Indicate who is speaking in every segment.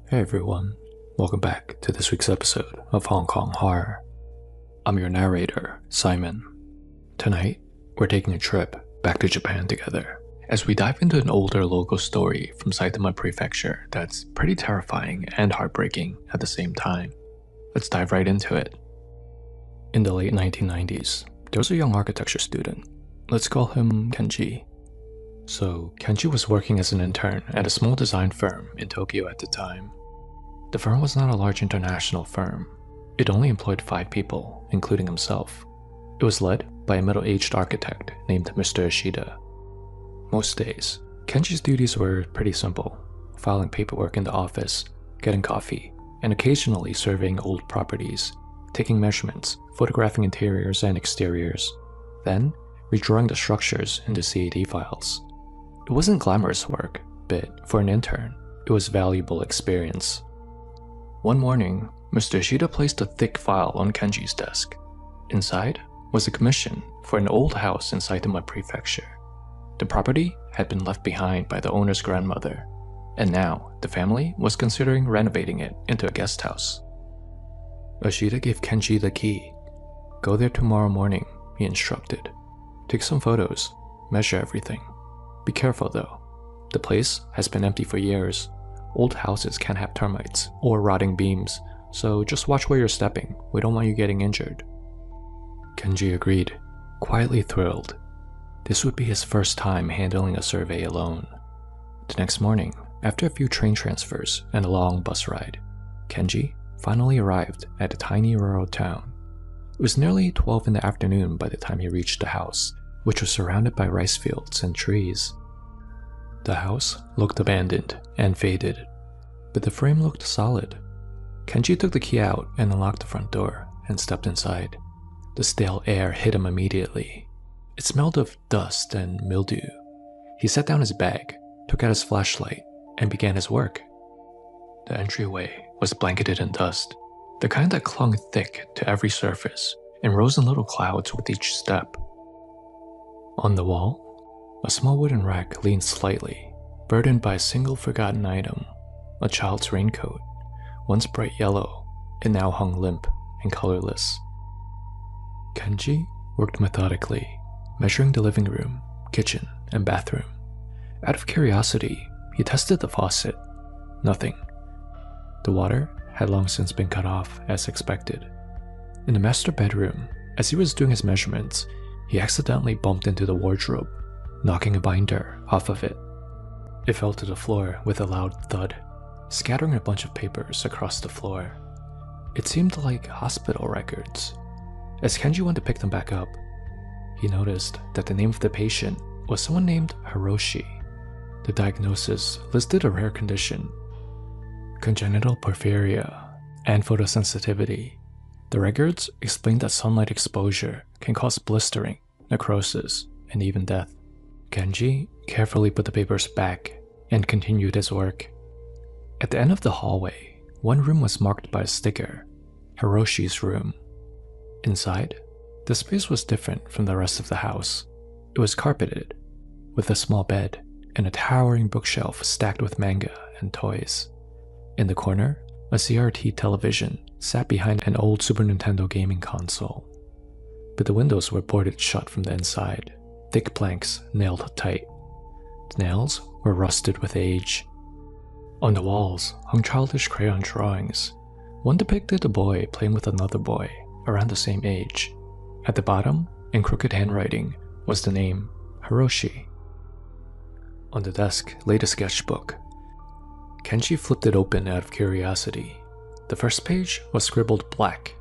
Speaker 1: Hey everyone, welcome back to this week's episode of Hong Kong Horror. I'm your narrator, Simon. Tonight, we're taking a trip back to Japan together as we dive into an older local story from Saitama Prefecture that's pretty terrifying and heartbreaking at the same time. Let's dive right into it. In the late 1990s, there was a young architecture student. Let's call him Kenji. So, Kenji was working as an intern at a small design firm in Tokyo at the time. The firm was not a large international firm. It only employed 5 people, including himself. It was led by a middle-aged architect named Mr. Ishida. Most days, Kenji's duties were pretty simple: filing paperwork in the office, getting coffee, and occasionally surveying old properties, taking measurements, photographing interiors and exteriors, then redrawing the structures into CAD files. It wasn't glamorous work, but for an intern, it was valuable experience. One morning, Mr. Ishida placed a thick file on Kenji's desk. Inside was a commission for an old house in Saitama Prefecture. The property had been left behind by the owner's grandmother, and now the family was considering renovating it into a guest house. Ishida gave Kenji the key. Go there tomorrow morning, he instructed. Take some photos, measure everything. Be careful though. The place has been empty for years. Old houses can have termites or rotting beams, so just watch where you're stepping. We don't want you getting injured. Kenji agreed, quietly thrilled. This would be his first time handling a survey alone. The next morning, after a few train transfers and a long bus ride, Kenji finally arrived at a tiny rural town. It was nearly 12 in the afternoon by the time he reached the house, which was surrounded by rice fields and trees. The house looked abandoned and faded, but the frame looked solid. Kenji took the key out and unlocked the front door and stepped inside. The stale air hit him immediately. It smelled of dust and mildew. He set down his bag, took out his flashlight, and began his work. The entryway was blanketed in dust, the kind that clung thick to every surface and rose in little clouds with each step. On the wall, a small wooden rack leaned slightly, burdened by a single forgotten item, a child's raincoat. Once bright yellow, it now hung limp and colorless. Kenji worked methodically, measuring the living room, kitchen, and bathroom. Out of curiosity, he tested the faucet. Nothing. The water had long since been cut off, as expected. In the master bedroom, as he was doing his measurements, he accidentally bumped into the wardrobe, knocking a binder off of it. It fell to the floor with a loud thud, scattering a bunch of papers across the floor. It seemed like hospital records. As Kenji went to pick them back up, he noticed that the name of the patient was someone named Hiroshi. The diagnosis listed a rare condition: congenital porphyria and photosensitivity. The records explained that sunlight exposure can cause blistering, necrosis, and even death. Kenji carefully put the papers back and continued his work. At the end of the hallway, one room was marked by a sticker: Hiroshi's room. Inside, the space was different from the rest of the house. It was carpeted, with a small bed and a towering bookshelf stacked with manga and toys. In the corner, a CRT television sat behind an old Super Nintendo gaming console. But the windows were boarded shut from the inside, thick planks nailed tight. The nails were rusted with age. On the walls hung childish crayon drawings. One depicted a boy playing with another boy around the same age. At the bottom, in crooked handwriting, was the name Hiroshi. On the desk laid a sketchbook. Kenji flipped it open out of curiosity. The first page was scribbled black.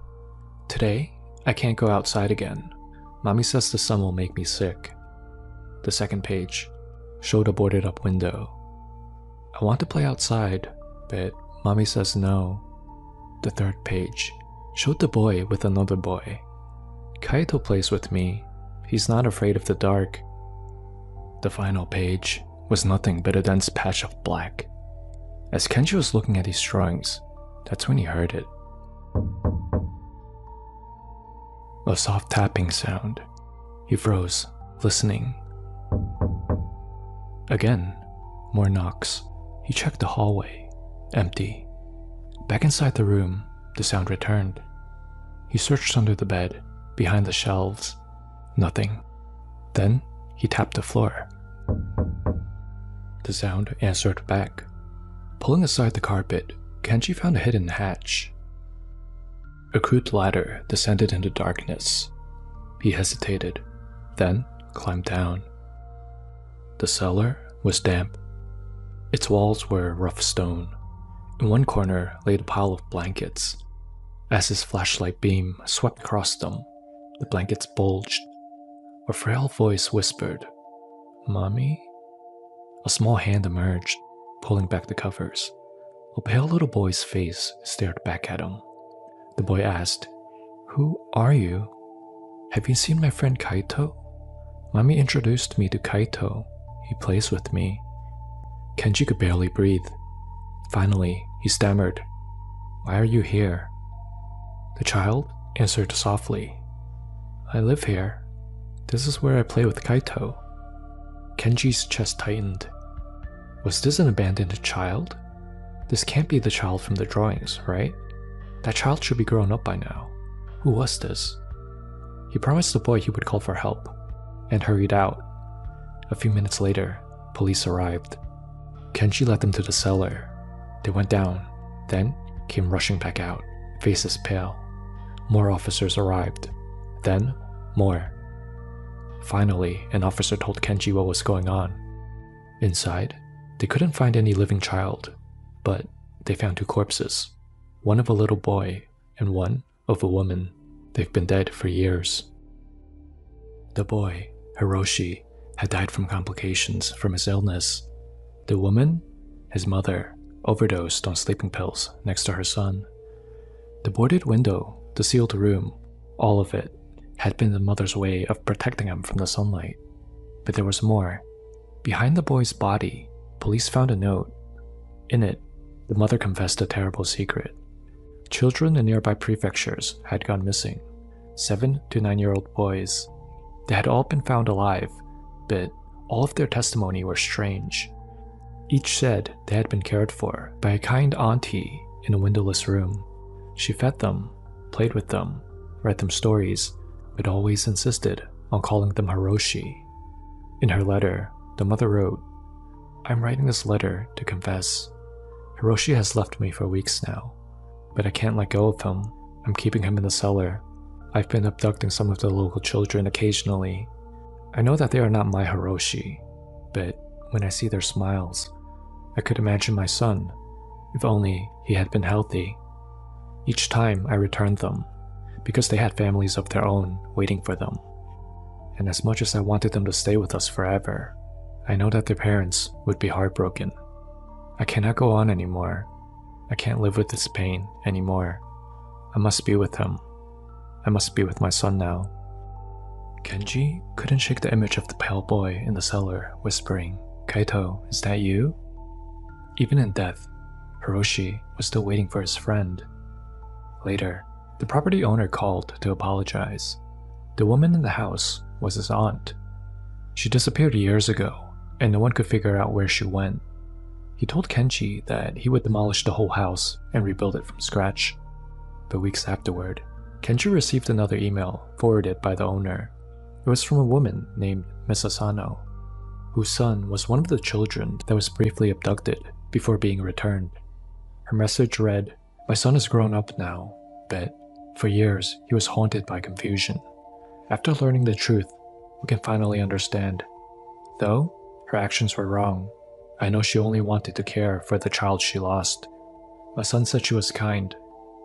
Speaker 1: Today, I can't go outside again. Mommy says the sun will make me sick. The second page showed a boarded up window. I want to play outside, but Mommy says no. The third page showed the boy with another boy. Kaito plays with me. He's not afraid of the dark. The final page was nothing but a dense patch of black. As Kenji was looking at these drawings, that's when he heard it. A soft tapping sound. He froze, listening. Again, more knocks. He checked the hallway. Empty. Back inside the room, the sound returned. He searched under the bed, behind the shelves. Nothing. Then he tapped the floor. The sound answered back. Pulling aside the carpet, Kenji found a hidden hatch. A crude ladder descended into darkness. He hesitated, then climbed down. The cellar was damp. Its walls were rough stone. In one corner lay a pile of blankets. As his flashlight beam swept across them, the blankets bulged. A frail voice whispered, "Mommy?" A small hand emerged, pulling back the covers. A pale little boy's face stared back at him. The boy asked, "Who are you?" "Have you seen my friend Kaito? Mommy introduced me to Kaito. He plays with me." Kenji could barely breathe. Finally, he stammered, "Why are you here?" The child answered softly, "I live here. This is where I play with Kaito." Kenji's chest tightened. Was this an abandoned child? This can't be the child from the drawings, right? That child should be grown up by now. Who was this? He promised the boy he would call for help, and hurried out. A few minutes later, police arrived. Kenji led them to the cellar. They went down, then came rushing back out, faces pale. More officers arrived, then more. Finally, an officer told Kenji what was going on. Inside, they couldn't find any living child, but they found two corpses, one of a little boy and one of a woman. They've been dead for years. The boy, Hiroshi, had died from complications from his illness. The woman, his mother, overdosed on sleeping pills next to her son. The boarded window, the sealed room, all of it, had been the mother's way of protecting him from the sunlight. But there was more. Behind the boy's body, police found a note. In it, the mother confessed a terrible secret. Children in nearby prefectures had gone missing, 7 to 9-year-old boys. They had all been found alive, but all of their testimony were strange. Each said they had been cared for by a kind auntie in a windowless room. She fed them, played with them, read them stories, but always insisted on calling them Hiroshi. In her letter, the mother wrote, "I'm writing this letter to confess. Hiroshi has left me for weeks now, but I can't let go of him. I'm keeping him in the cellar. I've been abducting some of the local children occasionally. I know that they are not my Hiroshi, but when I see their smiles, I could imagine my son, if only he had been healthy. Each time I returned them, because they had families of their own waiting for them. And as much as I wanted them to stay with us forever, I know that their parents would be heartbroken. I cannot go on anymore. I can't live with this pain anymore. I must be with him. I must be with my son now." Kenji couldn't shake the image of the pale boy in the cellar, whispering, "Kaito, is that you?" Even in death, Hiroshi was still waiting for his friend. Later, the property owner called to apologize. The woman in the house was his aunt. She disappeared years ago, and no one could figure out where she went. He told Kenji that he would demolish the whole house and rebuild it from scratch. But weeks afterward, Kenji received another email forwarded by the owner. It was from a woman named Miss Asano, whose son was one of the children that was briefly abducted before being returned. Her message read, "My son is grown up now, but for years he was haunted by confusion. After learning the truth, we can finally understand. Though her actions were wrong, I know she only wanted to care for the child she lost. My son said she was kind,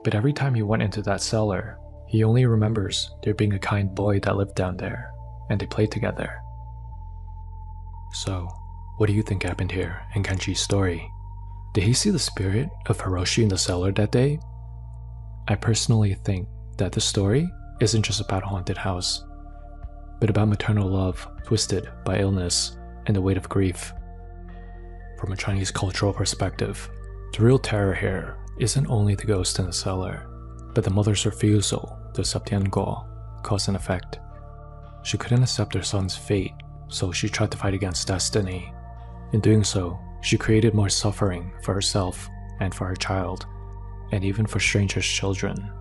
Speaker 1: but every time he went into that cellar, he only remembers there being a kind boy that lived down there, and they played together." So, what do you think happened here in Kenji's story? Did he see the spirit of Hiroshi in the cellar that day? I personally think that this story isn't just about a haunted house, but about maternal love twisted by illness and the weight of grief. From a Chinese cultural perspective, the real terror here isn't only the ghost in the cellar, but the mother's refusal to accept Tianguo, cause and effect. She couldn't accept her son's fate, so she tried to fight against destiny. In doing so, she created more suffering for herself and for her child. and even for strangers' children.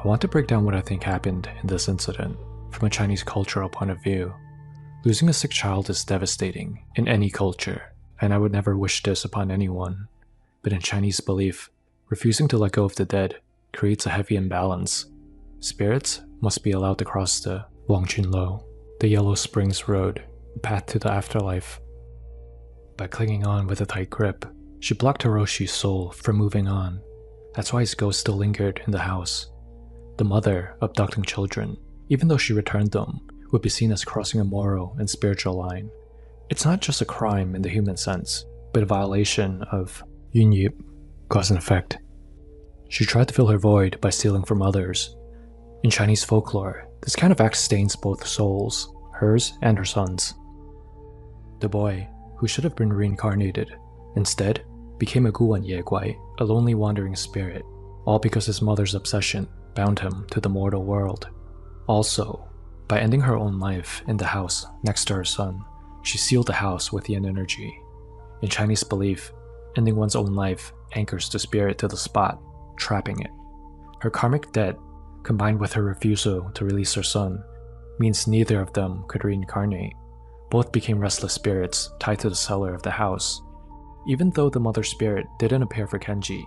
Speaker 1: I want to break down what I think happened in this incident from a Chinese cultural point of view. Losing a sick child is devastating in any culture, and I would never wish this upon anyone. But in Chinese belief, refusing to let go of the dead creates a heavy imbalance. Spirits must be allowed to cross the Wangjunlo, the Yellow Springs Road, the path to the afterlife. By clinging on with a tight grip, she blocked Hiroshi's soul from moving on. That's why his ghost still lingered in the house. The mother abducting children, even though she returned them, would be seen as crossing a moral and spiritual line. It's not just a crime in the human sense, but a violation of Yunyip, cause and effect. She tried to fill her void by stealing from others. In Chinese folklore, this kind of act stains both souls, hers and her son's. The boy, who should have been reincarnated, instead became a Guan Ye Guai, a lonely wandering spirit, all because his mother's obsession bound him to the mortal world. Also, by ending her own life in the house next to her son, she sealed the house with yin energy. In Chinese belief, ending one's own life anchors the spirit to the spot, trapping it. Her karmic debt, combined with her refusal to release her son, means neither of them could reincarnate. Both became restless spirits tied to the cellar of the house. Even though the mother spirit didn't appear for Kenji,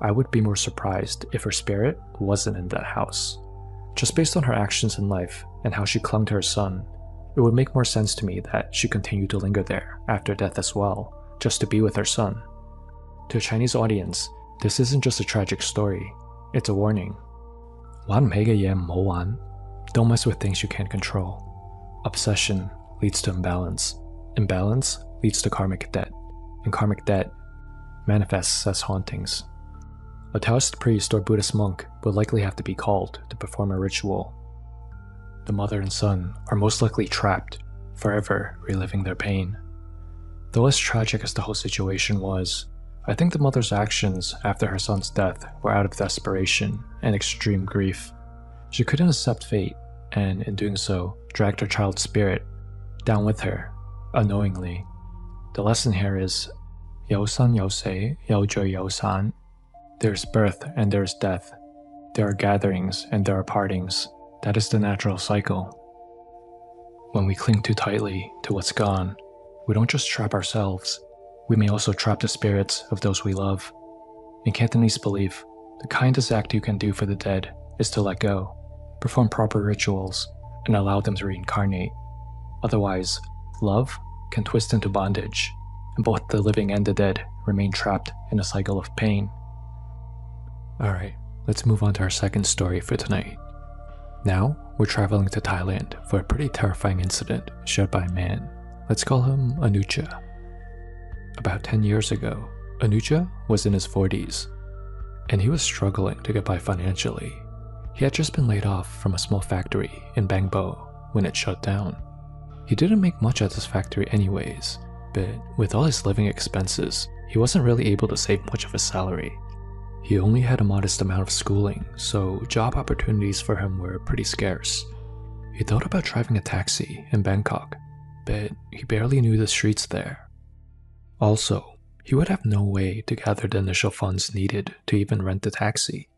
Speaker 1: I would be more surprised if her spirit wasn't in that house. Just based on her actions in life and how she clung to her son, it would make more sense to me that she continued to linger there after death as well, just to be with her son. To a Chinese audience, this isn't just a tragic story, it's a warning. Don't mess with things you can't control. Obsession leads to imbalance. Imbalance leads to karmic debt, and karmic debt manifests as hauntings. A Taoist priest or Buddhist monk would likely have to be called to perform a ritual. The mother and son are most likely trapped, forever reliving their pain. Though as tragic as the whole situation was, I think the mother's actions after her son's death were out of desperation and extreme grief. She couldn't accept fate, and in doing so, dragged her child's spirit down with her, unknowingly. The lesson here is, 有生有死，有聚有散. There's birth and there's death. There are gatherings and there are partings. That is the natural cycle. When we cling too tightly to what's gone, we don't just trap ourselves, we may also trap the spirits of those we love. In Cantonese belief, the kindest act you can do for the dead is to let go, perform proper rituals, and allow them to reincarnate. Otherwise, love can twist into bondage, and both the living and the dead remain trapped in a cycle of pain. Alright, let's move on to our second story for tonight. Now, we're traveling to Thailand for a pretty terrifying incident shared by a man. Let's call him Anucha. About 10 years ago, Anucha was in his 40s, and he was struggling to get by financially. He had just been laid off from a small factory in Bangbo when it shut down. He didn't make much at this factory anyways, but with all his living expenses, he wasn't really able to save much of his salary. He only had a modest amount of schooling, so job opportunities for him were pretty scarce. He thought about driving a taxi in Bangkok, but he barely knew the streets there. Also, he would have no way to gather the initial funds needed to even rent the taxi,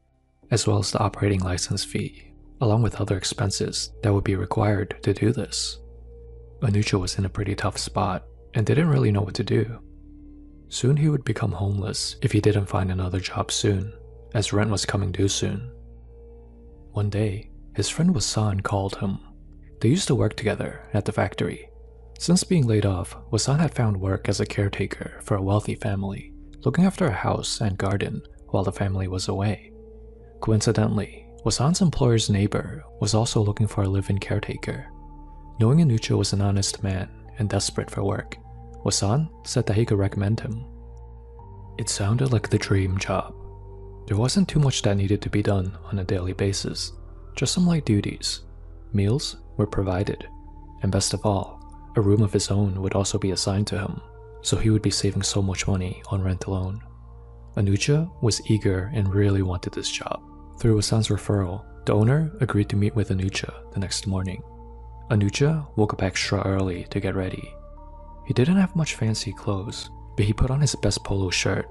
Speaker 1: as well as the operating license fee, along with other expenses that would be required to do this. Anucha was in a pretty tough spot and didn't really know what to do. Soon he would become homeless if he didn't find another job soon, as rent was coming due soon. One day, his friend Wasan called him. They used to work together at the factory. Since being laid off, Wasan had found work as a caretaker for a wealthy family, looking after a house and garden while the family was away. Coincidentally, Wasan's employer's neighbor was also looking for a live-in caretaker. Knowing Anucha was an honest man and desperate for work, Wasan said that he could recommend him. It sounded like the dream job. There wasn't too much that needed to be done on a daily basis, just some light duties. Meals were provided, and best of all, a room of his own would also be assigned to him, so he would be saving so much money on rent alone. Anucha was eager and really wanted this job. Through Wasan's referral, the owner agreed to meet with Anucha the next morning. Anucha woke up extra early to get ready. He didn't have much fancy clothes, but he put on his best polo shirt.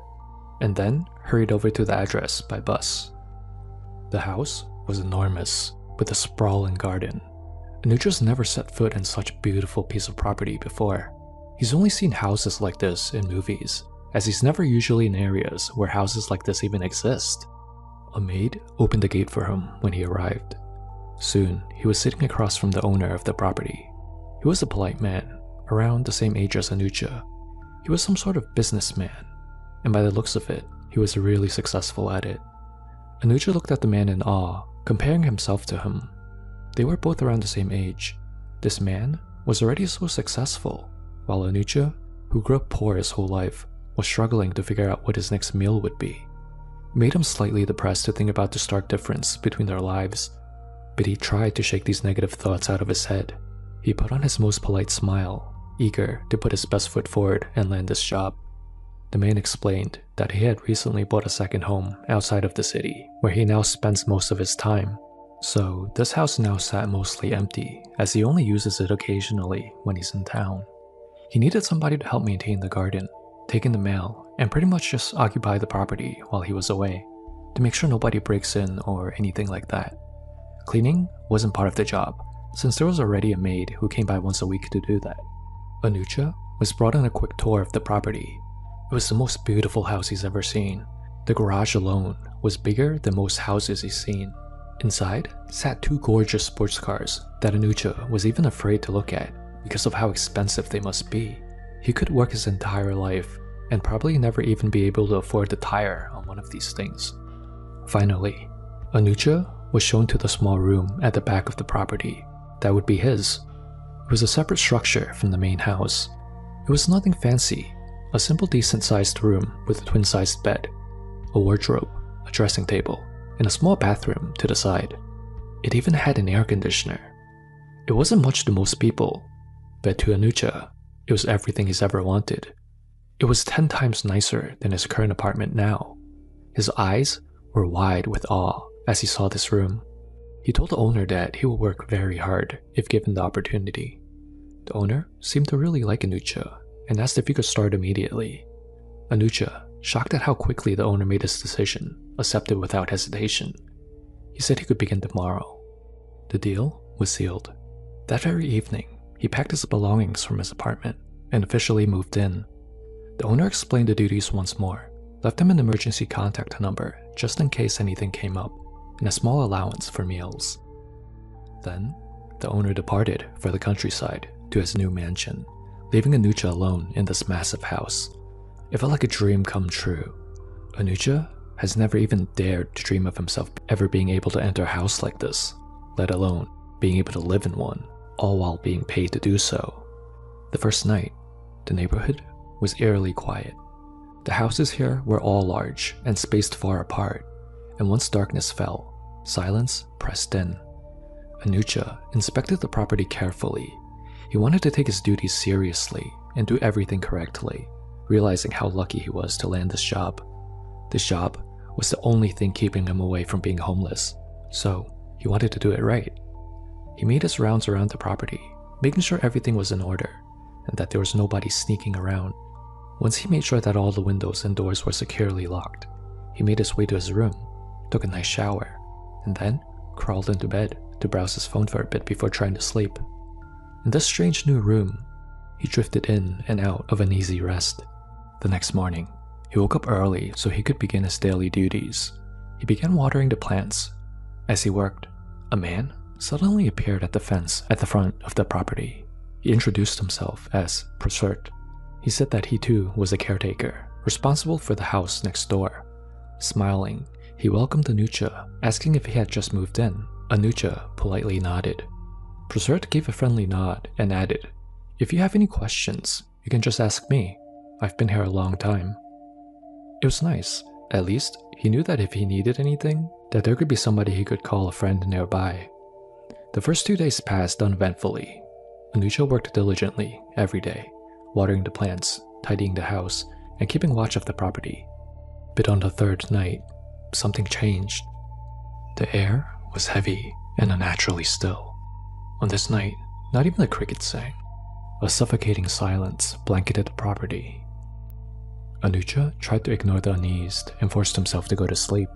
Speaker 1: and then hurried over to the address by bus. The house was enormous, with a sprawling garden. Anuja's never set foot in such a beautiful piece of property before. He's only seen houses like this in movies, as he's never usually in areas where houses like this even exist. A maid opened the gate for him when he arrived. Soon, he was sitting across from the owner of the property. He was a polite man, around the same age as Anuja. He was some sort of businessman, and by the looks of it, he was really successful at it. Anuja looked at the man in awe, comparing himself to him. They were both around the same age. This man was already so successful, while Anuja, who grew up poor his whole life, was struggling to figure out what his next meal would be. It made him slightly depressed to think about the stark difference between their lives, but he tried to shake these negative thoughts out of his head. He put on his most polite smile, eager to put his best foot forward and land this job. The man explained that he had recently bought a second home outside of the city, where he now spends most of his time. So this house now sat mostly empty, as he only uses it occasionally when he's in town. He needed somebody to help maintain the garden, take in the mail, and pretty much just occupy the property while he was away, to make sure nobody breaks in or anything like that. Cleaning wasn't part of the job, since there was already a maid who came by once a week to do that. Anuja was brought on a quick tour of the property. It was the most beautiful house he's ever seen. The garage alone was bigger than most houses he's seen. Inside sat two gorgeous sports cars that Anuja was even afraid to look at because of how expensive they must be. He could work his entire life and probably never even be able to afford the tire on one of these things. Finally, Anuja was shown to the small room at the back of the property that would be his. It was a separate structure from the main house. It was nothing fancy, a simple decent-sized room with a twin-sized bed, a wardrobe, a dressing table, and a small bathroom to the side. It even had an air conditioner. It wasn't much to most people, but to Anuja, it was everything he's ever wanted. It was 10 times nicer than his current apartment now. His eyes were wide with awe as he saw this room. He told the owner that he would work very hard if given the opportunity. The owner seemed to really like Anuja and asked if he could start immediately. Anuja, shocked at how quickly the owner made his decision, accepted without hesitation. He said he could begin tomorrow. The deal was sealed. That very evening, he packed his belongings from his apartment and officially moved in. The owner explained the duties once more, left him an emergency contact number just in case anything came up, and a small allowance for meals. Then, the owner departed for the countryside to his new mansion, leaving Anuja alone in this massive house. It felt like a dream come true. Anuja has never even dared to dream of himself ever being able to enter a house like this, let alone being able to live in one, all while being paid to do so. The first night, the neighborhood was eerily quiet. The houses here were all large and spaced far apart, and once darkness fell, silence pressed in. Anuja inspected the property carefully. He wanted to take his duties seriously and do everything correctly, realizing how lucky he was to land this job. This job was the only thing keeping him away from being homeless, so he wanted to do it right. He made his rounds around the property, making sure everything was in order and that there was nobody sneaking around. Once he made sure that all the windows and doors were securely locked, he made his way to his room, took a nice shower, and then crawled into bed to browse his phone for a bit before trying to sleep. In this strange new room, he drifted in and out of an easy rest. The next morning, he woke up early so he could begin his daily duties. He began watering the plants. As he worked, a man suddenly appeared at the fence at the front of the property. He introduced himself as Prasert. He said that he too was a caretaker, responsible for the house next door. Smiling, he welcomed Anuja, asking if he had just moved in. Anuja politely nodded. Prasert gave a friendly nod and added, "If you have any questions, you can just ask me. I've been here a long time." It was nice. At least, he knew that if he needed anything, that there could be somebody he could call a friend nearby. The first 2 days passed uneventfully. Anuja worked diligently every day, watering the plants, tidying the house, and keeping watch of the property. But on the third night, something changed. The air was heavy and unnaturally still. On this night, not even the crickets sang. A suffocating silence blanketed the property. Anucha tried to ignore the unease and forced himself to go to sleep.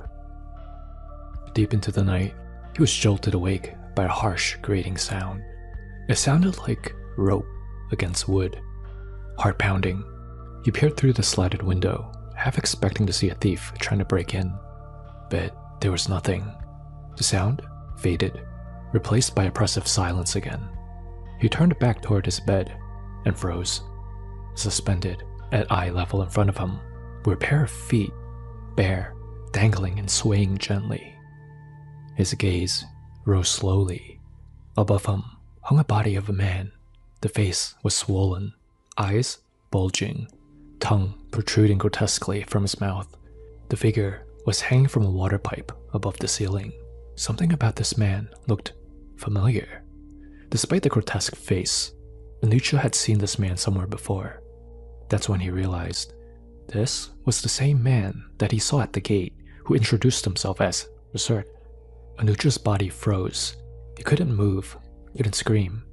Speaker 1: Deep into the night, he was jolted awake by a harsh, grating sound. It sounded like rope against wood. Heart pounding, he peered through the slatted window, half expecting to see a thief trying to break in. But there was nothing. The sound faded, replaced by oppressive silence again. He turned back toward his bed and froze. Suspended at eye level in front of him were a pair of feet, bare, dangling and swaying gently. His gaze rose slowly. Above him hung a body of a man. The face was swollen, eyes bulging, tongue protruding grotesquely from his mouth. The figure was hanging from a water pipe above the ceiling. Something about this man looked familiar. Despite the grotesque face, Anucha had seen this man somewhere before. That's when he realized this was the same man that he saw at the gate who introduced himself as Resort. Anucha's body froze. He couldn't move, couldn't scream.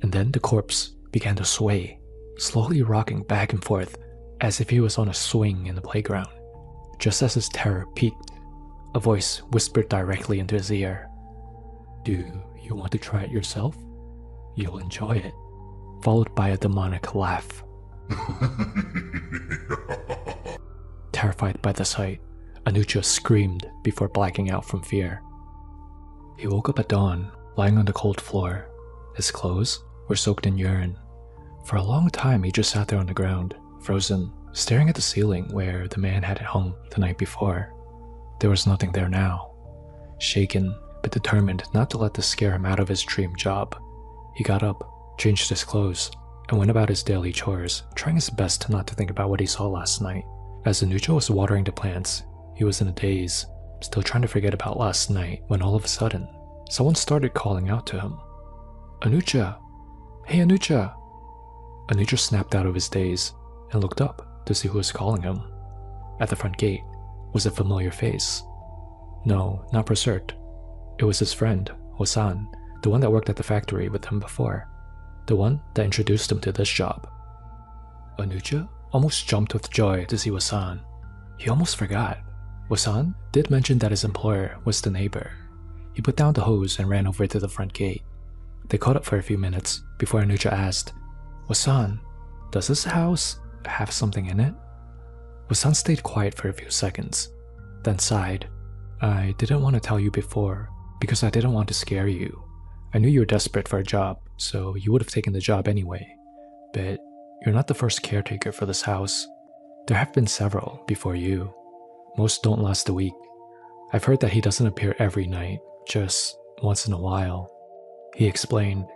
Speaker 1: And then the corpse began to sway, slowly rocking back and forth as if he was on a swing in the playground. Just as his terror peaked, a voice whispered directly into his ear. "Do you want to try it yourself? You'll enjoy it." Followed by a demonic laugh. Terrified by the sight, Anucha screamed before blacking out from fear. He woke up at dawn, lying on the cold floor. His clothes were soaked in urine. For a long time he just sat there on the ground, frozen, staring at the ceiling where the man had it hung the night before. There was nothing there now. Shaken, but determined not to let this scare him out of his dream job, he got up, changed his clothes, and went about his daily chores, trying his best not to think about what he saw last night. As Anucha was watering the plants, he was in a daze, still trying to forget about last night, when all of a sudden, someone started calling out to him. "Anucha! Hey Anucha!" Anucha snapped out of his daze and looked up to see who was calling him. At the front gate was a familiar face. No, not Prasert. It was his friend, Hosan, the one that worked at the factory with him before. The one that introduced him to this job. Anucha almost jumped with joy to see Hosan. He almost forgot. Hosan did mention that his employer was the neighbor. He put down the hose and ran over to the front gate. They caught up for a few minutes before Anucha asked, "Hosan, does this house have something in it?" Hosan stayed quiet for a few seconds, then sighed. "I didn't want to tell you before because I didn't want to scare you. I knew you were desperate for a job, so you would have taken the job anyway. But you're not the first caretaker for this house. There have been several before you. Most don't last a week. I've heard that he doesn't appear every night, just once in a while." He explained.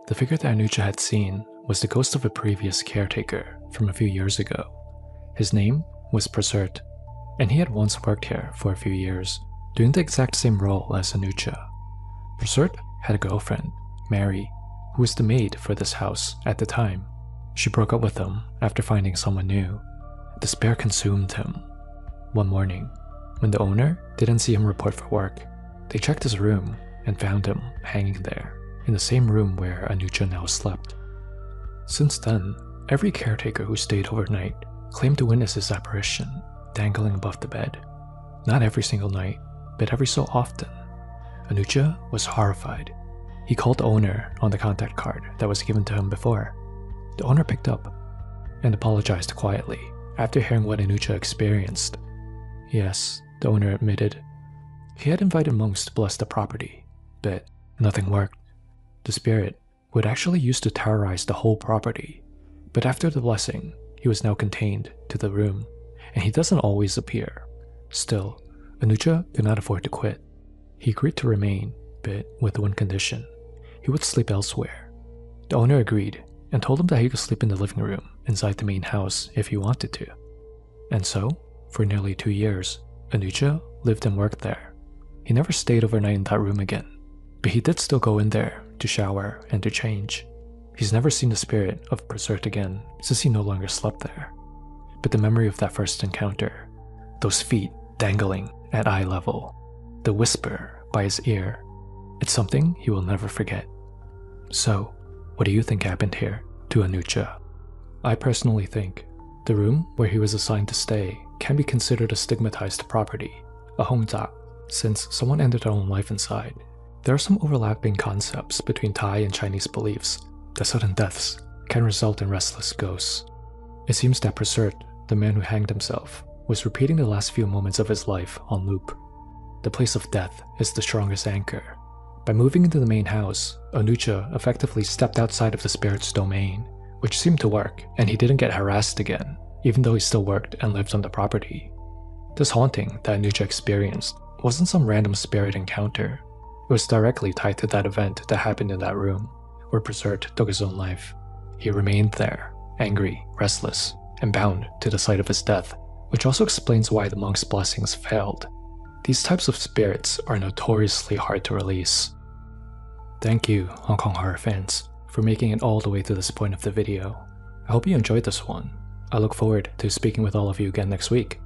Speaker 1: The figure that Anucha had seen was the ghost of a previous caretaker from a few years ago. His name was Prasert, and he had once worked here for a few years, doing the exact same role as Anucha. Prasert had a girlfriend, Mary, who was the maid for this house at the time. She broke up with him after finding someone new. Despair consumed him. One morning, when the owner didn't see him report for work, they checked his room and found him hanging there, in the same room where Anucha now slept. Since then, every caretaker who stayed overnight claimed to witness his apparition dangling above the bed. Not every single night, but every so often. Anucha was horrified. He called the owner on the contact card that was given to him before. The owner picked up and apologized quietly after hearing what Anucha experienced. Yes, the owner admitted. He had invited monks to bless the property, but nothing worked. The spirit would actually used to terrorize the whole property, but after the blessing, he was now contained to the room, and he doesn't always appear. Still, Anucha could not afford to quit. He agreed to remain, but with one condition. He would sleep elsewhere. The owner agreed and told him that he could sleep in the living room inside the main house if he wanted to. And so, for nearly 2 years, Anucha lived and worked there. He never stayed overnight in that room again, but he did still go in there to shower and to change. He's never seen the spirit of Prasert again since he no longer slept there. But the memory of that first encounter, those feet dangling at eye level, the whisper by his ear, it's something he will never forget. So, what do you think happened here to Anucha? I personally think The room where he was assigned to stay can be considered a stigmatized property, a hongzak, since someone ended their own life inside. There are some overlapping concepts between Thai and Chinese beliefs that sudden deaths can result in restless ghosts. It seems that Prasert, the man who hanged himself, was repeating the last few moments of his life on loop. The place of death is the strongest anchor. By moving into the main house, Anucha effectively stepped outside of the spirit's domain, which seemed to work, and he didn't get harassed again, even though he still worked and lived on the property. This haunting that Anucha experienced wasn't some random spirit encounter. It was directly tied to that event that happened in that room, where Prasert took his own life. He remained there, angry, restless, and bound to the site of his death, which also explains why the monk's blessings failed. These types of spirits are notoriously hard to release. Thank you, Hong Kong horror fans, for making it all the way to this point of the video. I hope you enjoyed this one. I look forward to speaking with all of you again next week.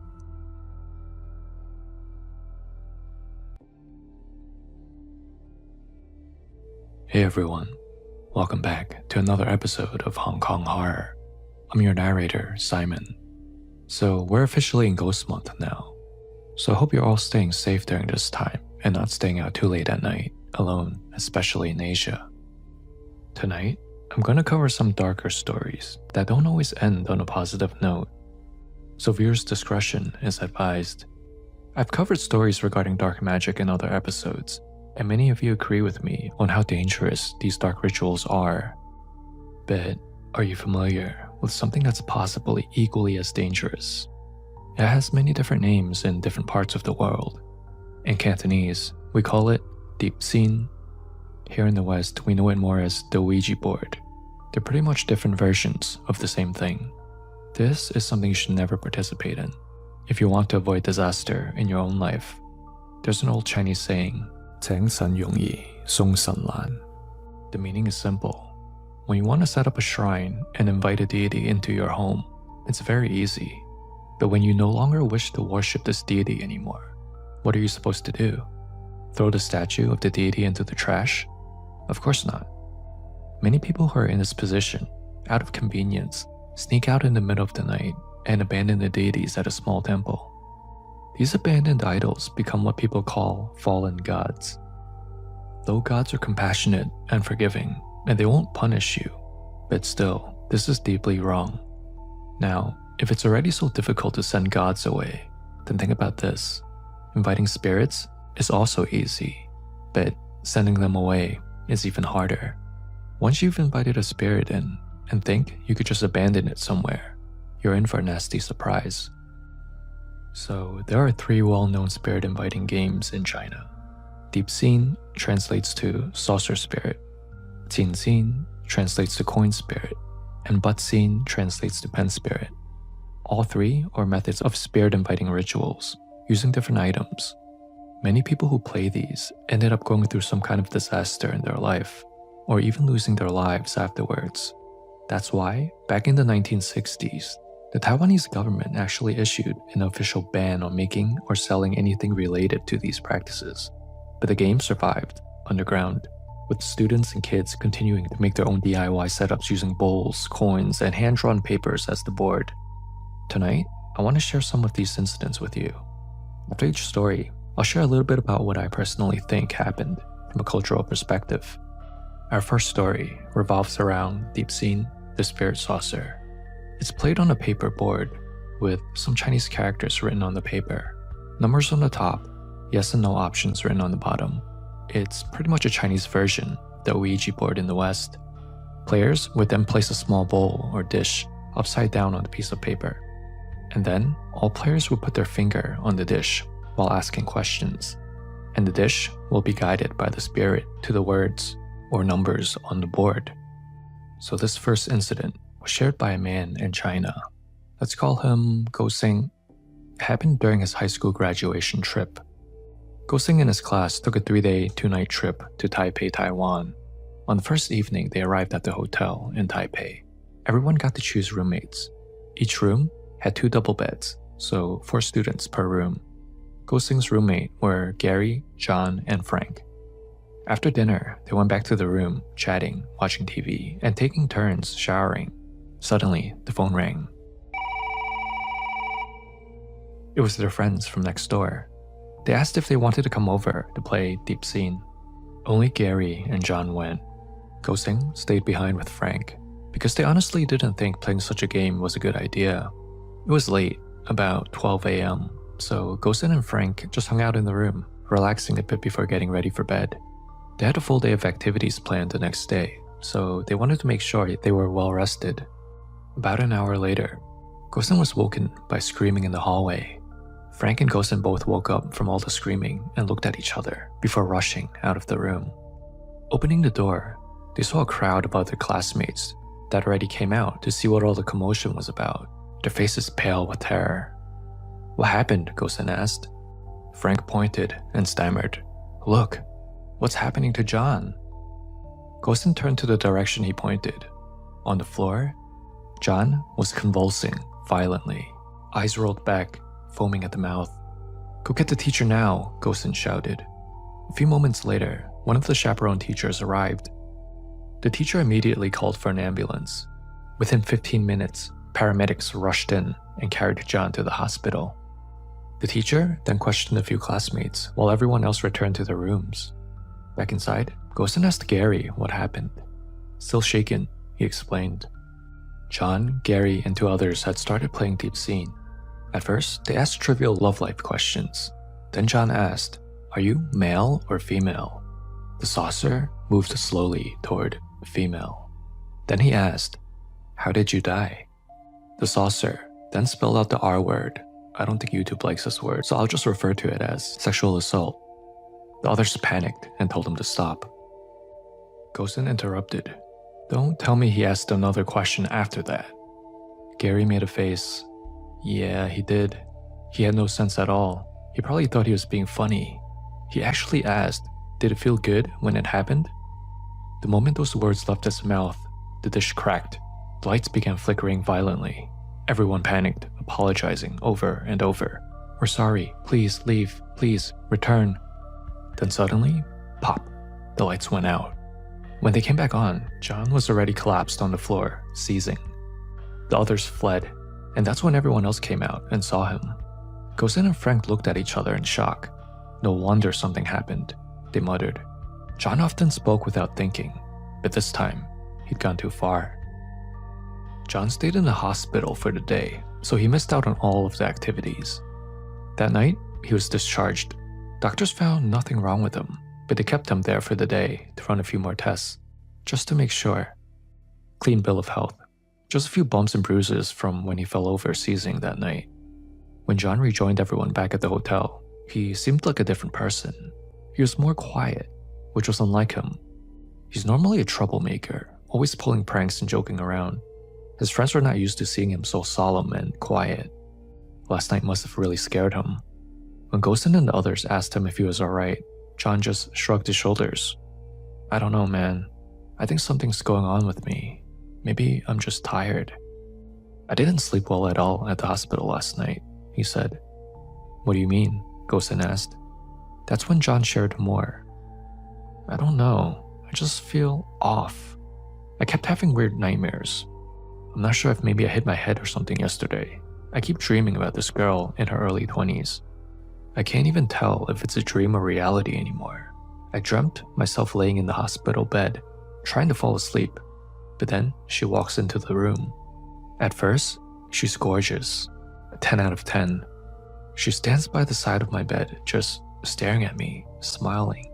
Speaker 1: Hey everyone, welcome back to another episode of Hong Kong Horror. I'm your narrator, Simon. So we're officially in Ghost Month now. So I hope you're all staying safe during this time and not staying out too late at night, alone, especially in Asia. Tonight, I'm going to cover some darker stories that don't always end on a positive note. So viewers' discretion is advised. I've covered stories regarding dark magic in other episodes, and many of you agree with me on how dangerous these dark rituals are. But are you familiar with something that's possibly equally as dangerous? It has many different names in different parts of the world. In Cantonese, we call it Deep Sin. Here in the West, we know it more as the Ouija board. They're pretty much different versions of the same thing. This is something you should never participate in if you want to avoid disaster in your own life. There's an old Chinese saying, 请神容易,送神難. The meaning is simple. When you want to set up a shrine and invite a deity into your home, it's very easy. But when you no longer wish to worship this deity anymore, what are you supposed to do? Throw the statue of the deity into the trash? Of course not. Many people who are in this position, out of convenience, sneak out in the middle of the night and abandon the deities at a small temple. These abandoned idols become what people call fallen gods. Though gods are compassionate and forgiving, and they won't punish you, but still, this is deeply wrong. Now, if it's already so difficult to send gods away, then think about this. Inviting spirits is also easy, but sending them away is even harder. Once you've invited a spirit in and think you could just abandon it somewhere, you're in for a nasty surprise. So there are 3 well-known spirit inviting games in China. Deep Sin translates to saucer spirit, Jin Xin translates to coin spirit, and Butt Xin translates to pen spirit. All 3 are methods of spirit inviting rituals, using different items. Many people who play these ended up going through some kind of disaster in their life, or even losing their lives afterwards. That's why, back in the 1960s, the Taiwanese government actually issued an official ban on making or selling anything related to these practices. But the game survived, underground, with students and kids continuing to make their own DIY setups using bowls, coins, and hand-drawn papers as the board. Tonight, I want to share some of these incidents with you. After each story, I'll share a little bit about what I personally think happened from a cultural perspective. Our first story revolves around Deep Sin, the spirit saucer. It's played on a paper board with some Chinese characters written on the paper, numbers on the top, yes and no options written on the bottom. It's pretty much a Chinese version of the Ouija board in the West. Players would then place a small bowl or dish upside down on the piece of paper. And then, all players would put their finger on the dish while asking questions, and the dish will be guided by the spirit to the words or numbers on the board. So this first incident was shared by a man in China. Let's call him Go Sing. It happened during his high school graduation trip. Go Sing and his class took a 3-day, 2-night trip to Taipei, Taiwan. On the first evening, they arrived at the hotel in Taipei. Everyone got to choose roommates. Each room had 2 double beds, so 4 students per room. Go Sing's roommate were Gary, John, and Frank. After dinner, they went back to the room, chatting, watching TV, and taking turns showering. Suddenly, the phone rang. It was their friends from next door. They asked if they wanted to come over to play Deep Scene. Only Gary and John went. Go-Sing stayed behind with Frank, because they honestly didn't think playing such a game was a good idea. It was late, about 12 a.m., so Go-Sing and Frank just hung out in the room, relaxing a bit before getting ready for bed. They had a full day of activities planned the next day, so they wanted to make sure they were well rested. About an hour later, Go-Sing was woken by screaming in the hallway. Frank and Go-Sing both woke up from all the screaming and looked at each other before rushing out of the room. Opening the door, they saw a crowd of other classmates that already came out to see what all the commotion was about, their faces pale with terror. "What happened?" Go-Sing asked. Frank pointed and stammered, "Look, what's happening to John?" Go-Sing turned to the direction he pointed. On the floor, John was convulsing violently, eyes rolled back, foaming at the mouth. "Go get the teacher now," Go-Sing shouted. A few moments later, one of the chaperone teachers arrived. The teacher immediately called for an ambulance. Within 15 minutes, paramedics rushed in and carried John to the hospital. The teacher then questioned a few classmates while everyone else returned to their rooms. Back inside, Go-Sing asked Gary what happened. Still shaken, he explained. John, Gary, and 2 others had started playing Deep Scene. At first, they asked trivial love life questions. Then John asked, "Are you male or female?" The saucer moved slowly toward female. Then he asked, "How did you die?" The saucer then spelled out the R word. I don't think YouTube likes this word, so I'll just refer to it as sexual assault. The others panicked and told him to stop. Go-Sing interrupted. "Don't tell me he asked another question after that." Gary made a face. "Yeah, he did. He had no sense at all. He probably thought he was being funny. He actually asked, did it feel good when it happened?" The moment those words left his mouth, the dish cracked. The lights began flickering violently. Everyone panicked, apologizing over and over. "We're sorry. Please leave. Please return." Then suddenly, pop, the lights went out. When they came back on, John was already collapsed on the floor, seizing. The others fled, and that's when everyone else came out and saw him. Go-Sing and Frank looked at each other in shock. "No wonder something happened," they muttered. John often spoke without thinking, but this time, he'd gone too far. John stayed in the hospital for the day, so he missed out on all of the activities. That night, he was discharged. Doctors found nothing wrong with him, but they kept him there for the day to run a few more tests, just to make sure. Clean bill of health. Just a few bumps and bruises from when he fell over seizing that night. When John rejoined everyone back at the hotel, he seemed like a different person. He was more quiet, which was unlike him. He's normally a troublemaker, always pulling pranks and joking around. His friends were not used to seeing him so solemn and quiet. Last night must have really scared him. When Go-Sing and the others asked him if he was alright, John just shrugged his shoulders. "I don't know, man. I think something's going on with me. Maybe I'm just tired. I didn't sleep well at all at the hospital last night," he said. "What do you mean?" Go-Sing asked. That's when John shared more. "I don't know. I just feel off. I kept having weird nightmares. I'm not sure if maybe I hit my head or something yesterday. I keep dreaming about this girl in her early 20s. I can't even tell if it's a dream or reality anymore. I dreamt myself laying in the hospital bed, trying to fall asleep, but then she walks into the room. At first, she's gorgeous, a 10 out of 10. She stands by the side of my bed, just staring at me, smiling.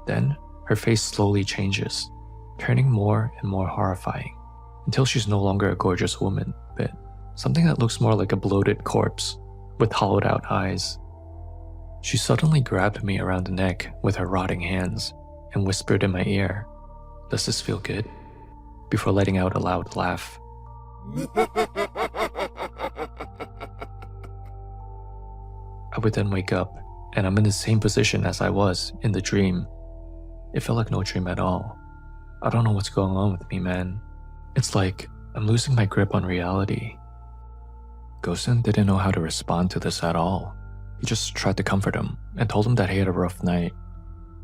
Speaker 1: Then, her face slowly changes, turning more and more horrifying, until she's no longer a gorgeous woman, but something that looks more like a bloated corpse, with hollowed out eyes. She suddenly grabbed me around the neck with her rotting hands and whispered in my ear, "Does this feel good?" before letting out a loud laugh. I would then wake up, and I'm in the same position as I was in the dream. It felt like no dream at all. I don't know what's going on with me, man. It's like I'm losing my grip on reality. Go-Sing didn't know how to respond to this at all. He just tried to comfort him and told him that he had a rough night.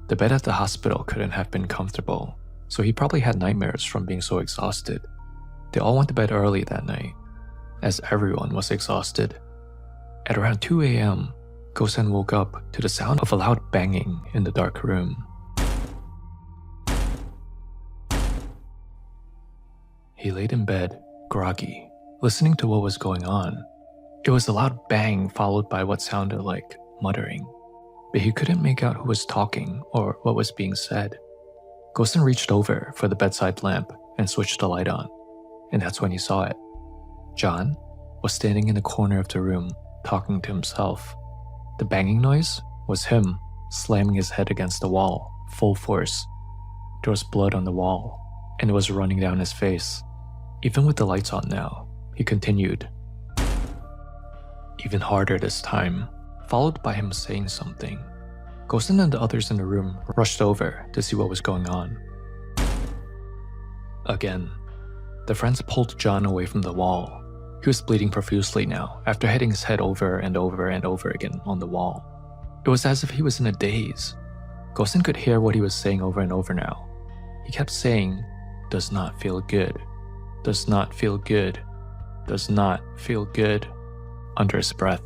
Speaker 1: The bed at the hospital couldn't have been comfortable, so he probably had nightmares from being so exhausted. They all went to bed early that night, as everyone was exhausted. At around 2 a.m., Gosen woke up to the sound of a loud banging in the dark room. He laid in bed, groggy, listening to what was going on. It was a loud bang followed by what sounded like muttering, but he couldn't make out who was talking or what was being said. Gosen reached over for the bedside lamp and switched the light on, and that's when he saw it. John was standing in the corner of the room, talking to himself. The banging noise was him slamming his head against the wall, full force. There was blood on the wall, and it was running down his face. Even with the lights on now, he continued. Even harder this time, followed by him saying something. Gosen and the others in the room rushed over to see what was going on. Again, the friends pulled John away from the wall. He was bleeding profusely now after hitting his head over and over and over again on the wall. It was as if he was in a daze. Gosen could hear what he was saying over and over now. He kept saying, "Does not feel good. Does not feel good. Does not feel good," under his breath.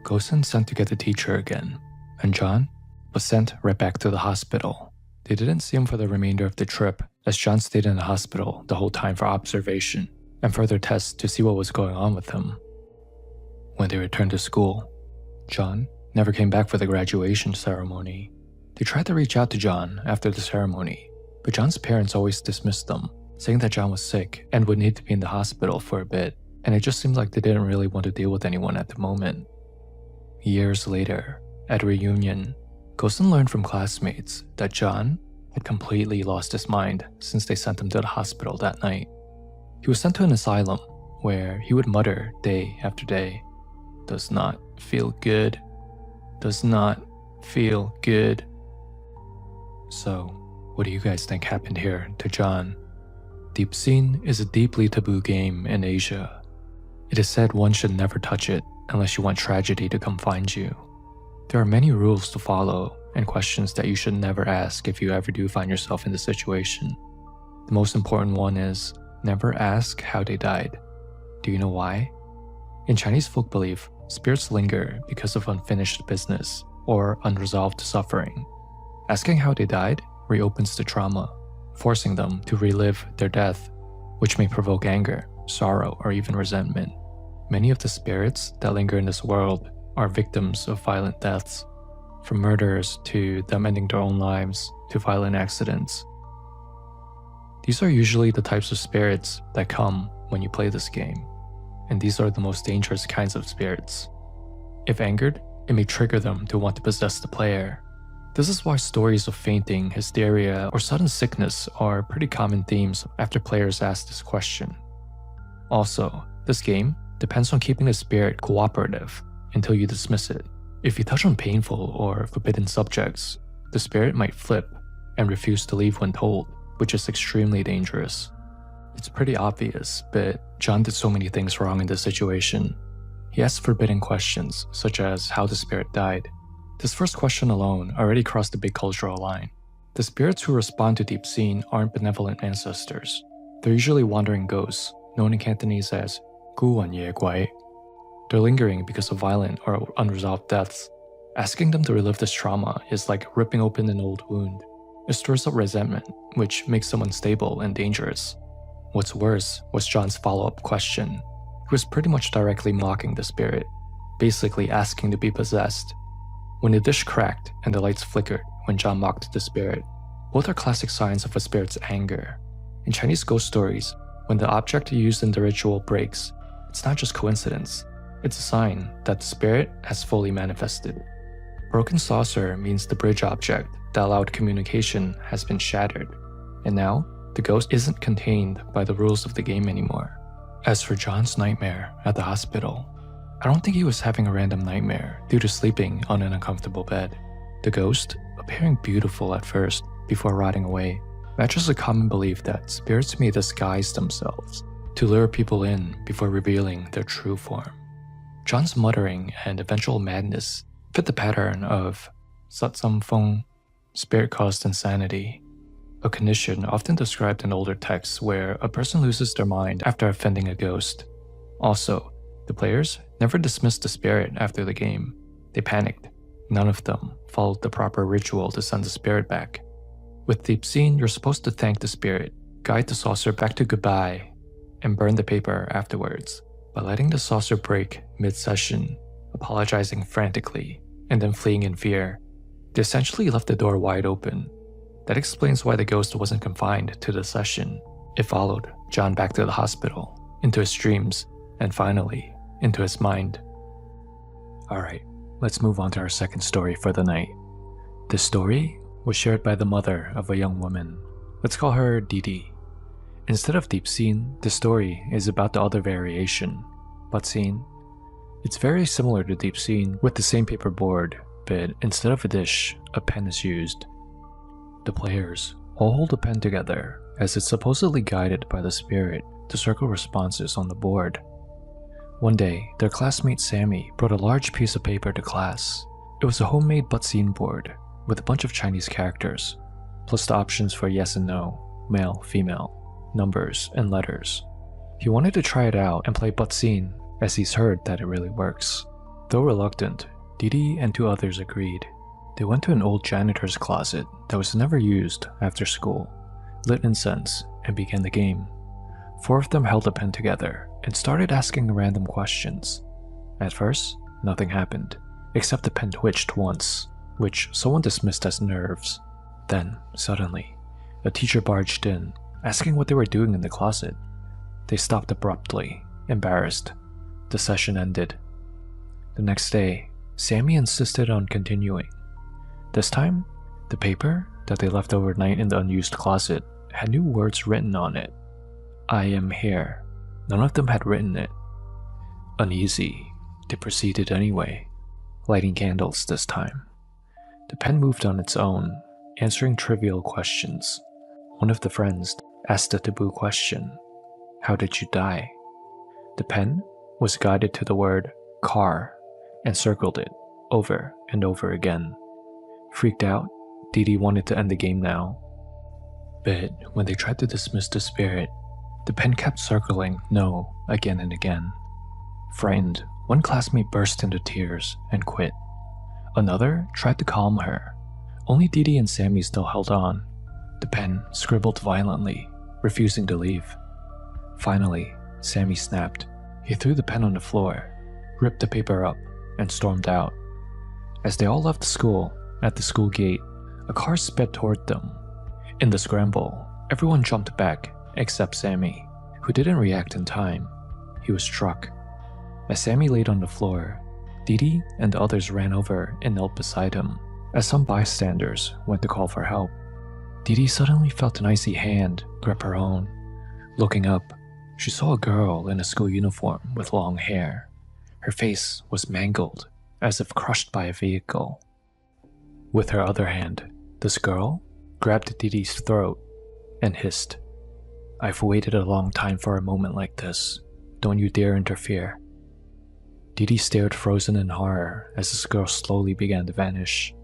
Speaker 1: Gosen sent to get the teacher again, and John was sent right back to the hospital. They didn't see him for the remainder of the trip, as John stayed in the hospital the whole time for observation and further tests to see what was going on with him. When they returned to school, John never came back for the graduation ceremony. They tried to reach out to John after the ceremony, but John's parents always dismissed them, saying that John was sick and would need to be in the hospital for a bit, and it just seemed like they didn't really want to deal with anyone at the moment. Years later, at a reunion, Gosen learned from classmates that John had completely lost his mind since they sent him to the hospital that night. He was sent to an asylum where he would mutter day after day, "Does not feel good. Does not feel good." So, what do you guys think happened here to John? Deep Scene is a deeply taboo game in Asia. It is said one should never touch it unless you want tragedy to come find you. There are many rules to follow and questions that you should never ask if you ever do find yourself in the situation. The most important one is never ask how they died. Do you know why? In Chinese folk belief, spirits linger because of unfinished business or unresolved suffering. Asking how they died reopens the trauma, forcing them to relive their death, which may provoke anger, sorrow, or even resentment. Many of the spirits that linger in this world are victims of violent deaths, from murders to them ending their own lives to violent accidents. These are usually the types of spirits that come when you play this game, and these are the most dangerous kinds of spirits. If angered, it may trigger them to want to possess the player. This is why stories of fainting, hysteria, or sudden sickness are pretty common themes after players ask this question. Also, this game depends on keeping the spirit cooperative until you dismiss it. If you touch on painful or forbidden subjects, the spirit might flip and refuse to leave when told, which is extremely dangerous. It's pretty obvious, but John did so many things wrong in this situation. He asked forbidden questions, such as how the spirit died. This first question alone already crossed a big cultural line. The spirits who respond to Deep Scene aren't benevolent ancestors. They're usually wandering ghosts, known in Cantonese as Gu Wan Ye Guai. They're lingering because of violent or unresolved deaths. Asking them to relive this trauma is like ripping open an old wound. It stirs up resentment, which makes them unstable and dangerous. What's worse was John's follow-up question. He was pretty much directly mocking the spirit, basically asking to be possessed. When the dish cracked and the lights flickered when John mocked the spirit, both are classic signs of a spirit's anger. In Chinese ghost stories, when the object used in the ritual breaks, it's not just coincidence. It's a sign that the spirit has fully manifested. Broken saucer means the bridge object that allowed communication has been shattered, and now the ghost isn't contained by the rules of the game anymore. As for John's nightmare at the hospital, I don't think he was having a random nightmare due to sleeping on an uncomfortable bed. The ghost, appearing beautiful at first before rotting away, matches a common belief that spirits may disguise themselves to lure people in before revealing their true form. John's muttering and eventual madness fit the pattern of Satsam-feng, spirit-caused insanity, a condition often described in older texts where a person loses their mind after offending a ghost. Also, The players never dismissed the spirit after the game. They panicked. None of them followed the proper ritual to send the spirit back. With Deep Scene, you're supposed to thank the spirit, guide the saucer back to goodbye, and burn the paper afterwards. By letting the saucer break mid-session, apologizing frantically, and then fleeing in fear, they essentially left the door wide open. That explains why the ghost wasn't confined to the session. It followed John back to the hospital, into his dreams, and finally, into his mind. Alright, let's move on to our second story for the night. This story was shared by the mother of a young woman. Let's call her Dee Dee. Instead of Deep Scene, the story is about the other variation, Butt Scene. It's very similar to Deep Scene with the same paper board, but instead of a dish, a pen is used. The players all hold a pen together as it's supposedly guided by the spirit to circle responses on the board. One day, their classmate Sammy brought a large piece of paper to class. It was a homemade Butt Scene board with a bunch of Chinese characters, plus the options for yes and no, male, female, numbers, and letters. He wanted to try it out and play Butt Scene as he's heard that it really works. Though reluctant, Dee Dee and 2 others agreed. They went to an old janitor's closet that was never used after school, lit incense, and began the game. 4 of them held a pen together and started asking random questions. At first, nothing happened, except the pen twitched once, which someone dismissed as nerves. Then, suddenly, a teacher barged in, asking what they were doing in the closet. They stopped abruptly, embarrassed. The session ended. The next day, Sammy insisted on continuing. This time, the paper that they left overnight in the unused closet had new words written on it. I am here. None of them had written it. Uneasy, they proceeded anyway, lighting candles this time. The pen moved on its own, answering trivial questions. One of the friends asked a taboo question. How did you die? The pen was guided to the word car and circled it over and over again. Freaked out, Dee Dee wanted to end the game now. But when they tried to dismiss the spirit, the pen kept circling no again and again. Frightened, one classmate burst into tears and quit. Another tried to calm her. Only Dee Dee and Sammy still held on. The pen scribbled violently, refusing to leave. Finally, Sammy snapped. He threw the pen on the floor, ripped the paper up, and stormed out. As they all left the school, at the school gate, a car sped toward them. In the scramble, everyone jumped back except Sammy, who didn't react in time. He was struck. As Sammy laid on the floor, Dee Dee and the others ran over and knelt beside him. As some bystanders went to call for help, Dee Dee suddenly felt an icy hand grab her own. Looking up, she saw a girl in a school uniform with long hair. Her face was mangled, as if crushed by a vehicle. With her other hand, this girl grabbed Dee Dee's throat and hissed, I've waited a long time for a moment like this. Don't you dare interfere. Dee Dee stared frozen in horror as this girl slowly began to vanish.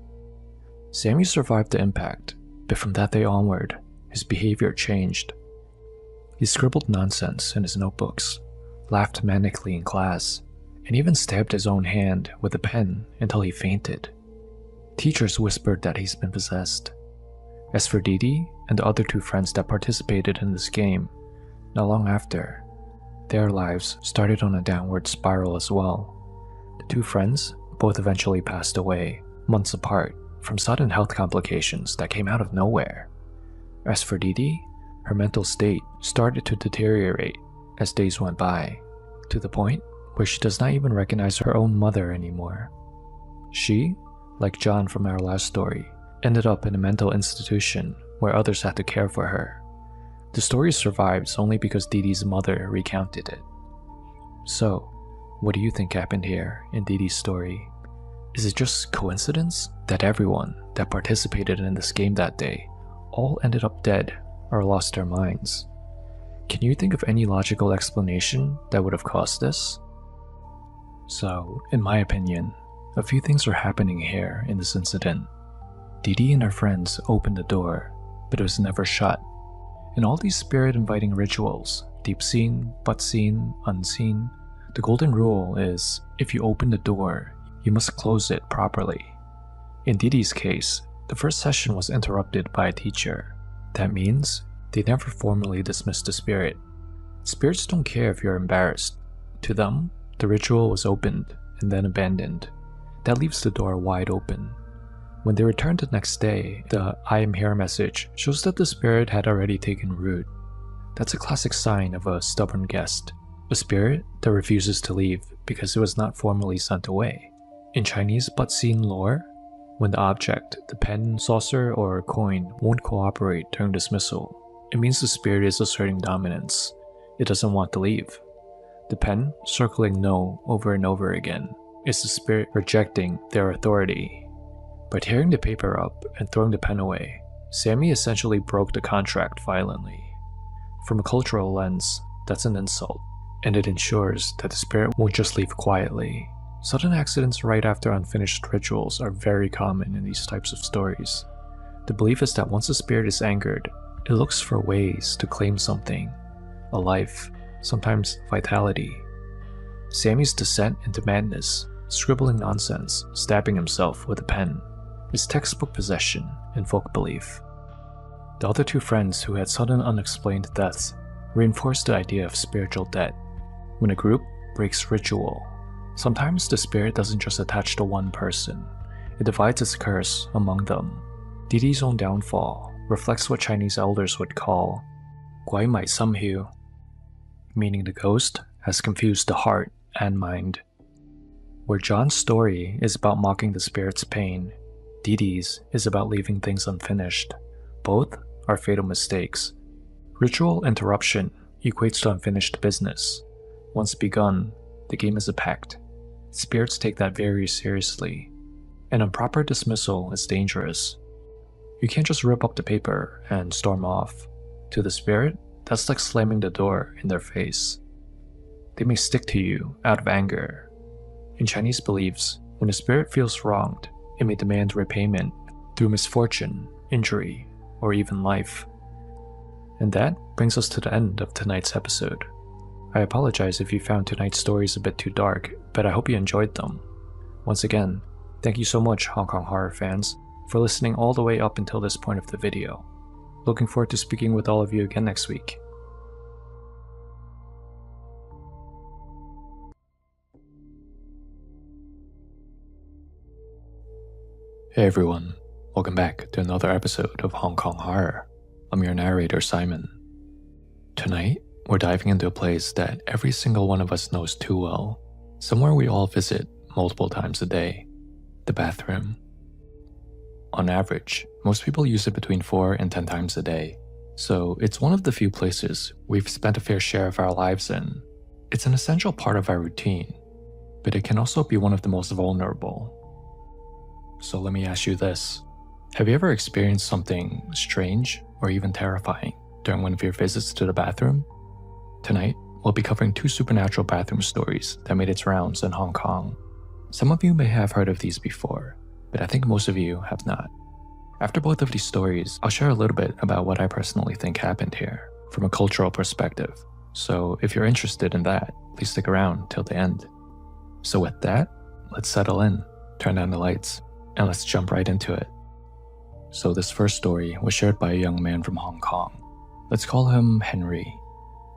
Speaker 1: Sammy survived the impact, but from that day onward, his behavior changed. He scribbled nonsense in his notebooks, laughed manically in class, and even stabbed his own hand with a pen until he fainted. Teachers whispered that he's been possessed. As for Dee Dee and the other 2 friends that participated in this game, not long after, their lives started on a downward spiral as well. The 2 friends both eventually passed away, months apart, from sudden health complications that came out of nowhere. As for Dee Dee, her mental state started to deteriorate as days went by, to the point where she does not even recognize her own mother anymore. She, like John from our last story, ended up in a mental institution where others had to care for her. The story survives only because Dee Dee's mother recounted it. So, what do you think happened here in Dee Dee's story? Is it just coincidence that everyone that participated in this game that day all ended up dead or lost their minds? Can you think of any logical explanation that would have caused this? So, in my opinion, a few things are happening here in this incident. Dee Dee and her friends opened the door, but it was never shut. In all these spirit-inviting rituals, Deep Scene, Butt Scene, Unseen, The golden rule is, if you open the door, you must close it properly. In Didi's case, the first session was interrupted by a teacher. That means they never formally dismissed the spirit. Spirits don't care if you're embarrassed. To them, the ritual was opened and then abandoned. That leaves the door wide open. When they returned the next day, the "I am here" message shows that the spirit had already taken root. That's a classic sign of a stubborn guest, a spirit that refuses to leave because it was not formally sent away. In Chinese but-seen lore, when the object, the pen, saucer, or coin, won't cooperate during dismissal, it means the spirit is asserting dominance. It doesn't want to leave. The pen, circling no over and over again, is the spirit rejecting their authority. By tearing the paper up and throwing the pen away, Sammy essentially broke the contract violently. From a cultural lens, that's an insult, and it ensures that the spirit won't just leave quietly. Sudden accidents right after unfinished rituals are very common in these types of stories. The belief is that once the spirit is angered, it looks for ways to claim something, a life, sometimes vitality. Sammy's descent into madness, scribbling nonsense, stabbing himself with a pen, is textbook possession in folk belief. The other two friends who had sudden unexplained deaths reinforced the idea of spiritual debt. When a group breaks ritual, sometimes the spirit doesn't just attach to one person, it divides its curse among them. Didi's own downfall reflects what Chinese elders would call "guai mai sam hu," meaning the ghost has confused the heart and mind. Where John's story is about mocking the spirit's pain, Didi's is about leaving things unfinished. Both are fatal mistakes. Ritual interruption equates to unfinished business. Once begun, the game is a pact. Spirits take that very seriously. An improper dismissal is dangerous. You can't just rip up the paper and storm off. To the spirit, that's like slamming the door in their face. They may stick to you out of anger. In Chinese beliefs, when a spirit feels wronged, it may demand repayment through misfortune, injury, or even life. And that brings us to the end of tonight's episode. I apologize if you found tonight's stories a bit too dark, but I hope you enjoyed them. Once again, thank you so much, Hong Kong horror fans, for listening all the way up until this point of the video. Looking forward to speaking with all of you again next week. Hey everyone, welcome back to another episode of Hong Kong Horror. I'm your narrator, Simon. Tonight, we're diving into a place that every single one of us knows too well, somewhere we all visit multiple times a day, the bathroom. On average, most people use it between 4 and 10 times a day, so it's one of the few places we've spent a fair share of our lives in. It's an essential part of our routine, but it can also be one of the most vulnerable. So let me ask you this. Have you ever experienced something strange or even terrifying during one of your visits to the bathroom? Tonight, we'll be covering 2 supernatural bathroom stories that made its rounds in Hong Kong. Some of you may have heard of these before, but I think most of you have not. After both of these stories, I'll share a little bit about what I personally think happened here from a cultural perspective. So if you're interested in that, please stick around till the end. So with that, let's settle in, turn down the lights, and let's jump right into it. So this first story was shared by a young man from Hong Kong. Let's call him Henry.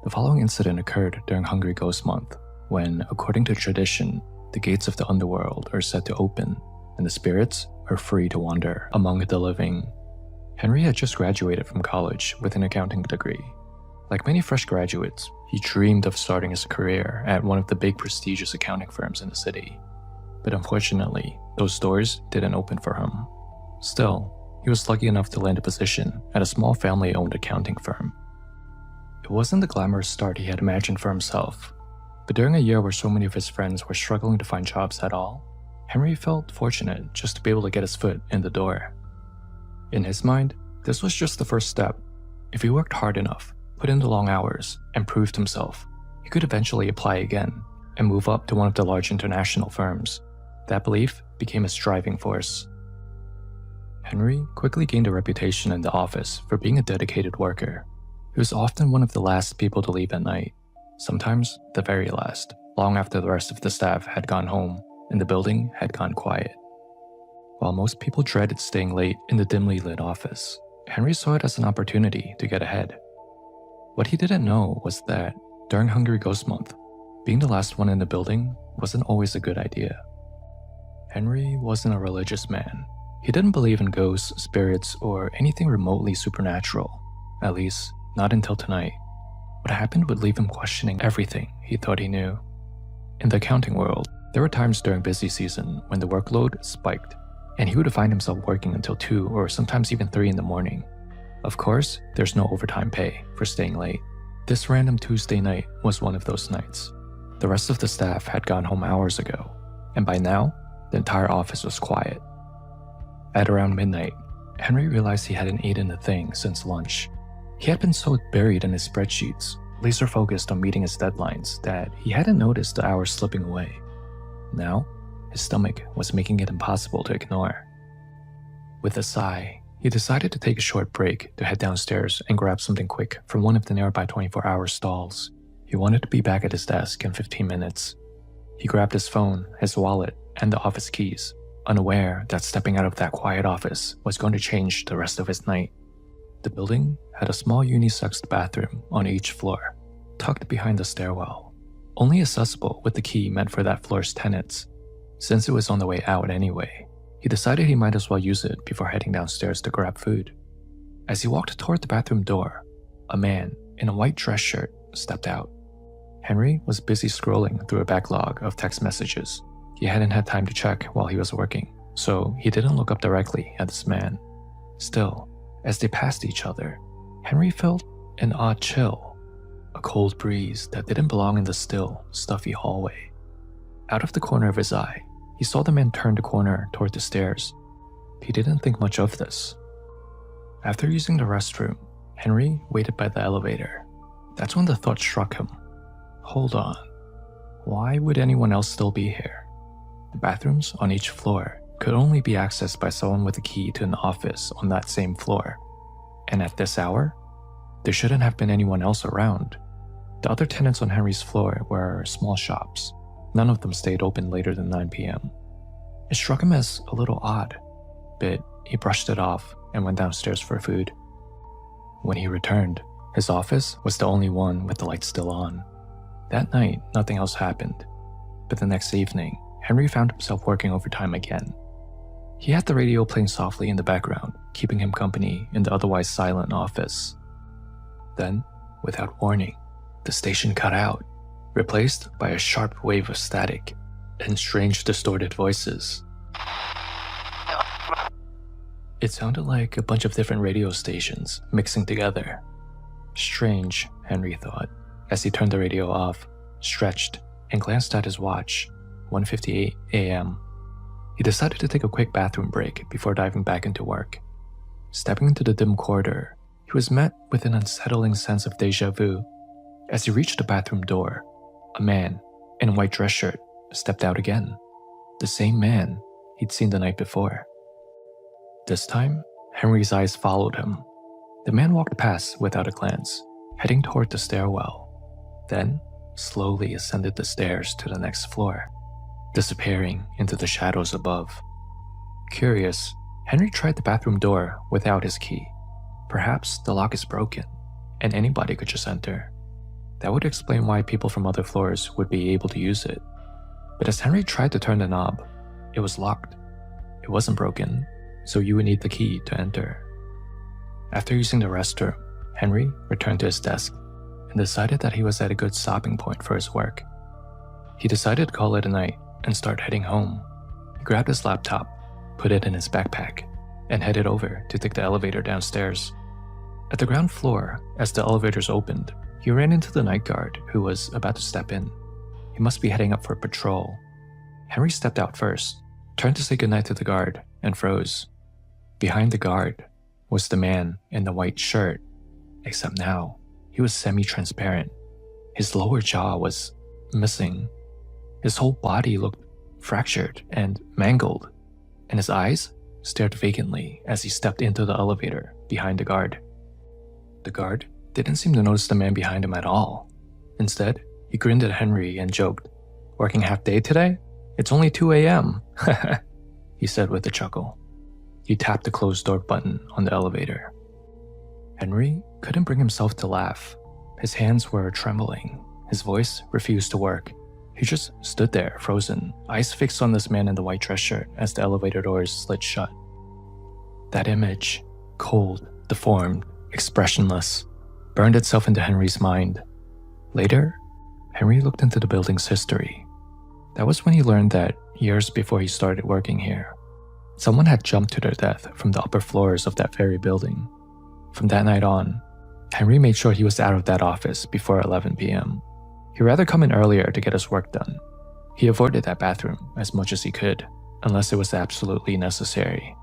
Speaker 1: The following incident occurred during Hungry Ghost Month, when, according to tradition, the gates of the underworld are said to open, and the spirits are free to wander among the living. Henry had just graduated from college with an accounting degree. Like many fresh graduates, he dreamed of starting his career at one of the big prestigious accounting firms in the city. But unfortunately, those doors didn't open for him. Still, he was lucky enough to land a position at a small family-owned accounting firm. It wasn't the glamorous start he had imagined for himself, but during a year where so many of his friends were struggling to find jobs at all, Henry felt fortunate just to be able to get his foot in the door. In his mind, this was just the first step. If he worked hard enough, put in the long hours, and proved himself, he could eventually apply again and move up to one of the large international firms. That belief became his driving force. Henry quickly gained a reputation in the office for being a dedicated worker. He was often one of the last people to leave at night, sometimes the very last. long after the rest of the staff had gone home and the building had gone quiet. While most people dreaded staying late in the dimly lit office, Henry saw it as an opportunity to get ahead. What he didn't know was that during Hungry Ghost Month, being the last one in the building wasn't always a good idea. Henry wasn't a religious man. He didn't believe in ghosts, spirits, or anything remotely supernatural, at least not until tonight. What happened would leave him questioning everything he thought he knew. In the accounting world, there were times during busy season when the workload spiked, and he would find himself working until 2 or sometimes even 3 in the morning. Of course, there's no overtime pay for staying late. This random Tuesday night was one of those nights. The rest of the staff had gone home hours ago, and by now, the entire office was quiet. At around midnight, Henry realized he hadn't eaten a thing since lunch. He had been so buried in his spreadsheets, laser-focused on meeting his deadlines, that he hadn't noticed the hours slipping away. Now, his stomach was making it impossible to ignore. With a sigh, he decided to take a short break to head downstairs and grab something quick from one of the nearby 24-hour stalls. He wanted to be back at his desk in 15 minutes. He grabbed his phone, his wallet, and the office keys, unaware that stepping out of that quiet office was going to change the rest of his night. The building had a small unisexed bathroom on each floor, tucked behind the stairwell, only accessible with the key meant for that floor's tenants. Since it was on the way out anyway, he decided he might as well use it before heading downstairs to grab food. As he walked toward the bathroom door, a man in a white dress shirt stepped out. Henry was busy scrolling through a backlog of text messages. He hadn't had time to check while he was working, so he didn't look up directly at this man. Still, as they passed each other, Henry felt an odd chill, a cold breeze that didn't belong in the still, stuffy hallway. Out of the corner of his eye, he saw the man turn the corner toward the stairs. He didn't think much of this. After using the restroom, Henry waited by the elevator. That's when the thought struck him. Hold on. Why would anyone else still be here? The bathrooms on each floor could only be accessed by someone with a key to an office on that same floor. And at this hour, there shouldn't have been anyone else around. The other tenants on Henry's floor were small shops. None of them stayed open later than 9 p.m. It struck him as a little odd, but he brushed it off and went downstairs for food. When he returned, his office was the only one with the lights still on. That night, nothing else happened, but the next evening, Henry found himself working overtime again. He had the radio playing softly in the background, keeping him company in the otherwise silent office. Then, without warning, the station cut out, replaced by a sharp wave of static and strange distorted voices. It sounded like a bunch of different radio stations mixing together. Strange, Henry thought, as he turned the radio off, stretched, and glanced at his watch, 1:58 a.m. He decided to take a quick bathroom break before diving back into work. Stepping into the dim corridor, he was met with an unsettling sense of déjà vu. As he reached the bathroom door, a man in a white dress shirt stepped out again. The same man he'd seen the night before. This time, Henry's eyes followed him. The man walked past without a glance, heading toward the stairwell, then slowly ascended the stairs to the next floor, disappearing into the shadows above. Curious, Henry tried the bathroom door without his key. Perhaps the lock is broken, and anybody could just enter. That would explain why people from other floors would be able to use it. But as Henry tried to turn the knob, it was locked. It wasn't broken, so you would need the key to enter. After using the restroom, Henry returned to his desk and decided that he was at a good stopping point for his work. He decided to call it a night and start heading home. He grabbed his laptop, put it in his backpack, and headed over to take the elevator downstairs. At the ground floor, as the elevators opened, he ran into the night guard who was about to step in. He must be heading up for patrol. Henry stepped out first, turned to say goodnight to the guard, and froze. Behind the guard was the man in the white shirt, except now he was semi-transparent. His lower jaw was missing. His whole body looked fractured and mangled, and his eyes stared vacantly as he stepped into the elevator behind the guard. The guard didn't seem to notice the man behind him at all. Instead, he grinned at Henry and joked, Working half day today? It's only 2 a.m. he said with a chuckle. He tapped the closed door button on the elevator. Henry couldn't bring himself to laugh. His hands were trembling. His voice refused to work. He just stood there, frozen, eyes fixed on this man in the white dress shirt as the elevator doors slid shut. That image, cold, deformed, expressionless, burned itself into Henry's mind. Later, Henry looked into the building's history. That was when he learned that, years before he started working here, someone had jumped to their death from the upper floors of that very building. From that night on, Henry made sure he was out of that office before 11 p.m. He'd rather come in earlier to get his work done. He avoided that bathroom as much as he could, unless it was absolutely necessary.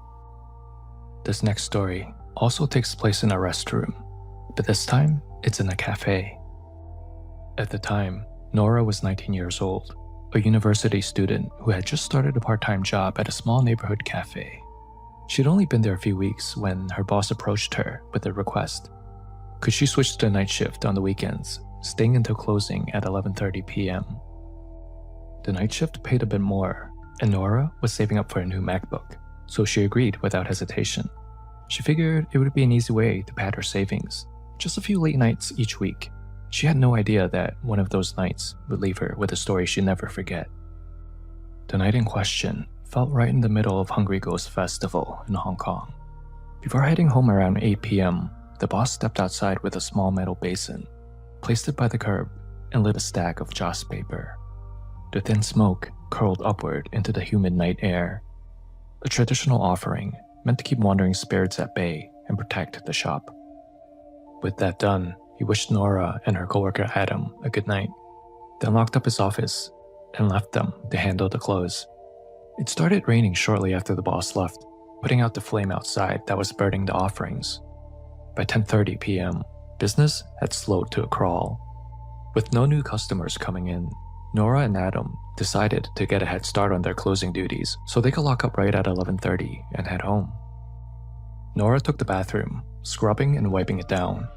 Speaker 1: This next story also takes place in a restroom, but this time it's in a cafe. At the time, Nora was 19 years old, a university student who had just started a part-time job at a small neighborhood cafe. She'd only been there a few weeks when her boss approached her with a request. Could she switch to the night shift on the weekends, staying until closing at 11:30 p.m. The night shift paid a bit more, and Nora was saving up for a new MacBook, so she agreed without hesitation. She figured it would be an easy way to pad her savings, just a few late nights each week. She had no idea that one of those nights would leave her with a story she'd never forget. The night in question fell right in the middle of Hungry Ghost Festival in Hong Kong. Before heading home around 8 p.m., the boss stepped outside with a small metal basin, placed it by the curb, and lit a stack of joss paper. The thin smoke curled upward into the humid night air, a traditional offering meant to keep wandering spirits at bay and protect the shop. With that done, he wished Nora and her coworker Adam a good night, then locked up his office and left them to handle the close. It started raining shortly after the boss left, putting out the flame outside that was burning the offerings. By 10:30 p.m., business had slowed to a crawl. With no new customers coming in, Nora and Adam decided to get a head start on their closing duties so they could lock up right at 11:30 and head home. Nora took the bathroom, scrubbing and wiping it down,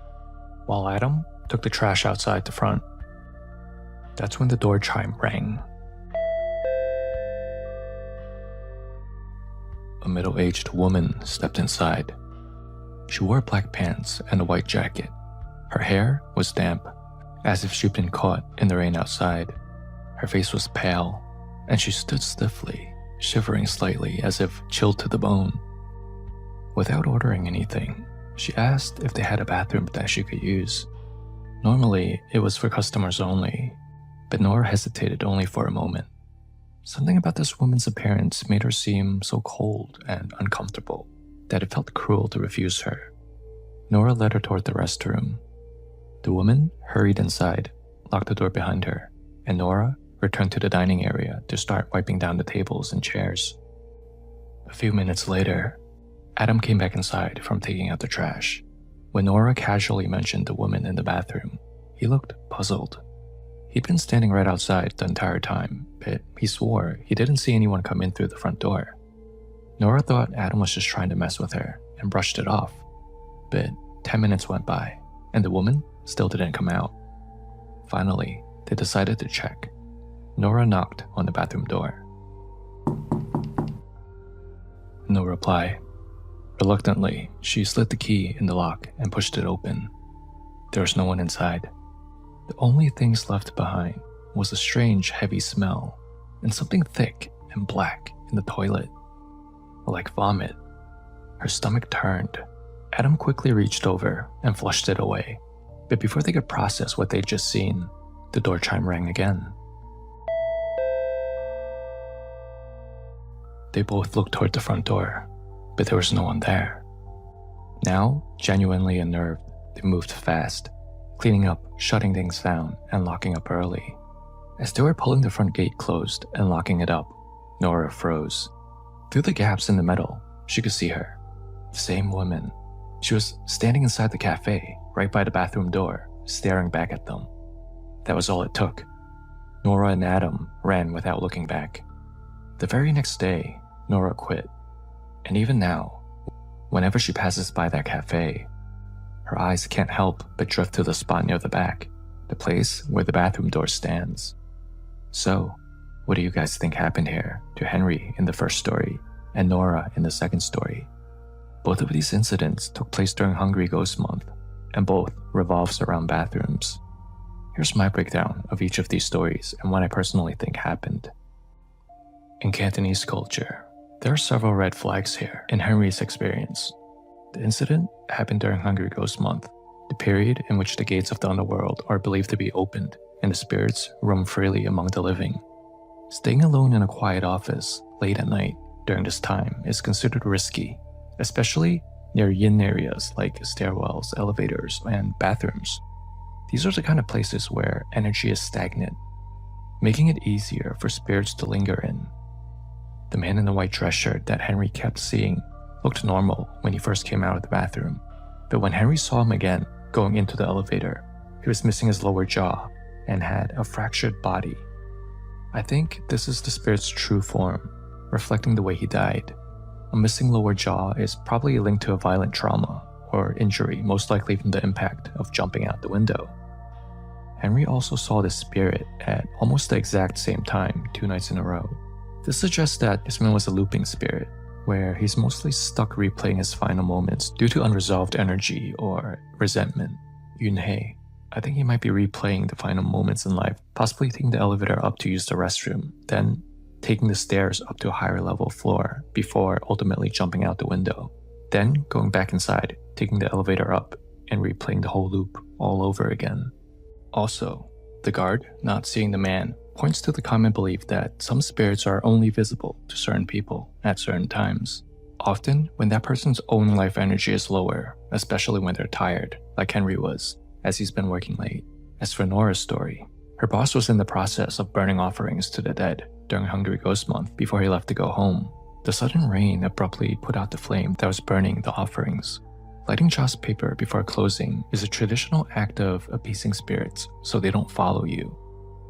Speaker 1: while Adam took the trash outside the front. That's when the door chime rang. A middle-aged woman stepped inside. She wore black pants and a white jacket. Her hair was damp, as if she'd been caught in the rain outside. Her face was pale, and she stood stiffly, shivering slightly as if chilled to the bone. Without ordering anything, she asked if they had a bathroom that she could use. Normally, it was for customers only, but Nora hesitated only for a moment. Something about this woman's appearance made her seem so cold and uncomfortable that it felt cruel to refuse her. Nora led her toward the restroom. The woman hurried inside, locked the door behind her, and Nora returned to the dining area to start wiping down the tables and chairs. A few minutes later, Adam came back inside from taking out the trash. When Nora casually mentioned the woman in the bathroom, he looked puzzled. He'd been standing right outside the entire time, but he swore he didn't see anyone come in through the front door. Nora thought Adam was just trying to mess with her and brushed it off. But 10 minutes went by, and the woman still didn't come out. Finally, they decided to check. Nora knocked on the bathroom door. No reply. Reluctantly, she slid the key in the lock and pushed it open. There was no one inside. The only things left behind was a strange, heavy smell and something thick and black in the toilet, like vomit. Her stomach turned. Adam quickly reached over and flushed it away, but before they could process what they'd just seen, the door chime rang again. They both looked toward the front door, but there was no one there. Now, genuinely unnerved, they moved fast, cleaning up, shutting things down, and locking up early. As they were pulling the front gate closed and locking it up, Nora froze. Through the gaps in the metal, she could see her. The same woman. She was standing inside the cafe, right by the bathroom door, staring back at them. That was all it took. Nora and Adam ran without looking back. The very next day, Nora quit. And even now, whenever she passes by that cafe, her eyes can't help but drift to the spot near the back, the place where the bathroom door stands. So, What do you guys think happened here to Henry in the first story and Nora in the second story? Both of these incidents took place during Hungry Ghost Month, and both revolves around bathrooms. Here's my breakdown of each of these stories and what I personally think happened. In Cantonese culture, there are several red flags here in Henry's experience. The incident happened during Hungry Ghost Month, the period in which the gates of the underworld are believed to be opened and the spirits roam freely among the living. Staying alone in a quiet office late at night during this time is considered risky, especially near yin areas like stairwells, elevators, and bathrooms. These are the kind of places where energy is stagnant, making it easier for spirits to linger in. The man in the white dress shirt that Henry kept seeing looked normal when he first came out of the bathroom, but when Henry saw him again going into the elevator, he was missing his lower jaw and had a fractured body. I think this is the spirit's true form, reflecting the way he died. A missing lower jaw is probably linked to a violent trauma or injury, most likely from the impact of jumping out the window. Henry also saw this spirit at almost the exact same time 2 nights in a row. This suggests that this man was a looping spirit, where he's mostly stuck replaying his final moments due to unresolved energy or resentment. Yunhei, I think he might be replaying the final moments in life, possibly taking the elevator up to use the restroom, then taking the stairs up to a higher level floor before ultimately jumping out the window, then going back inside, taking the elevator up, and replaying the whole loop all over again. Also, the guard not seeing the man points to the common belief that some spirits are only visible to certain people at certain times. Often, when that person's own life energy is lower, especially when they're tired, like Henry was, as he's been working late. As for Nora's story, her boss was in the process of burning offerings to the dead during Hungry Ghost Month before he left to go home. The sudden rain abruptly put out the flame that was burning the offerings. Lighting joss paper before closing is a traditional act of appeasing spirits so they don't follow you.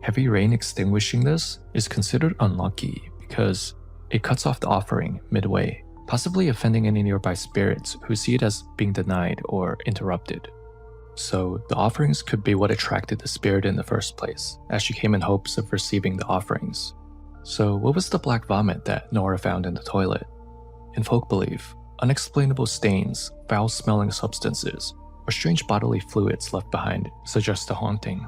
Speaker 1: Heavy rain extinguishing this is considered unlucky because it cuts off the offering midway, possibly offending any nearby spirits who see it as being denied or interrupted. So the offerings could be what attracted the spirit in the first place, as she came in hopes of receiving the offerings. So what was the black vomit that Nora found in the toilet? In folk belief, unexplainable stains, foul-smelling substances, or strange bodily fluids left behind suggest a haunting.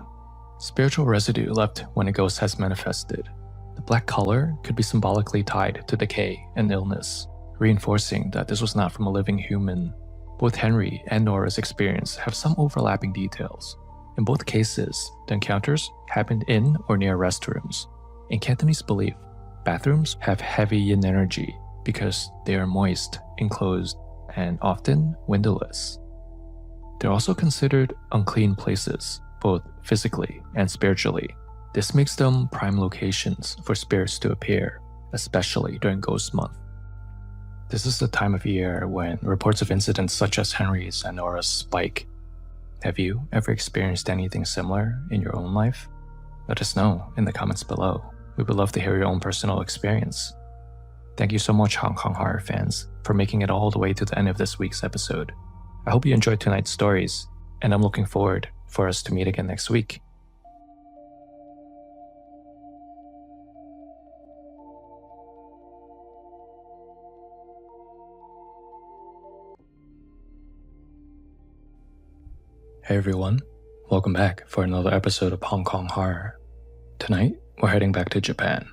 Speaker 1: Spiritual residue left when a ghost has manifested. The black color could be symbolically tied to decay and illness, reinforcing that this was not from a living human. Both Henry and Nora's experience have some overlapping details. In both cases, the encounters happened in or near restrooms. In Cantonese belief, bathrooms have heavy yin energy because they are moist, enclosed, and often windowless. They're also considered unclean places, both physically and spiritually. This makes them prime locations for spirits to appear, especially during Ghost Month. This is the time of year when reports of incidents such as Henry's and Nora's spike. Have you ever experienced anything similar in your own life? Let us know in the comments below. We would love to hear your own personal experience. Thank you so much, Hong Kong horror fans, for making it all the way to the end of this week's episode. I hope you enjoyed tonight's stories, and I'm looking forward for us to meet again next week. Hey everyone, welcome back for another episode of Hong Kong Horror. Tonight, we're heading back to Japan.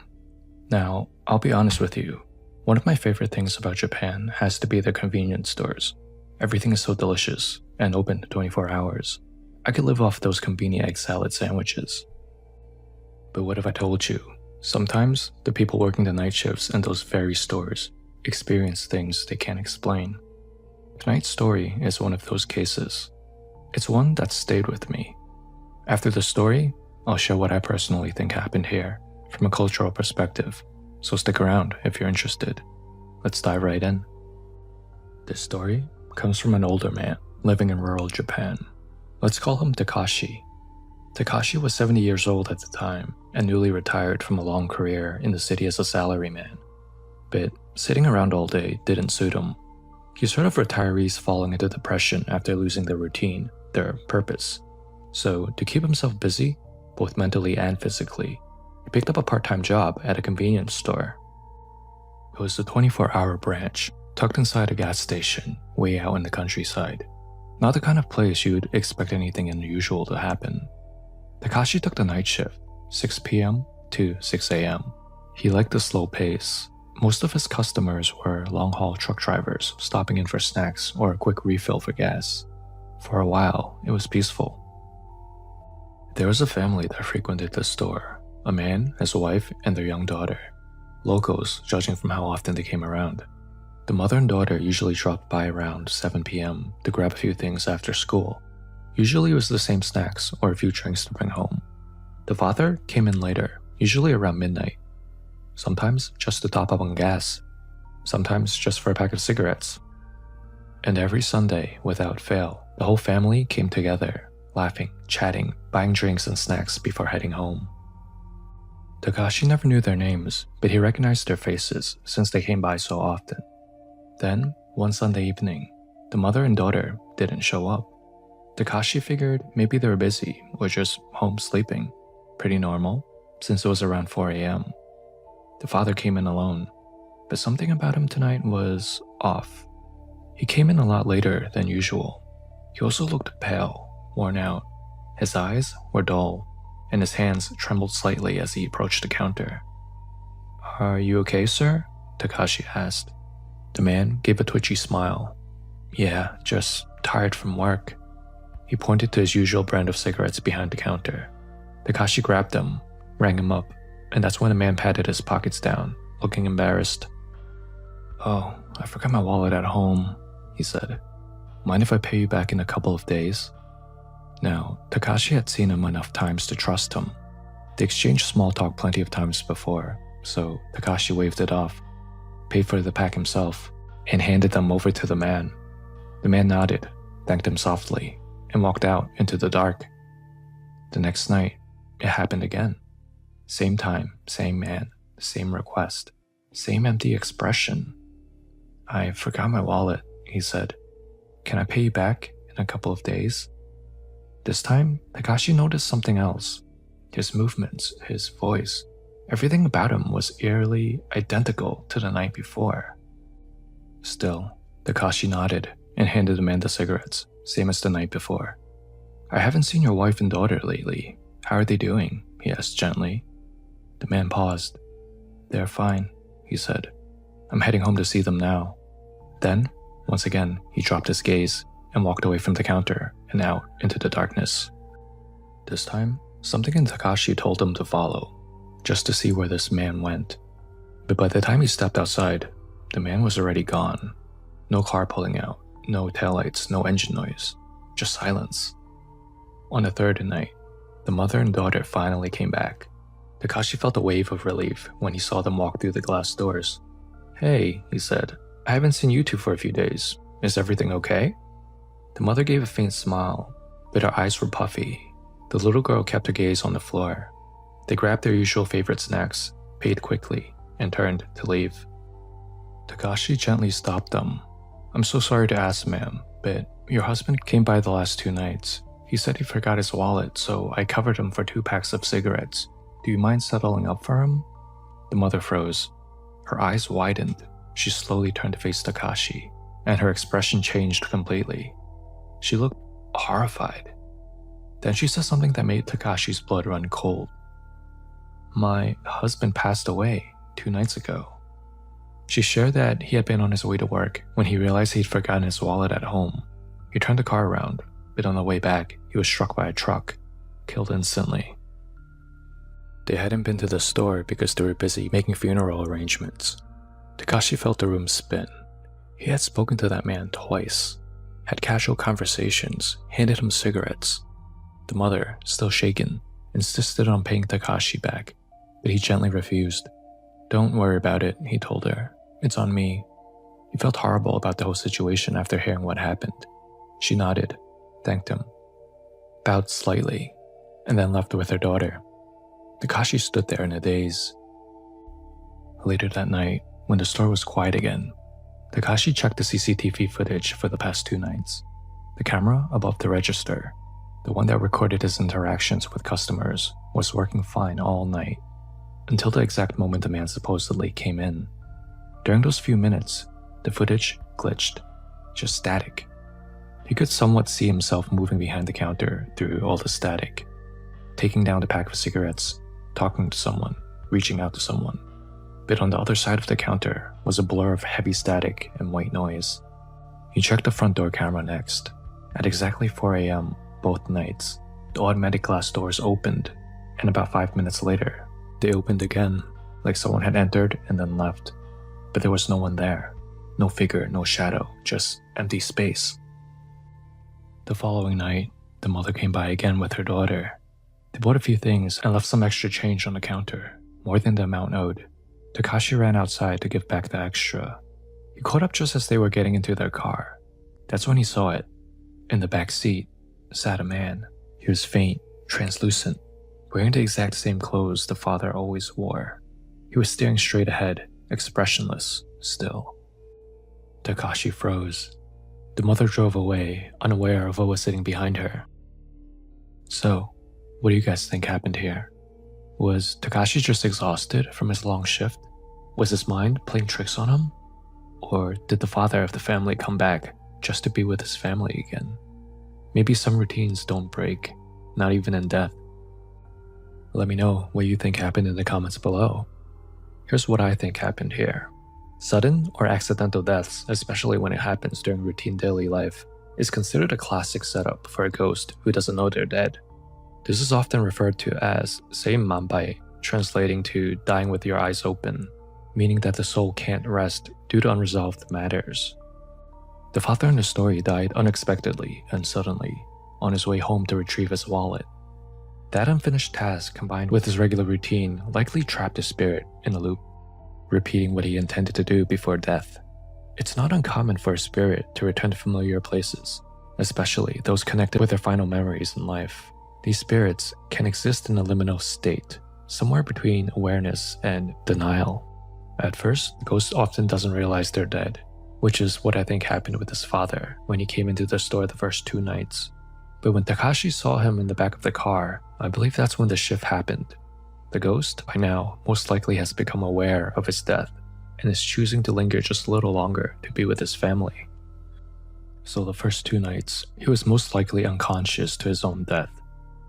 Speaker 1: Now, I'll be honest with you, one of my favorite things about Japan has to be their convenience stores. Everything is so delicious and open 24 hours. I could live off those convenient egg salad sandwiches. But what if I told you, sometimes the people working the night shifts in those very stores experience things they can't explain. Tonight's story is one of those cases. It's one that stayed with me. After the story, I'll share what I personally think happened here from a cultural perspective, so stick around if you're interested. Let's dive right in. This story comes from an older man living in rural Japan. Let's call him Takashi. Takashi was 70 years old at the time and newly retired from a long career in the city as a salaryman. But sitting around all day didn't suit him. He's heard of retirees falling into depression after losing their routine, their purpose. So to keep himself busy, both mentally and physically, He picked up a part-time job at a convenience store. It was the 24-hour branch, tucked inside a gas station, way out in the countryside. Not the kind of place you'd expect anything unusual to happen. Takashi took the night shift, 6 p.m. to 6 a.m. He liked the slow pace. Most of his customers were long-haul truck drivers stopping in for snacks or a quick refill for gas. For a while, it was peaceful. There was a family that frequented the store, a man, his wife, and their young daughter. Locals, judging from how often they came around. The mother and daughter usually dropped by around 7 p.m. to grab a few things after school. Usually it was the same snacks or a few drinks to bring home. The father came in later, usually around midnight. Sometimes just to top up on gas, sometimes just for a pack of cigarettes. And every Sunday, without fail, the whole family came together, laughing, chatting, buying drinks and snacks before heading home. Takashi never knew their names, but he recognized their faces since they came by so often. Then, one Sunday evening, the mother and daughter didn't show up. Takashi figured maybe they were busy or just home sleeping. Pretty normal, since it was around 4 a.m. The father came in alone, but something about him tonight was off. He came in a lot later than usual. He also looked pale, worn out. His eyes were dull, and his hands trembled slightly as he approached the counter. "Are you okay, sir?" Takashi asked. The man gave a twitchy smile. "Yeah, just tired from work." He pointed to his usual brand of cigarettes behind the counter. Takashi grabbed them, rang him up, and that's when the man patted his pockets down, looking embarrassed. "Oh, I forgot my wallet at home," he said. "Mind if I pay you back in a couple of days?" Now, Takashi had seen him enough times to trust him. They exchanged small talk plenty of times before, so Takashi waved it off, paid for the pack himself, and handed them over to the man. The man nodded, thanked him softly, and walked out into the dark. The next night, it happened again. Same time, same man, same request, same empty expression. "I forgot my wallet," he said. "Can I pay you back in a couple of days?" This time, Takashi noticed something else. His movements, his voice, everything about him was eerily identical to the night before. Still, Takashi nodded and handed the man the cigarettes, same as the night before. "I haven't seen your wife and daughter lately. How are they doing?" he asked gently. The man paused. "They're fine," he said. "I'm heading home to see them now." Then, once again, he dropped his gaze and walked away from the counter and out into the darkness. This time, something in Takashi told him to follow, just to see where this man went. But by the time he stepped outside, the man was already gone. No car pulling out, no taillights, no engine noise, just silence. On the third night, the mother and daughter finally came back. Takashi felt a wave of relief when he saw them walk through the glass doors. "Hey," he said, "I haven't seen you two for a few days. Is everything okay?" The mother gave a faint smile, but her eyes were puffy. The little girl kept her gaze on the floor. They grabbed their usual favorite snacks, paid quickly, and turned to leave. Takashi gently stopped them. "I'm so sorry to ask, ma'am, but your husband came by the last 2 nights. He said he forgot his wallet, so I covered him for 2 packs of cigarettes. Do you mind settling up for him?" The mother froze. Her eyes widened. She slowly turned to face Takashi, and her expression changed completely. She looked horrified. Then she said something that made Takashi's blood run cold. "My husband passed away 2 nights ago." She shared that he had been on his way to work when he realized he'd forgotten his wallet at home. He turned the car around, but on the way back, he was struck by a truck, killed instantly. They hadn't been to the store because they were busy making funeral arrangements. Takashi felt the room spin. He had spoken to that man twice, had casual conversations, handed him cigarettes. The mother, still shaken, insisted on paying Takashi back, but he gently refused. "Don't worry about it," he told her. "It's on me." He felt horrible about the whole situation after hearing what happened. She nodded, thanked him, bowed slightly, and then left with her daughter. Takashi stood there in a daze. Later that night, when the store was quiet again, Takashi checked the CCTV footage for the past 2 nights. The camera above the register, the one that recorded his interactions with customers, was working fine all night. until the exact moment the man supposedly came in. During those few minutes, the footage glitched, just static. He could somewhat see himself moving behind the counter through all the static, taking down the pack of cigarettes, talking to someone, reaching out to someone. But on the other side of the counter was a blur of heavy static and white noise. He checked the front door camera next. At exactly 4 a.m. both nights, the automatic glass doors opened, and about 5 minutes later, they opened again, like someone had entered and then left. But there was no one there. No figure, no shadow, just empty space. The following night, the mother came by again with her daughter. They bought a few things and left some extra change on the counter, more than the amount owed. Takashi ran outside to give back the extra. He caught up just as they were getting into their car. That's when he saw it. In the back seat sat a man. He was faint, translucent, wearing the exact same clothes the father always wore. He was staring straight ahead, expressionless, still. Takashi froze. The mother drove away, unaware of what was sitting behind her. So, what do you guys think happened here? Was Takashi just exhausted from his long shift? Was his mind playing tricks on him? Or did the father of the family come back just to be with his family again? Maybe some routines don't break, not even in death. Let me know what you think happened in the comments below. Here's what I think happened here. Sudden or accidental deaths, especially when it happens during routine daily life, is considered a classic setup for a ghost who doesn't know they're dead. This is often referred to as seimanbai, translating to dying with your eyes open, meaning that the soul can't rest due to unresolved matters. The father in the story died unexpectedly and suddenly, on his way home to retrieve his wallet. That unfinished task combined with his regular routine likely trapped his spirit in a loop, repeating what he intended to do before death. It's not uncommon for a spirit to return to familiar places, especially those connected with their final memories in life. These spirits can exist in a liminal state, somewhere between awareness and denial. At first, the ghost often doesn't realize they're dead, which is what I think happened with his father when he came into the store the first 2 nights. But when Takashi saw him in the back of the car, I believe that's when the shift happened. The ghost, by now, most likely has become aware of his death and is choosing to linger just a little longer to be with his family. So the first 2 nights, he was most likely unconscious to his own death,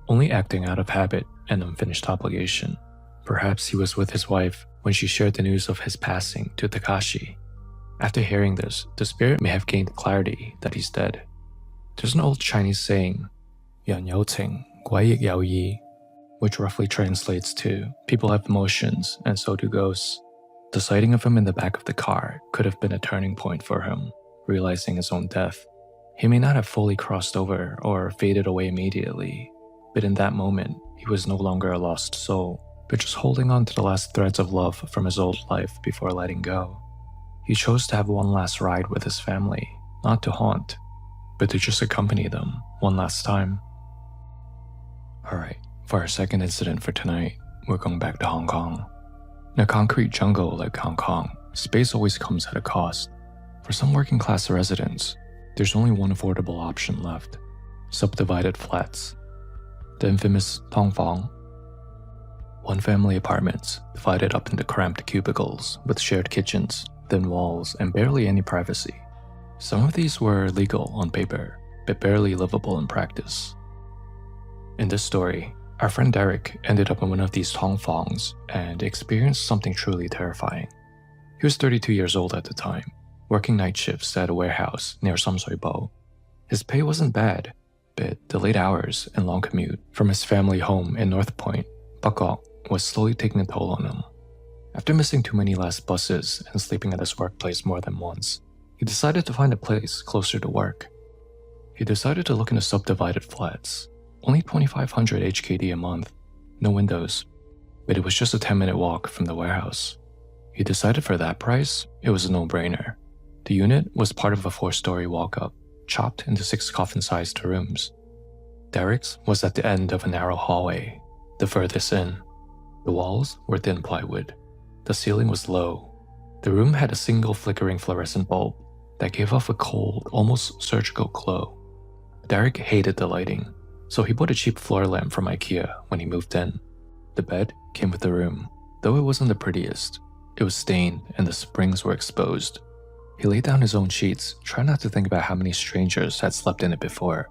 Speaker 1: only acting out of habit and unfinished obligation. Perhaps he was with his wife when she shared the news of his passing to Takashi. After hearing this, the spirit may have gained clarity that he's dead. There's an old Chinese saying, 人有情,鬼亦有意, which roughly translates to, people have emotions and so do ghosts. The sighting of him in the back of the car could have been a turning point for him, realizing his own death. He may not have fully crossed over or faded away immediately, but in that moment, he was no longer a lost soul, but just holding on to the last threads of love from his old life before letting go. He chose to have one last ride with his family, not to haunt, but to just accompany them one last time. Alright, for our second incident for tonight, we're going back to Hong Kong. In a concrete jungle like Hong Kong, space always comes at a cost. For some working class residents, there's only one affordable option left: subdivided flats. The infamous Tong Fong. One-family apartments divided up into cramped cubicles with shared kitchens, thin walls, and barely any privacy. Some of these were legal on paper, but barely livable in practice. In this story, our friend Derek ended up in one of these Tong Fongs and experienced something truly terrifying. He was 32 years old at the time, working night shifts at a warehouse near Sam Sui Po. His pay wasn't bad, but the late hours and long commute from his family home in North Point, Bangkok, was slowly taking a toll on him. After missing too many last buses and sleeping at his workplace more than once, he decided to find a place closer to work. He decided to look into subdivided flats, only 2,500 HKD a month, no windows, but it was just a 10-minute walk from the warehouse. He decided for that price, it was a no-brainer. The unit was part of a 4-story walk-up, chopped into 6 coffin-sized rooms. Derek's was at the end of a narrow hallway, the furthest in. The walls were thin plywood. The ceiling was low. The room had a single flickering fluorescent bulb that gave off a cold, almost surgical glow. Derek hated the lighting, so he bought a cheap floor lamp from IKEA when he moved in. The bed came with the room. Though it wasn't the prettiest, it was stained and the springs were exposed. He laid down his own sheets, trying not to think about how many strangers had slept in it before.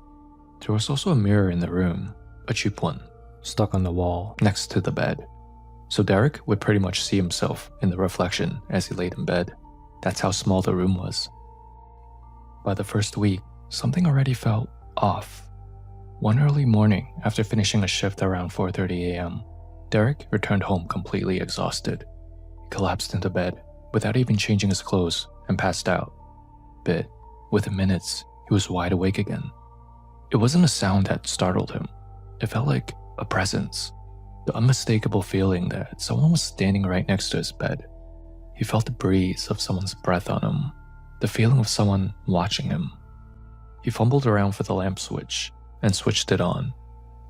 Speaker 1: There was also a mirror in the room, a cheap one, stuck on the wall next to the bed. So Derek would pretty much see himself in the reflection as he laid in bed. That's how small the room was. By the first week, something already felt off. One early morning, after finishing a shift around 4:30 a.m., Derek returned home completely exhausted. He collapsed into bed without even changing his clothes and passed out. But within minutes, he was wide awake again. It wasn't a sound that startled him. It felt like a presence, the unmistakable feeling that someone was standing right next to his bed. He felt the breeze of someone's breath on him, the feeling of someone watching him. He fumbled around for the lamp switch and switched it on.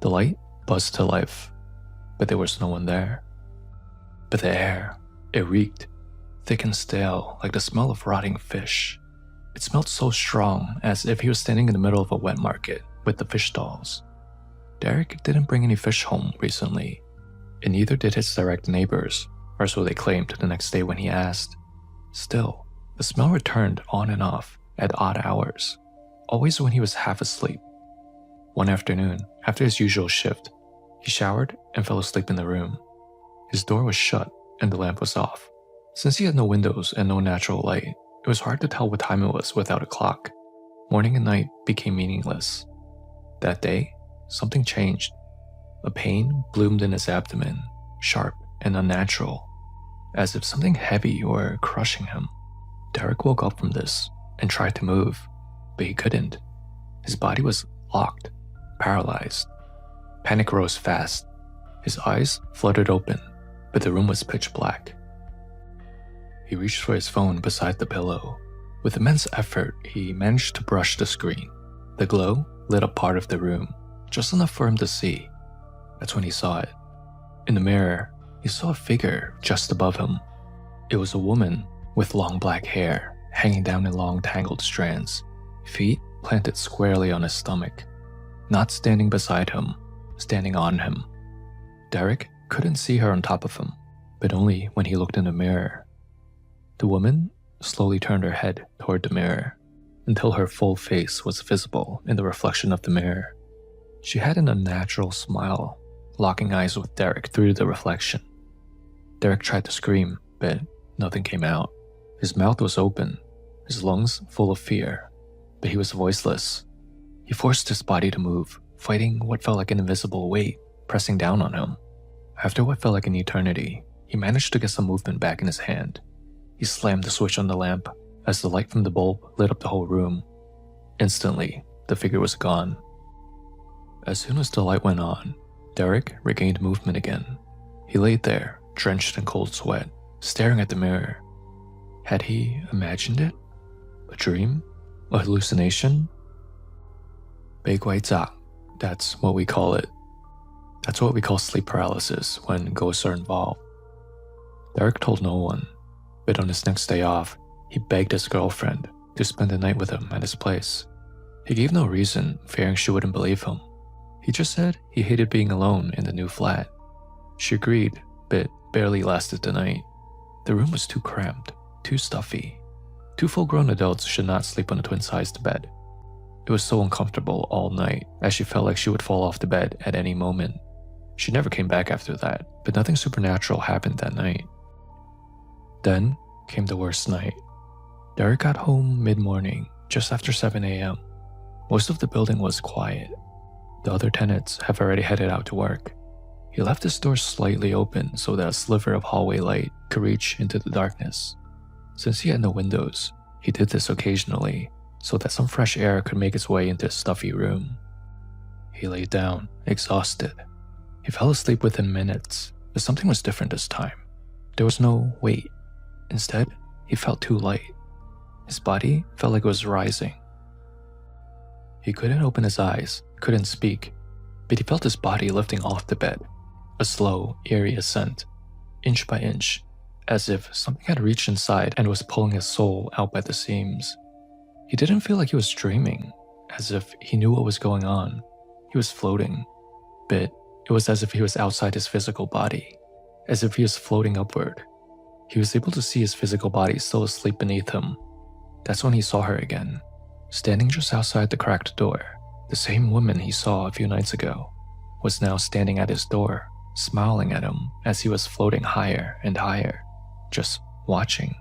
Speaker 1: The light buzzed to life, but there was no one there. But the air, it reeked, thick and stale, like the smell of rotting fish. It smelled so strong, as if he was standing in the middle of a wet market with the fish stalls. Derek didn't bring any fish home recently, and neither did his direct neighbors, or so they claimed the next day when he asked. Still, the smell returned on and off at odd hours, always when he was half asleep. One afternoon, after his usual shift, he showered and fell asleep in the room. His door was shut and the lamp was off. Since he had no windows and no natural light, it was hard to tell what time it was without a clock. Morning and night became meaningless. That day, something changed. A pain bloomed in his abdomen, sharp and unnatural, as if something heavy were crushing him. Derek woke up from this and tried to move, but he couldn't. His body was locked, paralyzed. Panic rose fast. His eyes fluttered open, but the room was pitch black. He reached for his phone beside the pillow. With immense effort, he managed to brush the screen. The glow lit up part of the room, just enough for him to see. That's when he saw it. In the mirror, he saw a figure just above him. It was a woman with long black hair hanging down in long tangled strands, feet planted squarely on his stomach. Not standing beside him, standing on him. Derek couldn't see her on top of him, but only when he looked in the mirror. The woman slowly turned her head toward the mirror until her full face was visible in the reflection of the mirror. She had an unnatural smile, locking eyes with Derek through the reflection. Derek tried to scream, but nothing came out. His mouth was open, his lungs full of fear, but he was voiceless. He forced his body to move, fighting what felt like an invisible weight pressing down on him. After what felt like an eternity, he managed to get some movement back in his hand. He slammed the switch on the lamp as the light from the bulb lit up the whole room. Instantly, the figure was gone. As soon as the light went on, Derek regained movement again. He laid there, drenched in cold sweat, staring at the mirror. Had he imagined it? A dream? A hallucination? 被鬼抓, that's what we call it. That's what we call sleep paralysis when ghosts are involved. Derek told no one, but on his next day off, he begged his girlfriend to spend the night with him at his place. He gave no reason, fearing she wouldn't believe him. He just said he hated being alone in the new flat. She agreed, but barely lasted the night. The room was too cramped, too stuffy. Two full-grown adults should not sleep on a twin-sized bed. It was so uncomfortable all night, as she felt like she would fall off the bed at any moment. She never came back after that, but nothing supernatural happened that night. Then came the worst night. Derek got home mid-morning, just after 7 a.m. Most of the building was quiet. The other tenants have already headed out to work. He left his door slightly open so that a sliver of hallway light could reach into the darkness. Since he had no windows, he did this occasionally so that some fresh air could make its way into his stuffy room. He lay down, exhausted. He fell asleep within minutes, but something was different this time. There was no weight. Instead, he felt too light. His body felt like it was rising. He couldn't open his eyes, couldn't speak, but he felt his body lifting off the bed, a slow, eerie ascent, inch by inch, as if something had reached inside and was pulling his soul out by the seams. He didn't feel like he was dreaming, as if he knew what was going on. He was floating, but it was as if he was outside his physical body. as if he was floating upward. He was able to see his physical body still asleep beneath him. That's when he saw her again, standing just outside the cracked door. The same woman he saw a few nights ago was now standing at his door, smiling at him as he was floating higher and higher, just watching.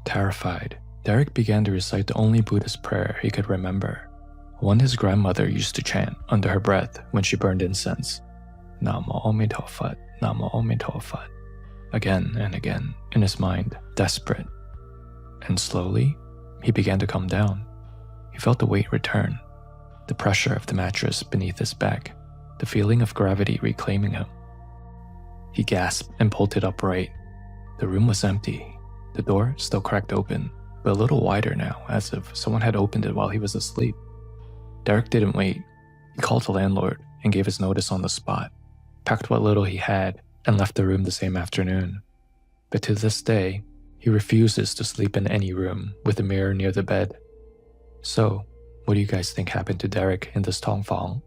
Speaker 1: Terrified, Derek began to recite the only Buddhist prayer he could remember, one his grandmother used to chant under her breath when she burned incense. Namo Amito Phat, Namo Amito Phat, again and again in his mind, desperate. And slowly, he began to come down. He felt the weight return, the pressure of the mattress beneath his back, the feeling of gravity reclaiming him. He gasped and pulled it upright. The room was empty, the door still cracked open, but a little wider now, as if someone had opened it while he was asleep. Derek didn't wait. He called the landlord and gave his notice on the spot, packed what little he had, and left the room the same afternoon. But to this day, he refuses to sleep in any room with a mirror near the bed. So, what do you guys think happened to Derek in this Tongfang?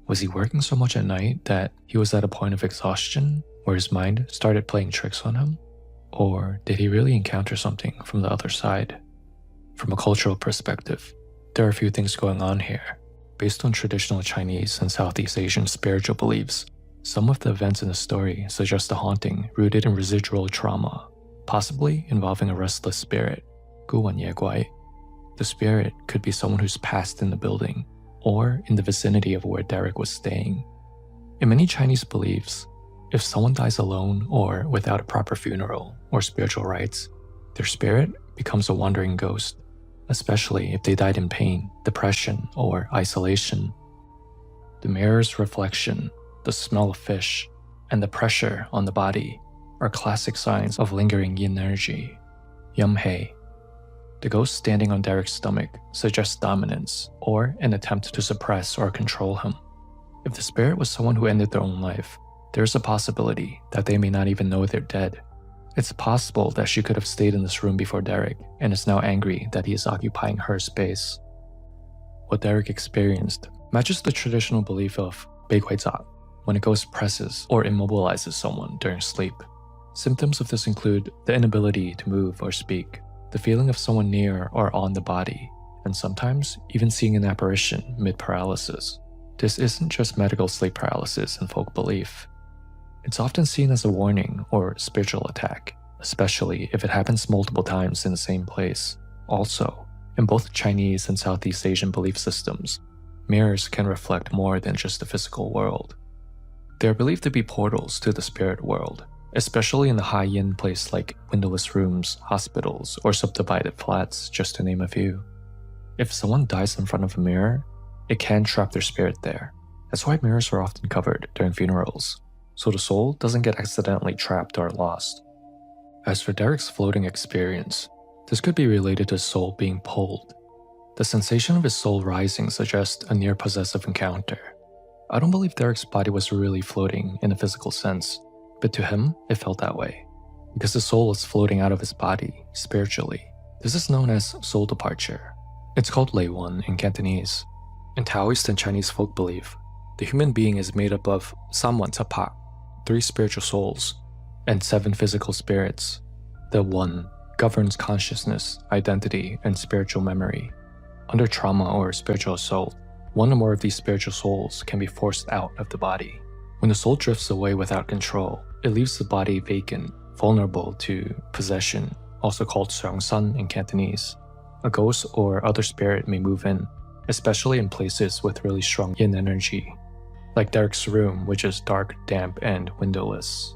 Speaker 1: Was he working so much at night that he was at a point of exhaustion where his mind started playing tricks on him? Or did he really encounter something from the other side? From a cultural perspective, there are a few things going on here. Based on traditional Chinese and Southeast Asian spiritual beliefs, some of the events in the story suggest a haunting rooted in residual trauma, possibly involving a restless spirit, 孤魂野鬼. The spirit could be someone who's passed in the building, or in the vicinity of where Derek was staying. In many Chinese beliefs, if someone dies alone or without a proper funeral or spiritual rites, their spirit becomes a wandering ghost, especially if they died in pain, depression, or isolation. The mirror's reflection, the smell of fish, and the pressure on the body are classic signs of lingering yin energy. Yumhei. The ghost standing on Derek's stomach suggests dominance or an attempt to suppress or control him. If the spirit was someone who ended their own life, there is a possibility that they may not even know they're dead. It's possible that she could have stayed in this room before Derek and is now angry that he is occupying her space. What Derek experienced matches the traditional belief of 被鬼抓, when a ghost presses or immobilizes someone during sleep. Symptoms of this include the inability to move or speak, the feeling of someone near or on the body, and sometimes even seeing an apparition mid-paralysis. This isn't just medical sleep paralysis in folk belief. It's often seen as a warning or spiritual attack, especially if it happens multiple times in the same place. Also, in both Chinese and Southeast Asian belief systems, mirrors can reflect more than just the physical world. They are believed to be portals to the spirit world, especially in the high-yin place like windowless rooms, hospitals, or subdivided flats, just to name a few. If someone dies in front of a mirror, it can trap their spirit there. That's why mirrors are often covered during funerals, so the soul doesn't get accidentally trapped or lost. As for Derek's floating experience, this could be related to his soul being pulled. The sensation of his soul rising suggests a near-possessive encounter. I don't believe Derek's body was really floating in a physical sense, but to him, it felt that way, because his soul was floating out of his body, spiritually. This is known as soul departure. It's called Lei Wen in Cantonese. In Taoist and Chinese folk belief, the human being is made up of Samwan Tapak, 3 spiritual souls, and 7 physical spirits. The One governs consciousness, identity, and spiritual memory. Under trauma or spiritual assault, one or more of these spiritual souls can be forced out of the body. When the soul drifts away without control, it leaves the body vacant, vulnerable to possession, also called Seongsan in Cantonese. A ghost or other spirit may move in, especially in places with really strong yin energy, like Derek's room, which is dark, damp, and windowless.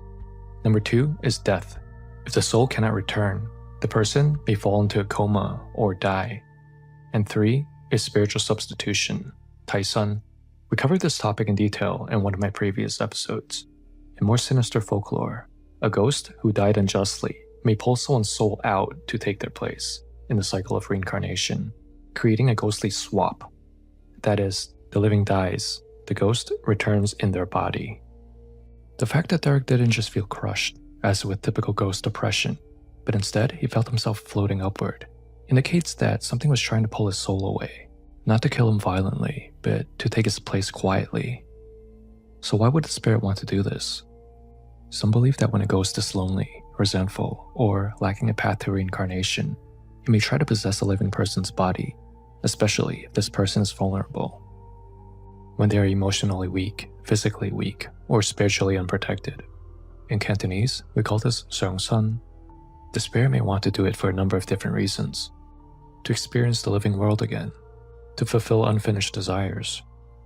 Speaker 1: Number 2 is death. If the soul cannot return, the person may fall into a coma or die. And 3 is spiritual substitution, Taisun. We covered this topic in detail in one of my previous episodes. In more sinister folklore, a ghost who died unjustly may pull someone's soul out to take their place in the cycle of reincarnation, creating a ghostly swap. That is, the living dies, the ghost returns in their body. The fact that Derek didn't just feel crushed, as with typical ghost oppression, but instead he felt himself floating upward, indicates that something was trying to pull his soul away, not to kill him violently, but to take his place quietly. So why would the spirit want to do this? Some believe that when a ghost is lonely, resentful, or lacking a path to reincarnation, it may try to possess a living person's body, especially if this person is vulnerable. When they are emotionally weak, physically weak, or spiritually unprotected. In Cantonese, we call this Seong Sun. The spirit may want to do it for a number of different reasons. To experience the living world again, to fulfill unfinished desires,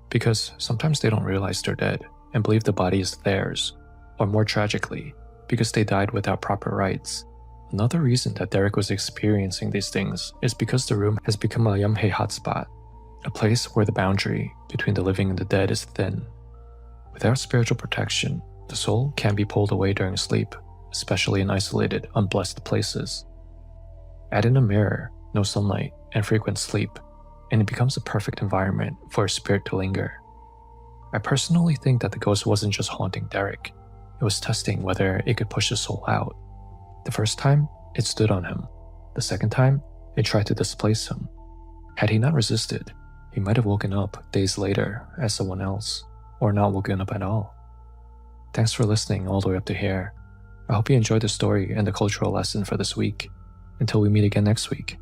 Speaker 1: because sometimes they don't realize they're dead and believe the body is theirs, or more tragically, because they died without proper rites. Another reason that Derek was experiencing these things is because the room has become a Yamhei hotspot, a place where the boundary between the living and the dead is thin. Without spiritual protection, the soul can be pulled away during sleep, especially in isolated, unblessed places. Add in a mirror, no sunlight, and frequent sleep, and it becomes a perfect environment for a spirit to linger. I personally think that the ghost wasn't just haunting Derek, it was testing whether it could push the soul out. The first time, it stood on him. The second time, it tried to displace him. Had he not resisted, he might have woken up days later as someone else, or not woken up at all. Thanks for listening all the way up to here. I hope you enjoyed the story and the cultural lesson for this week. Until we meet again next week.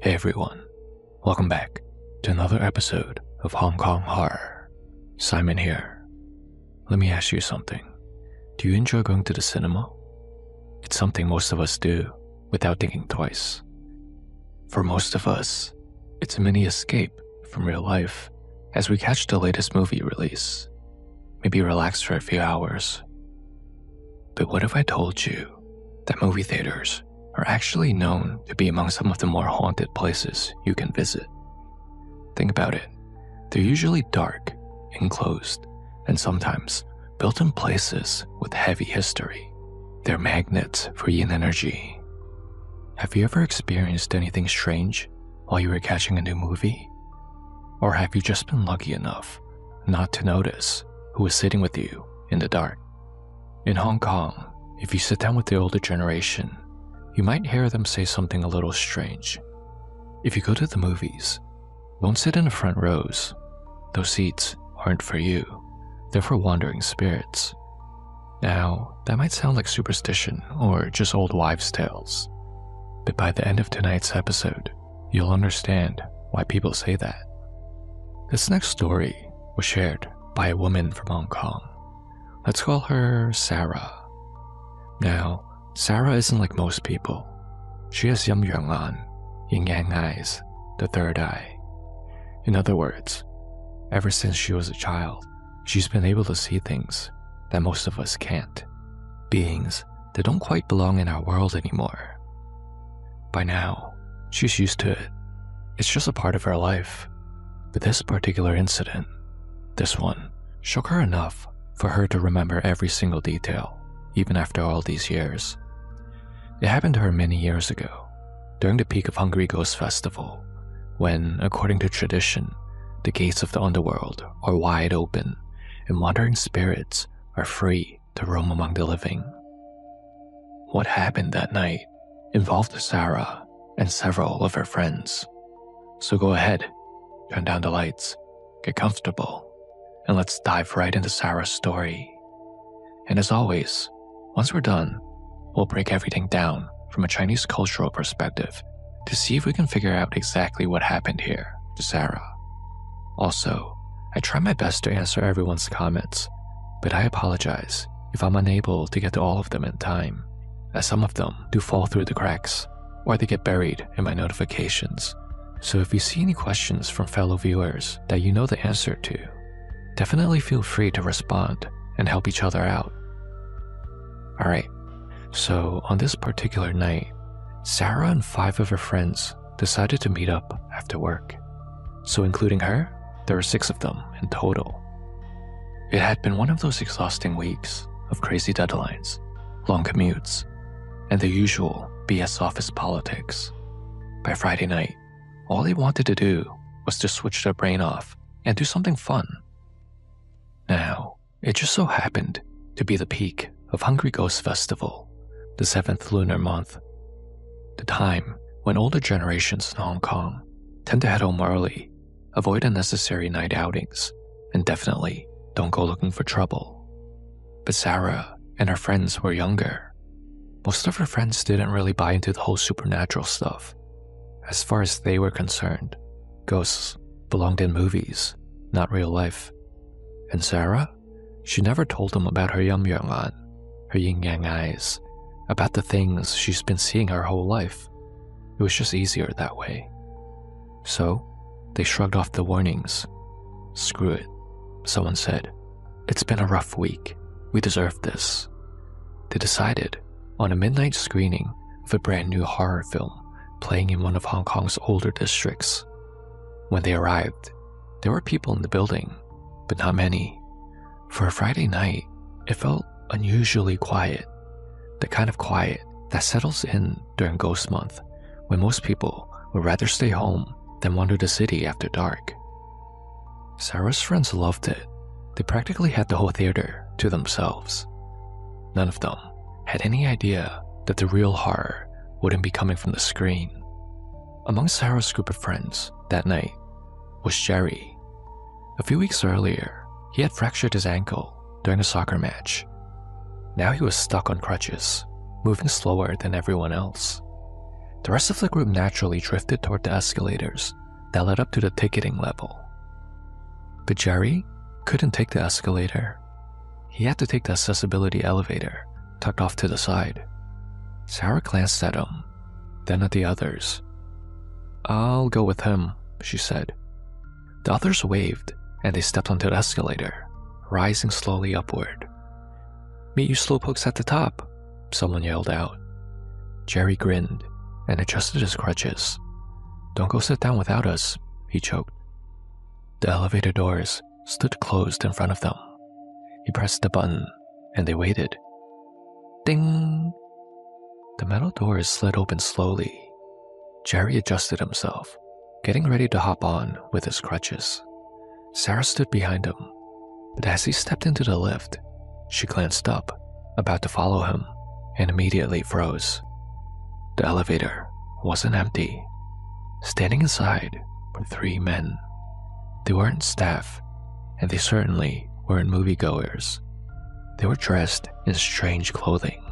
Speaker 1: Hey everyone, welcome back to another episode of Hong Kong Horror. Simon here. Let me ask you something. Do you enjoy going to the cinema? It's something most of us do without thinking twice. For most of us, it's a mini escape from real life as we catch the latest movie release. Maybe relax for a few hours. But what if I told you that movie theaters are actually known to be among some of the more haunted places you can visit? Think about it. They're usually dark, enclosed, and sometimes built in places with heavy history. They're magnets for yin energy. Have you ever experienced anything strange while you were catching a new movie? Or have you just been lucky enough not to notice who was sitting with you in the dark? In Hong Kong, if you sit down with the older generation, you might hear them say something a little strange. If you go to the movies, don't sit in the front rows. Those seats aren't for you. They're for wandering spirits. Now, that might sound like superstition or just old wives' tales. But by the end of tonight's episode, you'll understand why people say that. This next story was shared by a woman from Hong Kong. Let's call her Sarah. Now, Sarah isn't like most people. She has Yum Yang An, Yin Yang eyes, the third eye. In other words, ever since she was a child, she's been able to see things that most of us can't. Beings that don't quite belong in our world anymore. By now, she's used to it. It's just a part of her life. But this particular incident, this one, shook her enough for her to remember every single detail, even after all these years. It happened to her many years ago, during the peak of Hungry Ghost Festival, when, according to tradition, the gates of the underworld are wide open and wandering spirits are free to roam among the living. What happened that night involved Sarah and several of her friends. So go ahead, turn down the lights, get comfortable, and let's dive right into Sarah's story. And as always, once we're done, we'll break everything down from a Chinese cultural perspective to see if we can figure out exactly what happened here to Sarah. Also, I try my best to answer everyone's comments, but I apologize if I'm unable to get to all of them in time, as some of them do fall through the cracks, or they get buried in my notifications. So if you see any questions from fellow viewers that you know the answer to, definitely feel free to respond and help each other out. Alright, so on this particular night, Sarah and 5 of her friends decided to meet up after work. So including her, there were 6 of them in total. It had been one of those exhausting weeks of crazy deadlines, long commutes, and the usual BS office politics. By Friday night, all they wanted to do was to switch their brain off and do something fun. Now, it just so happened to be the peak of Hungry Ghost Festival, the 7th lunar month. the time when older generations in Hong Kong tend to head home early, avoid unnecessary night outings, and definitely don't go looking for trouble. But Sarah and her friends were younger. Most of her friends didn't really buy into the whole supernatural stuff. As far as they were concerned, ghosts belonged in movies, not real life. And Sarah? She never told them about her Yum Yong-an, her yin-yang eyes, about the things she's been seeing her whole life. It was just easier that way. So, they shrugged off the warnings. Screw it, someone said. It's been a rough week. We deserve this. They decided on a midnight screening of a brand new horror film playing in one of Hong Kong's older districts. When they arrived, there were people in the building, but not many. For a Friday night, it felt unusually quiet. The kind of quiet that settles in during Ghost Month, when most people would rather stay home than wander the city after dark. Sarah's friends loved it. They practically had the whole theater to themselves. None of them had any idea that the real horror wouldn't be coming from the screen. Among Sarah's group of friends that night was Jerry. A few weeks earlier, he had fractured his ankle during a soccer match. Now he was stuck on crutches, moving slower than everyone else. The rest of the group naturally drifted toward the escalators that led up to the ticketing level. But Jerry couldn't take the escalator. He had to take the accessibility elevator tucked off to the side. Sarah glanced at him, then at the others. "I'll go with him," she said. The others waved, and they stepped onto the escalator, rising slowly upward. "Meet you slowpokes at the top," someone yelled out. Jerry grinned and adjusted his crutches. "Don't go sit down without us," he choked. The elevator doors stood closed in front of them. He pressed the button, and they waited. Ding! The metal doors slid open slowly. Jerry adjusted himself, getting ready to hop on with his crutches. Sarah stood behind him, but as he stepped into the lift, she glanced up, about to follow him, and immediately froze. The elevator wasn't empty. Standing inside were 3 men. They weren't staff, and they certainly weren't moviegoers. They were dressed in strange clothing,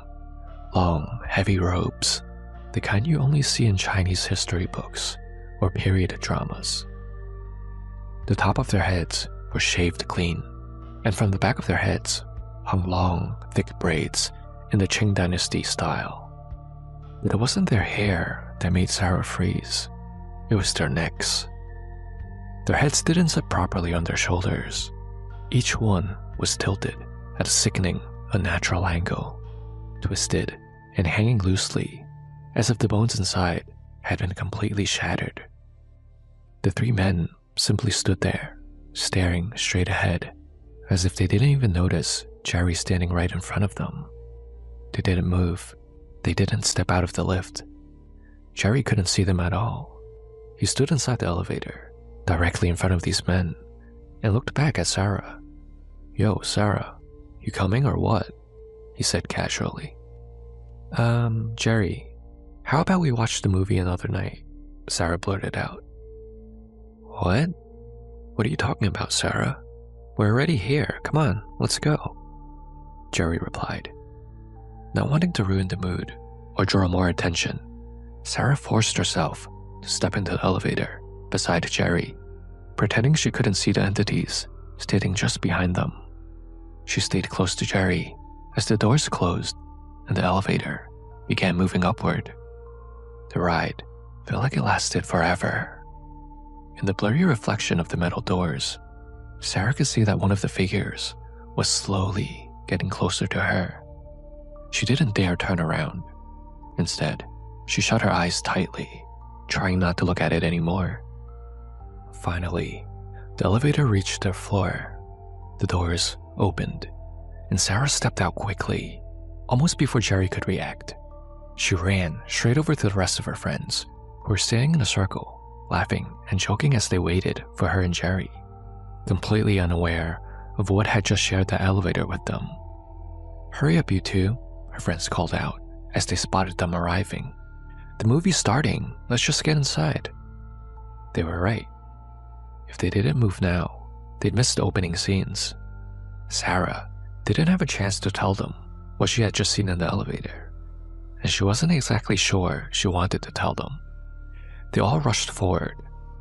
Speaker 1: long, heavy robes, the kind you only see in Chinese history books or period dramas. The top of their heads were shaved clean, and from the back of their heads hung long, thick braids in the Qing Dynasty style. But it wasn't their hair that made Sarah freeze. It was their necks. Their heads didn't sit properly on their shoulders. Each one was tilted at a sickening, unnatural angle, twisted and hanging loosely, as if the bones inside had been completely shattered. The 3 men simply stood there, staring straight ahead, as if they didn't even notice Jerry standing right in front of them. They didn't move. They didn't step out of the lift. Jerry couldn't see them at all. He stood inside the elevator, directly in front of these men, and looked back at Sarah. "Yo, Sarah, you coming or what?" he said casually. Jerry, how about we watch the movie another night?" Sarah blurted out. "What? What are you talking about, Sarah? We're already here. Come on, let's go," Jerry replied. Not wanting to ruin the mood or draw more attention, Sarah forced herself to step into the elevator beside Jerry, pretending she couldn't see the entities standing just behind them. She stayed close to Jerry as the doors closed and the elevator began moving upward. The ride felt like it lasted forever. In the blurry reflection of the metal doors, Sarah could see that one of the figures was slowly getting closer to her. She didn't dare turn around. Instead, she shut her eyes tightly, trying not to look at it anymore. Finally, the elevator reached their floor. The doors opened, and Sarah stepped out quickly, almost before Jerry could react. She ran straight over to the rest of her friends, who were standing in a circle, laughing and joking as they waited for her and Jerry, completely unaware of what had just shared the elevator with them. "Hurry up, you two," her friends called out as they spotted them arriving. The movie's starting, let's just get inside. They were right. If they didn't move now, they'd miss the opening scenes. Sarah didn't have a chance to tell them what she had just seen in the elevator, and she wasn't exactly sure she wanted to tell them. They all rushed forward,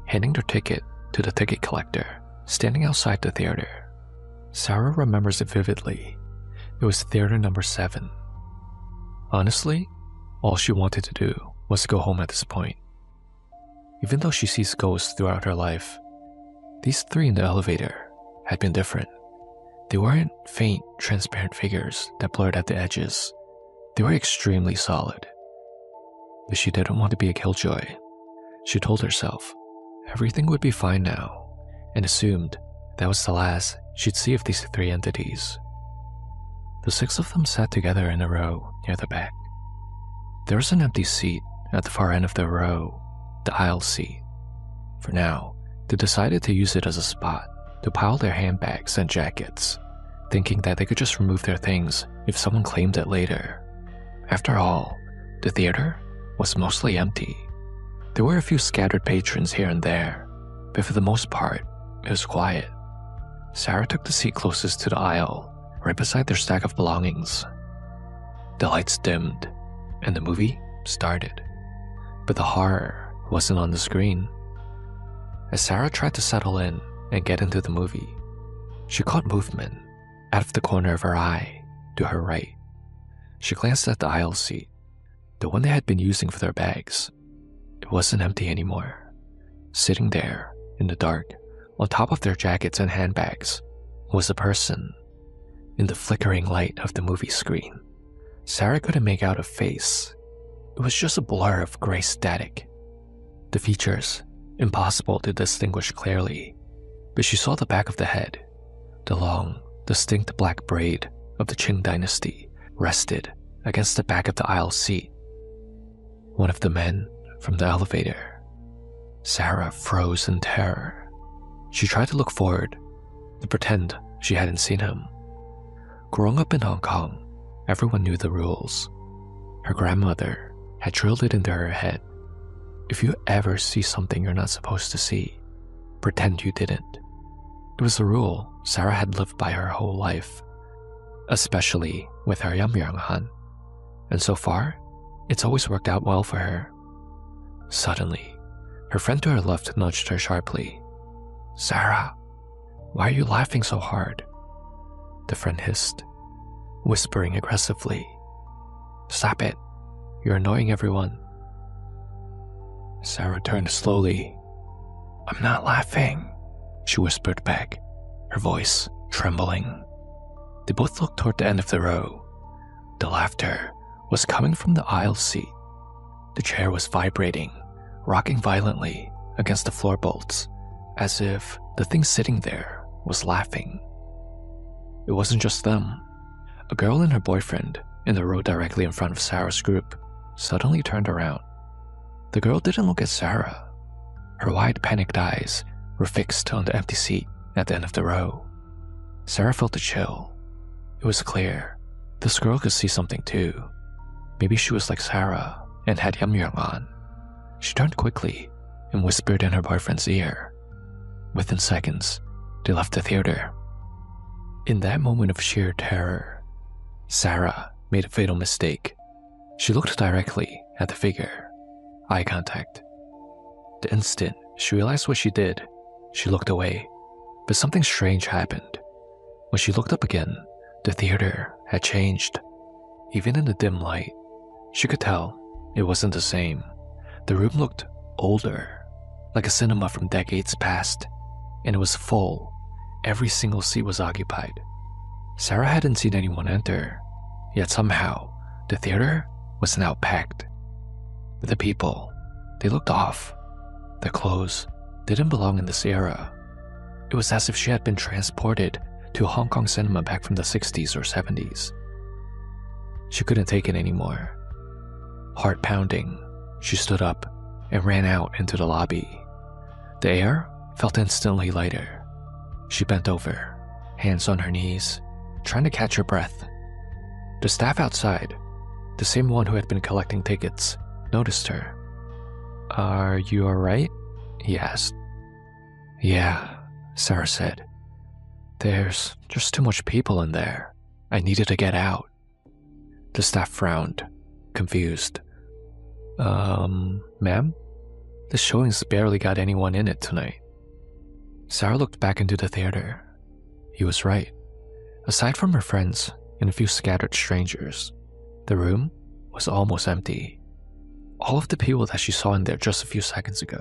Speaker 1: handing their ticket to the ticket collector standing outside the theater. Sarah remembers it vividly. It was theater number 7. Honestly, all she wanted to do was go home at this point. Even though she sees ghosts throughout her life, these 3 in the elevator had been different. They weren't faint, transparent figures that blurred at the edges. They were extremely solid. But she didn't want to be a killjoy. She told herself everything would be fine now, and assumed that was the last she'd see of these 3 entities. The 6 of them sat together in a row near the back. There was an empty seat at the far end of the row, the aisle seat. For now, they decided to use it as a spot to pile their handbags and jackets, thinking that they could just remove their things if someone claimed it later. After all, the theater was mostly empty. There were a few scattered patrons here and there, but for the most part, it was quiet. Sarah took the seat closest to the aisle, right beside their stack of belongings. The lights dimmed, and the movie started. But the horror wasn't on the screen. As Sarah tried to settle in and get into the movie, she caught movement out of the corner of her eye to her right. She glanced at the aisle seat, the one they had been using for their bags. It wasn't empty anymore. Sitting there, in the dark, on top of their jackets and handbags, was a person. In the flickering light of the movie screen, Sarah couldn't make out a face. It was just a blur of gray static. The features, impossible to distinguish clearly, but she saw the back of the head. The long, distinct black braid of the Qing dynasty rested against the back of the aisle seat. One of the men from the elevator. Sarah froze in terror. She tried to look forward, to pretend she hadn't seen him. Growing up in Hong Kong, everyone knew the rules. Her grandmother had drilled it into her head. If you ever see something you're not supposed to see, pretend you didn't. It was a rule Sarah had lived by her whole life, especially with her Yamyanghan, and so far, it's always worked out well for her. Suddenly, her friend to her left nudged her sharply. "Sarah, why are you laughing so hard?" The friend hissed, whispering aggressively. "Stop it, you're annoying everyone." Sarah turned slowly. "I'm not laughing," she whispered back, her voice trembling. They both looked toward the end of the row. The laughter was coming from the aisle seat. The chair was vibrating, rocking violently against the floorbolts, as if the thing sitting there was laughing. It wasn't just them. A girl and her boyfriend in the row directly in front of Sarah's group suddenly turned around. The girl didn't look at Sarah. Her wide, panicked eyes were fixed on the empty seat at the end of the row. Sarah felt a chill. It was clear this girl could see something too. Maybe she was like Sarah and had Yamyang on. She turned quickly and whispered in her boyfriend's ear. Within seconds, they left the theater. In that moment of sheer terror, Sarah made a fatal mistake. She looked directly at the figure. Eye contact. The instant she realized what she did, she looked away. But something strange happened. When she looked up again, the theater had changed. Even in the dim light, she could tell it wasn't the same. The room looked older, like a cinema from decades past, and it was full. Every single seat was occupied. Sarah hadn't seen anyone enter, yet somehow the theater was now packed. But the people, they looked off. Their clothes didn't belong in this era. It was as if she had been transported to a Hong Kong cinema back from the 60s or 70s. She couldn't take it anymore. Heart pounding, she stood up and ran out into the lobby. The air felt instantly lighter. She bent over, hands on her knees, trying to catch her breath. The staff outside, the same one who had been collecting tickets, noticed her. "Are you alright?" he asked. "Yeah," Sarah said. "There's just too much people in there. I needed to get out." The staff frowned, confused. Ma'am? The showing's barely got anyone in it tonight." Sarah looked back into the theater. He was right. Aside from her friends and a few scattered strangers, the room was almost empty. All of the people that she saw in there just a few seconds ago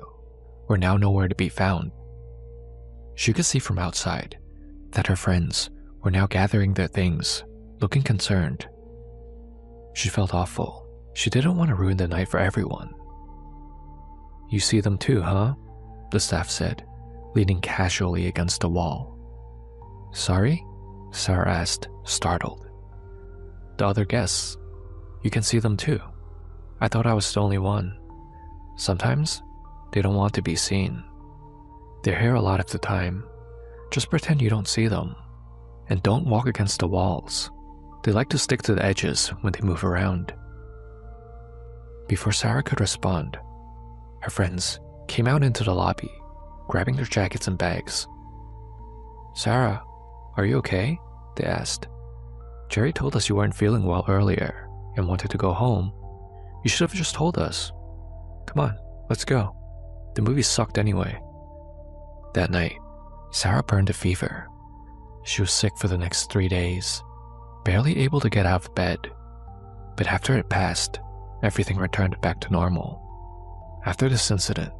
Speaker 1: were now nowhere to be found. She could see from outside that her friends were now gathering their things, looking concerned. She felt awful. She didn't want to ruin the night for everyone. "You see them too, huh?" the staff said, leaning casually against the wall. "Sorry?" Sarah asked, startled. "The other guests. You can see them too. I thought I was the only one. Sometimes, they don't want to be seen. They're here a lot of the time. Just pretend you don't see them. And don't walk against the walls. They like to stick to the edges when they move around." Before Sarah could respond, her friends came out into the lobby, grabbing their jackets and bags. "Sarah, are you okay?" they asked. "Jerry told us you weren't feeling well earlier and wanted to go home. You should have just told us. Come on, let's go. The movie sucked anyway." That night, Sarah burned a fever. She was sick for the next 3 days, barely able to get out of bed. But after it passed, everything returned back to normal. After this incident,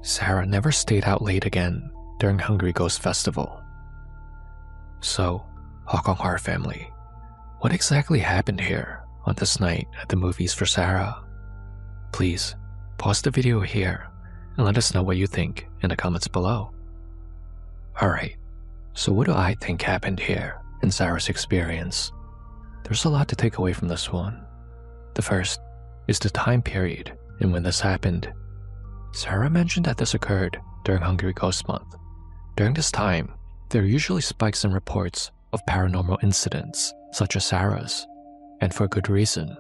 Speaker 1: Sarah never stayed out late again during Hungry Ghost Festival. So, Hong Kong Horror family, what exactly happened here on this night at the movies for Sarah? Please, pause the video here and let us know what you think in the comments below. Alright, so what do I think happened here in Sarah's experience? There's a lot to take away from this one. The first is the time period in when this happened. Sarah mentioned that this occurred during Hungry Ghost Month. During this time, there are usually spikes in reports of paranormal incidents, such as Sarah's, and for good reason.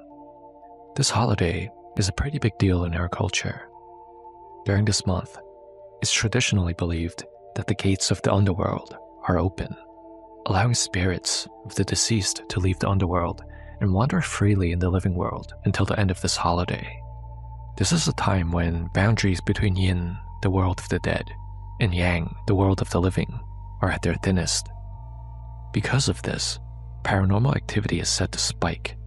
Speaker 1: This holiday is a pretty big deal in our culture. During this month, it's traditionally believed that the gates of the underworld are open, allowing spirits of the deceased to leave the underworld and wander freely in the living world until the end of this holiday. This is a time when boundaries between Yin, the world of the dead, and Yang, the world of the living, are at their thinnest. Because of this, paranormal activity is said to spike,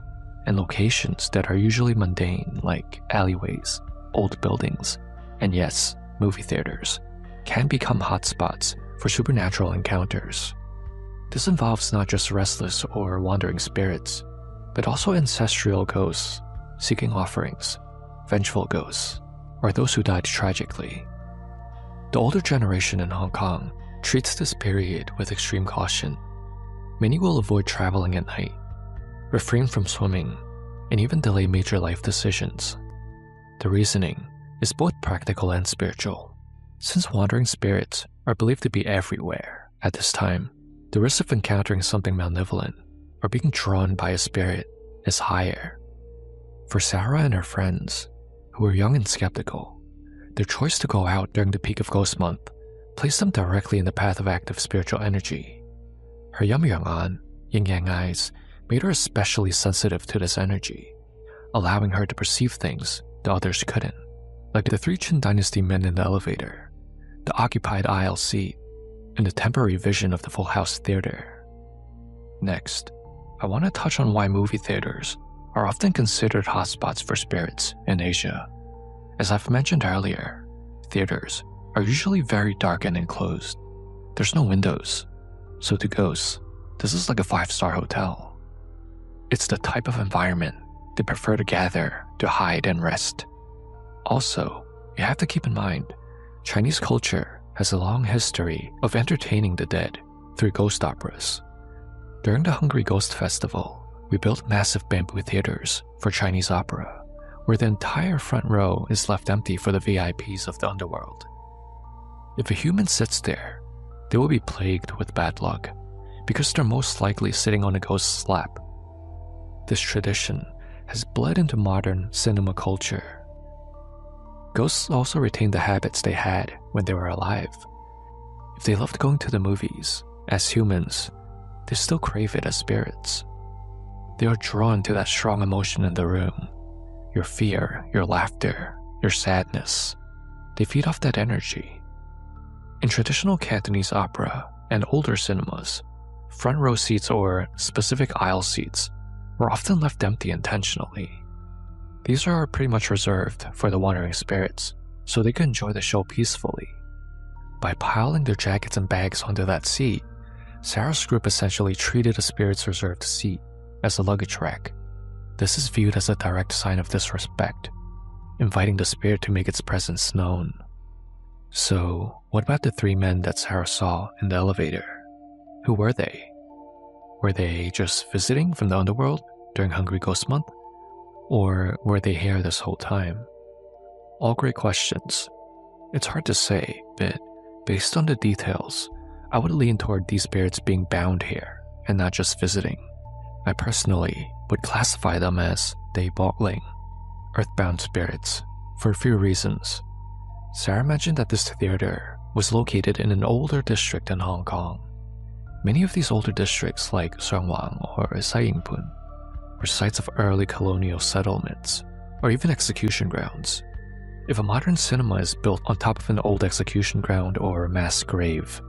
Speaker 1: and locations that are usually mundane, like alleyways, old buildings, and yes, movie theaters, can become hotspots for supernatural encounters. This involves not just restless or wandering spirits, but also ancestral ghosts seeking offerings, vengeful ghosts, or those who died tragically. The older generation in Hong Kong treats this period with extreme caution. Many will avoid traveling at night, refrain from swimming, and even delay major life decisions. The reasoning is both practical and spiritual. Since wandering spirits are believed to be everywhere at this time, the risk of encountering something malevolent or being drawn by a spirit is higher. For Sarah and her friends, who were young and skeptical, their choice to go out during the peak of Ghost Month placed them directly in the path of active spiritual energy. Her Yum-Yang-An, yin-yang eyes, made her especially sensitive to this energy, allowing her to perceive things the others couldn't, like the 3 Qin Dynasty men in the elevator, the occupied aisle seat, and the temporary vision of the Full House theater. Next, I want to touch on why movie theaters are often considered hotspots for spirits in Asia. As I've mentioned earlier, theaters are usually very dark and enclosed. There's no windows, so to ghosts, this is like a 5-star hotel. It's the type of environment they prefer to gather to hide and rest. Also, you have to keep in mind, Chinese culture has a long history of entertaining the dead through ghost operas. During the Hungry Ghost Festival, we built massive bamboo theaters for Chinese opera, where the entire front row is left empty for the VIPs of the underworld. If a human sits there, they will be plagued with bad luck, because they're most likely sitting on a ghost's lap. This tradition has bled into modern cinema culture, Ghosts also retain the habits they had when they were alive. If they loved going to the movies, as humans, they still crave it as spirits. They are drawn to that strong emotion in the room. Your fear, your laughter, your sadness. They feed off that energy. In traditional Cantonese opera and older cinemas, front row seats or specific aisle seats were often left empty intentionally. These are pretty much reserved for the wandering spirits, so they could enjoy the show peacefully. By piling their jackets and bags onto that seat, Sarah's group essentially treated a spirit's reserved seat as a luggage rack. This is viewed as a direct sign of disrespect, inviting the spirit to make its presence known. So, what about the 3 men that Sarah saw in the elevator? Who were they? Were they just visiting from the underworld during Hungry Ghost Month? Or were they here this whole time? All great questions. It's hard to say, but based on the details, I would lean toward these spirits being bound here and not just visiting. I personally would classify them as Daebogling, earthbound spirits, for a few reasons. Sarah mentioned that this theater was located in an older district in Hong Kong. Many of these older districts, like Seongwang or Sai Ying-pun, were sites of early colonial settlements, or even execution grounds. If a modern cinema is built on top of an old execution ground or mass grave,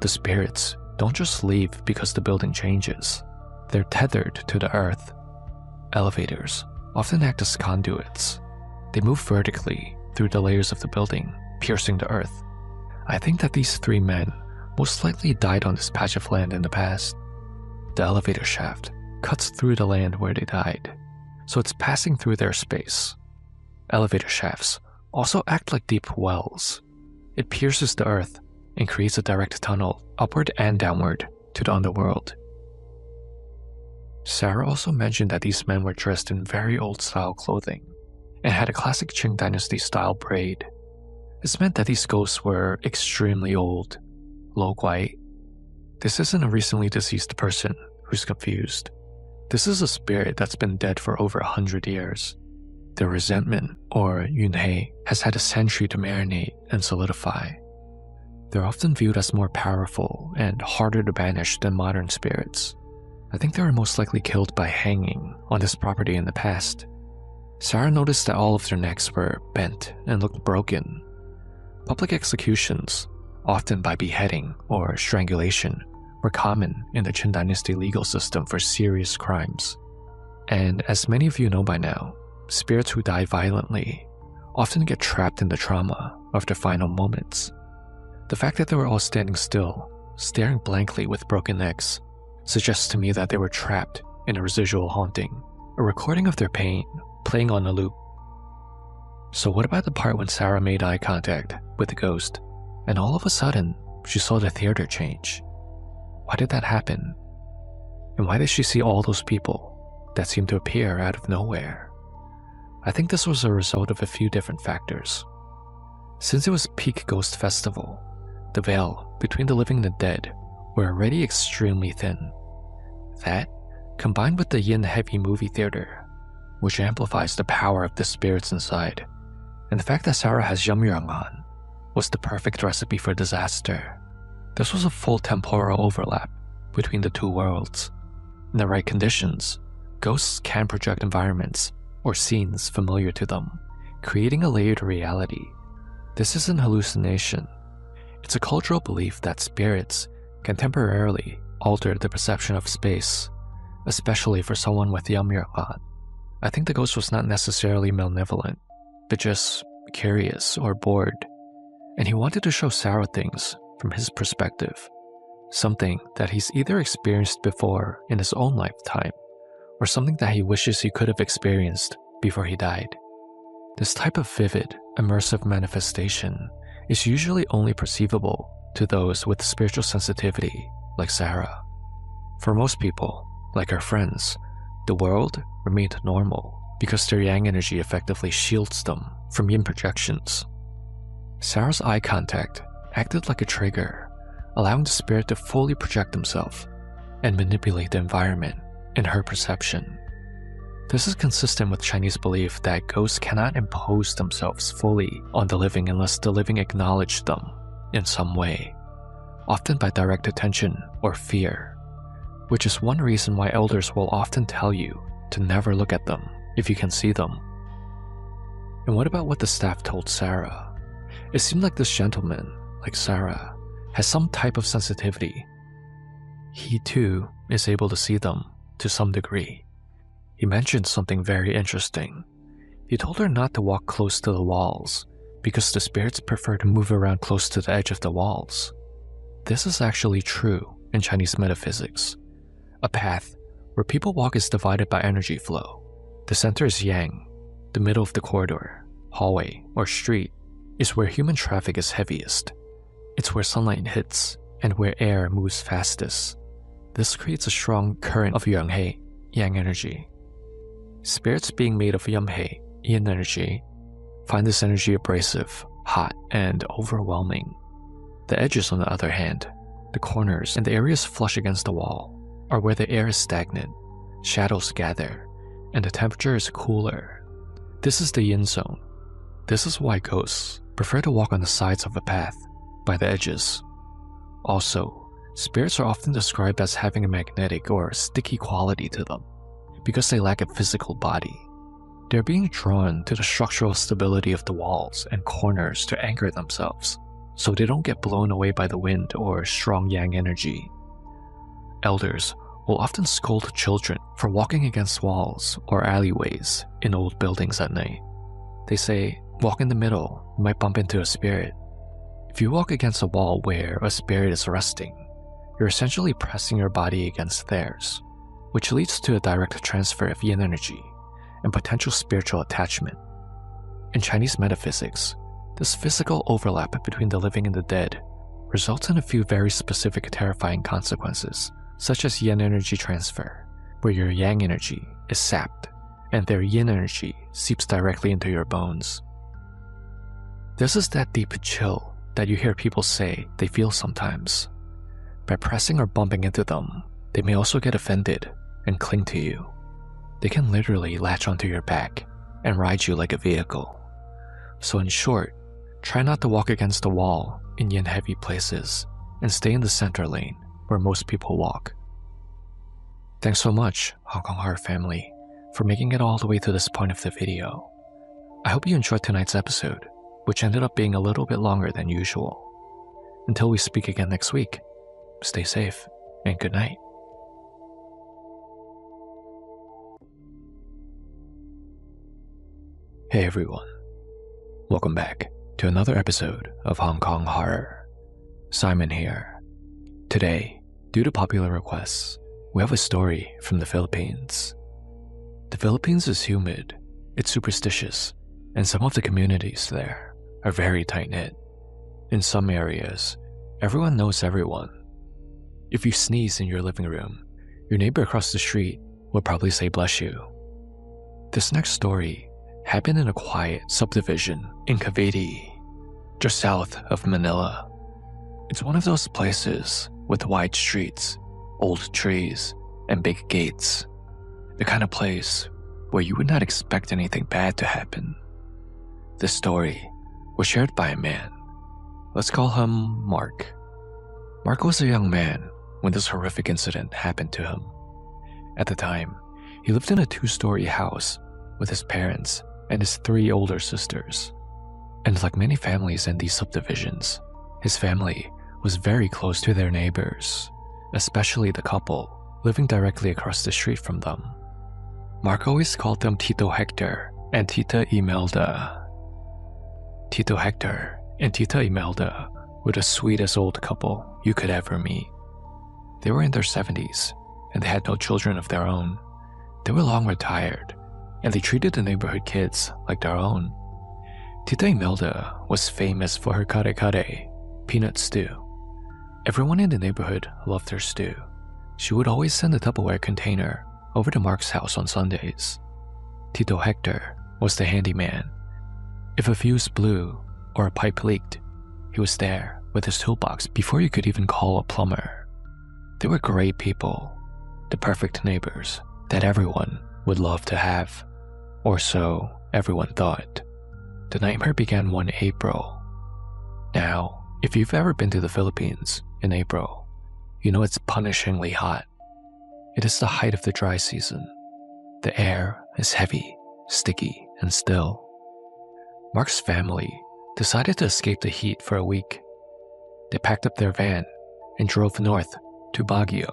Speaker 1: the spirits don't just leave because the building changes. They're tethered to the earth. Elevators often act as conduits. They move vertically through the layers of the building, piercing the earth. I think that these 3 men most likely died on this patch of land in the past. The elevator shaft cuts through the land where they died, so it's passing through their space. Elevator shafts also act like deep wells. It pierces the earth and creates a direct tunnel upward and downward to the underworld. Sarah also mentioned that these men were dressed in very old-style clothing and had a classic Qing Dynasty-style braid. This meant that these ghosts were extremely old. Lo Guai. This isn't a recently deceased person who's confused. This is a spirit that's been dead for over 100 years. Their resentment, or yunhei, has had a century to marinate and solidify. They're often viewed as more powerful and harder to banish than modern spirits. I think they were most likely killed by hanging on this property in the past. Sarah noticed that all of their necks were bent and looked broken. Public executions, often by beheading or strangulation, were common in the Qin Dynasty legal system for serious crimes. And as many of you know by now, spirits who die violently often get trapped in the trauma of their final moments. The fact that they were all standing still, staring blankly with broken necks, suggests to me that they were trapped in a residual haunting, a recording of their pain playing on a loop. So what about the part when Sarah made eye contact with the ghost, and all of a sudden, she saw the theater change? Why did that happen? And why did she see all those people that seemed to appear out of nowhere? I think this was a result of a few different factors. Since it was peak Ghost Festival, the veil between the living and the dead were already extremely thin. That, combined with the yin-heavy movie theater, which amplifies the power of the spirits inside, and the fact that Sarah has Yumyang on, was the perfect recipe for disaster. This was a full temporal overlap between the 2 worlds. In the right conditions, ghosts can project environments or scenes familiar to them, creating a layered reality. This isn't hallucination. It's a cultural belief that spirits can temporarily alter the perception of space, especially for someone with Yumyang. I think the ghost was not necessarily malevolent, but just curious or bored, and he wanted to show Sarah things from his perspective, something that he's either experienced before in his own lifetime, or something that he wishes he could have experienced before he died. This type of vivid, immersive manifestation is usually only perceivable to those with spiritual sensitivity, like Sarah. For most people, like our friends, the world remained normal because their yang energy effectively shields them from yin projections. Sarah's eye contact acted like a trigger, allowing the spirit to fully project himself and manipulate the environment in her perception. This is consistent with Chinese belief that ghosts cannot impose themselves fully on the living unless the living acknowledge them in some way, often by direct attention or fear, which is one reason why elders will often tell you to never look at them if you can see them. And what about what the staff told Sarah? It seemed like this gentleman, like Sarah, has some type of sensitivity. He too is able to see them to some degree. He mentioned something very interesting. He told her not to walk close to the walls because the spirits prefer to move around close to the edge of the walls. This is actually true in Chinese metaphysics. A path where people walk is divided by energy flow. The center is yang. The middle of the corridor, hallway, or street is where human traffic is heaviest. It's where sunlight hits and where air moves fastest. This creates a strong current of yang-he, yang energy. Spirits being made of yum-he, yin energy, find this energy abrasive, hot, and overwhelming. The edges, on the other hand, the corners and the areas flush against the wall, are where the air is stagnant, shadows gather, and the temperature is cooler. This is the yin zone. This is why ghosts prefer to walk on the sides of a path, by the edges. Also, spirits are often described as having a magnetic or sticky quality to them, because they lack a physical body. They're being drawn to the structural stability of the walls and corners to anchor themselves, so they don't get blown away by the wind or strong yang energy. Elders will often scold children for walking against walls or alleyways in old buildings at night. They say, walk in the middle, you might bump into a spirit. If you walk against a wall where a spirit is resting, you're essentially pressing your body against theirs, which leads to a direct transfer of yin energy and potential spiritual attachment. In Chinese metaphysics, this physical overlap between the living and the dead results in a few very specific terrifying consequences, such as yin energy transfer, where your yang energy is sapped and their yin energy seeps directly into your bones. This is that deep chill that you hear people say they feel sometimes. By pressing or bumping into them, they may also get offended and cling to you. They can literally latch onto your back and ride you like a vehicle. So in short, try not to walk against the wall in yin-heavy places and stay in the center lane where most people walk. Thanks so much, Hong Kong Horror family, for making it all the way to this point of the video. I hope you enjoyed tonight's episode, which ended up being a little bit longer than usual. Until we speak again next week, stay safe and good night. Hey everyone, welcome back to another episode of Hong Kong Horror. Simon here. Today, due to popular requests, we have a story from the Philippines. The Philippines is humid, it's superstitious, and some of the communities there are very tight-knit. In some areas, everyone knows everyone. If you sneeze in your living room, your neighbor across the street will probably say bless you. This next story happened in a quiet subdivision in Cavite, just south of Manila. It's one of those places with wide streets, old trees, and big gates. The kind of place where you would not expect anything bad to happen. This story was shared by a man. Let's call him Mark. Mark was a young man when this horrific incident happened to him. At the time, he lived in a 2-story house with his parents and his 3 older sisters. And like many families in these subdivisions, his family was very close to their neighbors, especially the couple living directly across the street from them. Mark always called them Tito Hector and Tita Imelda. Tito Hector and Tita Imelda were the sweetest old couple you could ever meet. They were in their 70s, and they had no children of their own. They were long retired, and they treated the neighborhood kids like their own. Tita Imelda was famous for her kare-kare, peanut stew. Everyone in the neighborhood loved her stew. She would always send a Tupperware container over to Mark's house on Sundays. Tito Hector was the handyman. If a fuse blew or a pipe leaked, he was there with his toolbox before you could even call a plumber. They were great people, the perfect neighbors that everyone would love to have, or so everyone thought. The nightmare began one April. Now, if you've ever been to the Philippines in April, you know it's punishingly hot. It is the height of the dry season. The air is heavy, sticky, and still. Mark's family decided to escape the heat for a week. They packed up their van and drove north to Baguio,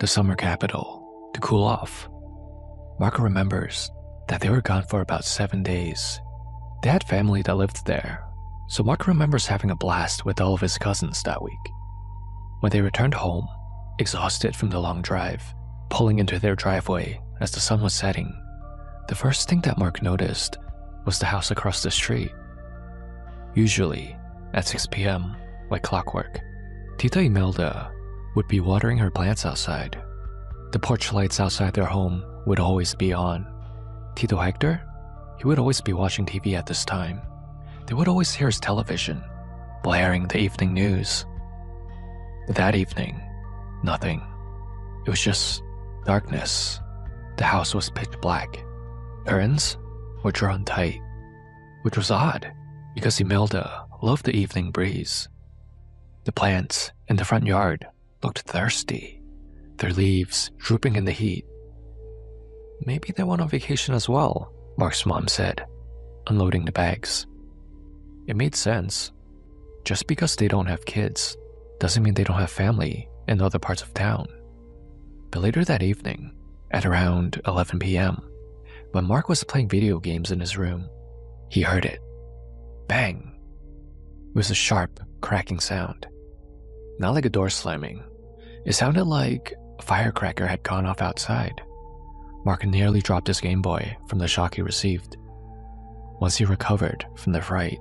Speaker 1: the summer capital, to cool off. Mark remembers that they were gone for about 7 days. They had family that lived there, so Mark remembers having a blast with all of his cousins that week. When they returned home, exhausted from the long drive, pulling into their driveway as the sun was setting, the first thing that Mark noticed was the house across the street. Usually, at 6 p.m., like clockwork, Tita Imelda would be watering her plants outside. The porch lights outside their home would always be on. Tito Hector? He would always be watching TV at this time. They would always hear his television, blaring the evening news. But that evening, nothing. It was just darkness. The house was pitch black. Curtains were drawn tight, which was odd because Imelda loved the evening breeze. The plants in the front yard looked thirsty, their leaves drooping in the heat. Maybe they went on vacation as well, Mark's mom said, unloading the bags. It made sense. Just because they don't have kids doesn't mean they don't have family in other parts of town. But later that evening, at around 11 p.m., when Mark was playing video games in his room, he heard it. Bang! It was a sharp, cracking sound. Not like a door slamming. It sounded like a firecracker had gone off outside. Mark nearly dropped his Game Boy from the shock he received. Once he recovered from the fright,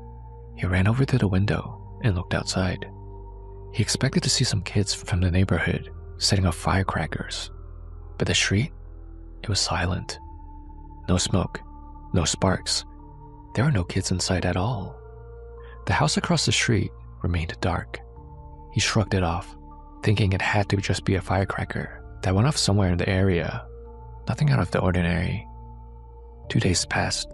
Speaker 1: he ran over to the window and looked outside. He expected to see some kids from the neighborhood setting off firecrackers, but the street, it was silent. No smoke, no sparks. There were no kids in sight at all. The house across the street remained dark. He shrugged it off, thinking it had to just be a firecracker that went off somewhere in the area. Nothing out of the ordinary. 2 days passed.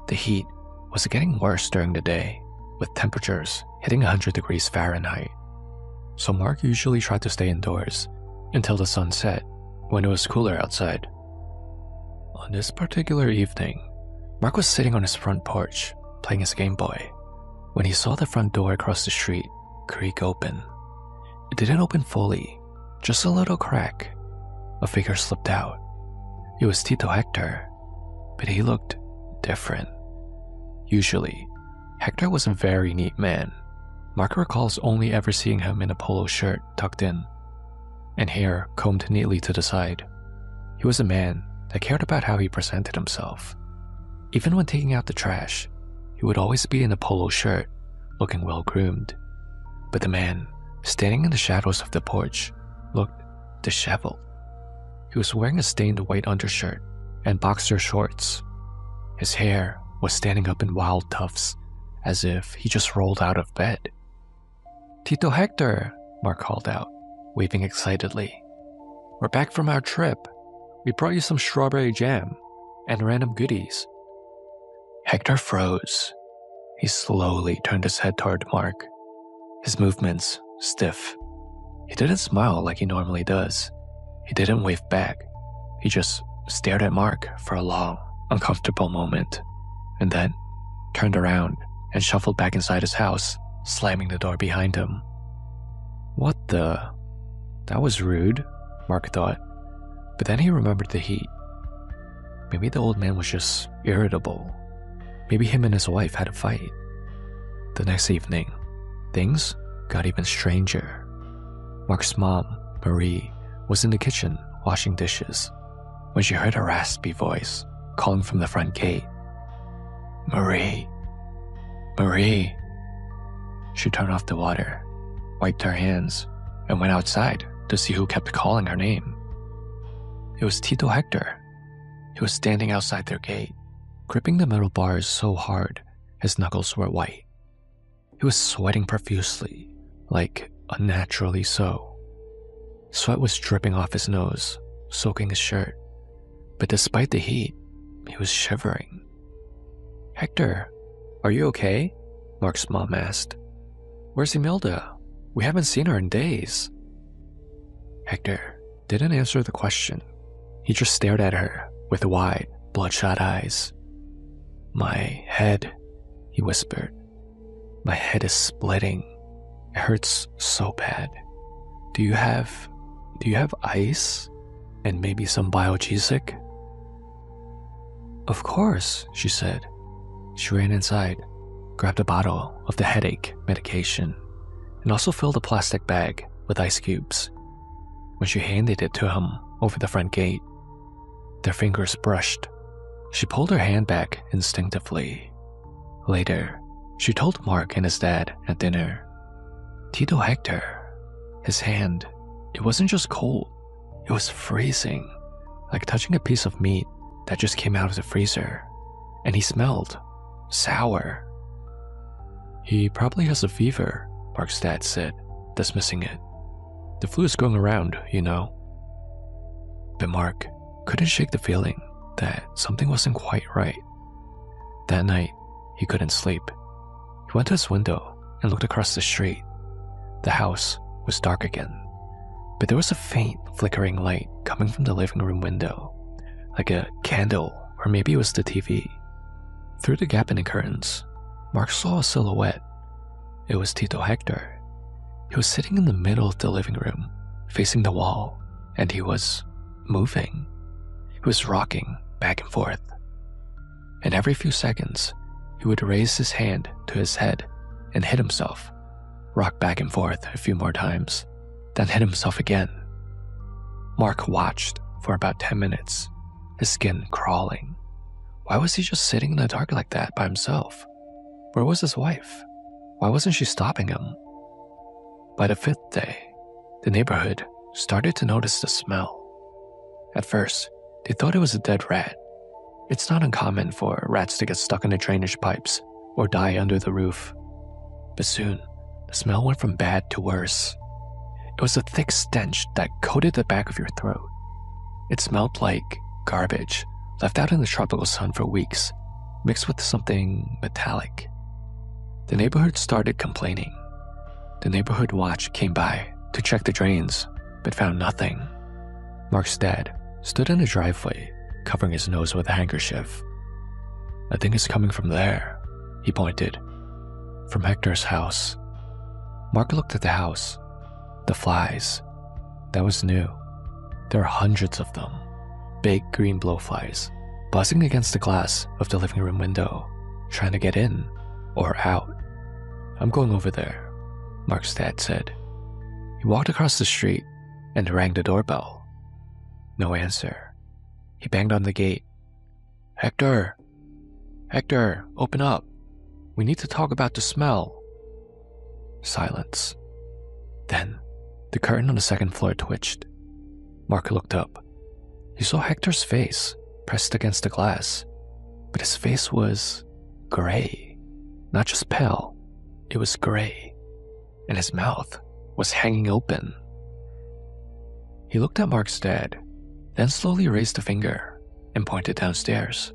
Speaker 1: The heat was getting worse during the day, with temperatures hitting 100 degrees Fahrenheit. So Mark usually tried to stay indoors until the sun set, when it was cooler outside. On this particular evening, Mark was sitting on his front porch, playing his Game Boy, when he saw the front door across the street creak open. It didn't open fully, just a little crack. A figure slipped out. It was Tito Hector, but he looked different. Usually, Hector was a very neat man. Mark recalls only ever seeing him in a polo shirt tucked in, and hair combed neatly to the side. He was a man that cared about how he presented himself. Even when taking out the trash, he would always be in a polo shirt, looking well-groomed. But the man, standing in the shadows of the porch, looked disheveled. He was wearing a stained white undershirt and boxer shorts. His hair was standing up in wild tufts, as if he just rolled out of bed. "Tito Hector," Mark called out, waving excitedly. "We're back from our trip. We brought you some strawberry jam and random goodies." Hector froze. He slowly turned his head toward Mark, his movements stiff. He didn't smile like he normally does. He didn't wave back. He just stared at Mark for a long, uncomfortable moment, and then turned around and shuffled back inside his house, slamming the door behind him. What the? That was rude, Mark thought. But then he remembered the heat. Maybe the old man was just irritable. Maybe him and his wife had a fight. The next evening, things got even stranger. Mark's mom, Marie, was in the kitchen washing dishes when she heard a raspy voice calling from the front gate. "Marie, Marie." She turned off the water, wiped her hands, and went outside to see who kept calling her name. It was Tito Hector. He was standing outside their gate, gripping the metal bars so hard his knuckles were white. He was sweating profusely, like unnaturally so. Sweat was dripping off his nose, soaking his shirt. but despite the heat, he was shivering. "Hector, are you okay?" Mark's mom asked. "Where's Imelda? We haven't seen her in days." Hector didn't answer the question. He just stared at her with wide, bloodshot eyes. "My head," he whispered. "My head is splitting. It hurts so bad. Do you have ice? And maybe some Biogesic?" "Of course," she said. She ran inside, grabbed a bottle of the headache medication, and also filled a plastic bag with ice cubes. When she handed it to him over the front gate, their fingers brushed. She pulled her hand back instinctively. Later, she told Mark and his dad at dinner. Tito Hector, his hand, it wasn't just cold, it was freezing, like touching a piece of meat that just came out of the freezer. And he smelled sour. "He probably has a fever," Mark's dad said, dismissing it. "The flu is going around, you know." But Mark couldn't shake the feeling that something wasn't quite right. That night, he couldn't sleep. He went to his window and looked across the street. The house was dark again, but there was a faint flickering light coming from the living room window, like a candle, or maybe it was the TV. Through the gap in the curtains, Mark saw a silhouette. It was Tito Hector. He was sitting in the middle of the living room, facing the wall, and he was moving. He was rocking back and forth. And every few seconds, he would raise his hand to his head and hit himself, rock back and forth a few more times, then hit himself again. Mark watched for about 10 minutes, his skin crawling. Why was he just sitting in the dark like that by himself? Where was his wife? Why wasn't she stopping him? By the 5th day, the neighborhood started to notice the smell. At first, they thought it was a dead rat. It's not uncommon for rats to get stuck in the drainage pipes or die under the roof. But soon, the smell went from bad to worse. It was a thick stench that coated the back of your throat. It smelled like garbage left out in the tropical sun for weeks, mixed with something metallic. The neighborhood started complaining. The neighborhood watch came by to check the drains, but found nothing. Mark's dad stood in the driveway, covering his nose with a handkerchief. "I think it's coming from there," he pointed. "From Hector's house." Mark looked at the house. The flies. That was new. There are hundreds of them. Big green blowflies, buzzing against the glass of the living room window, trying to get in or out. "I'm going over there," Mark's dad said. He walked across the street and rang the doorbell. No answer. He banged on the gate. "Hector! Hector, open up. We need to talk about the smell." Silence. Then, the curtain on the second floor twitched. Mark looked up. He saw Hector's face pressed against the glass, but his face was gray. Not just pale, it was gray, and his mouth was hanging open. He looked at Mark's dad, then slowly raised a finger and pointed downstairs.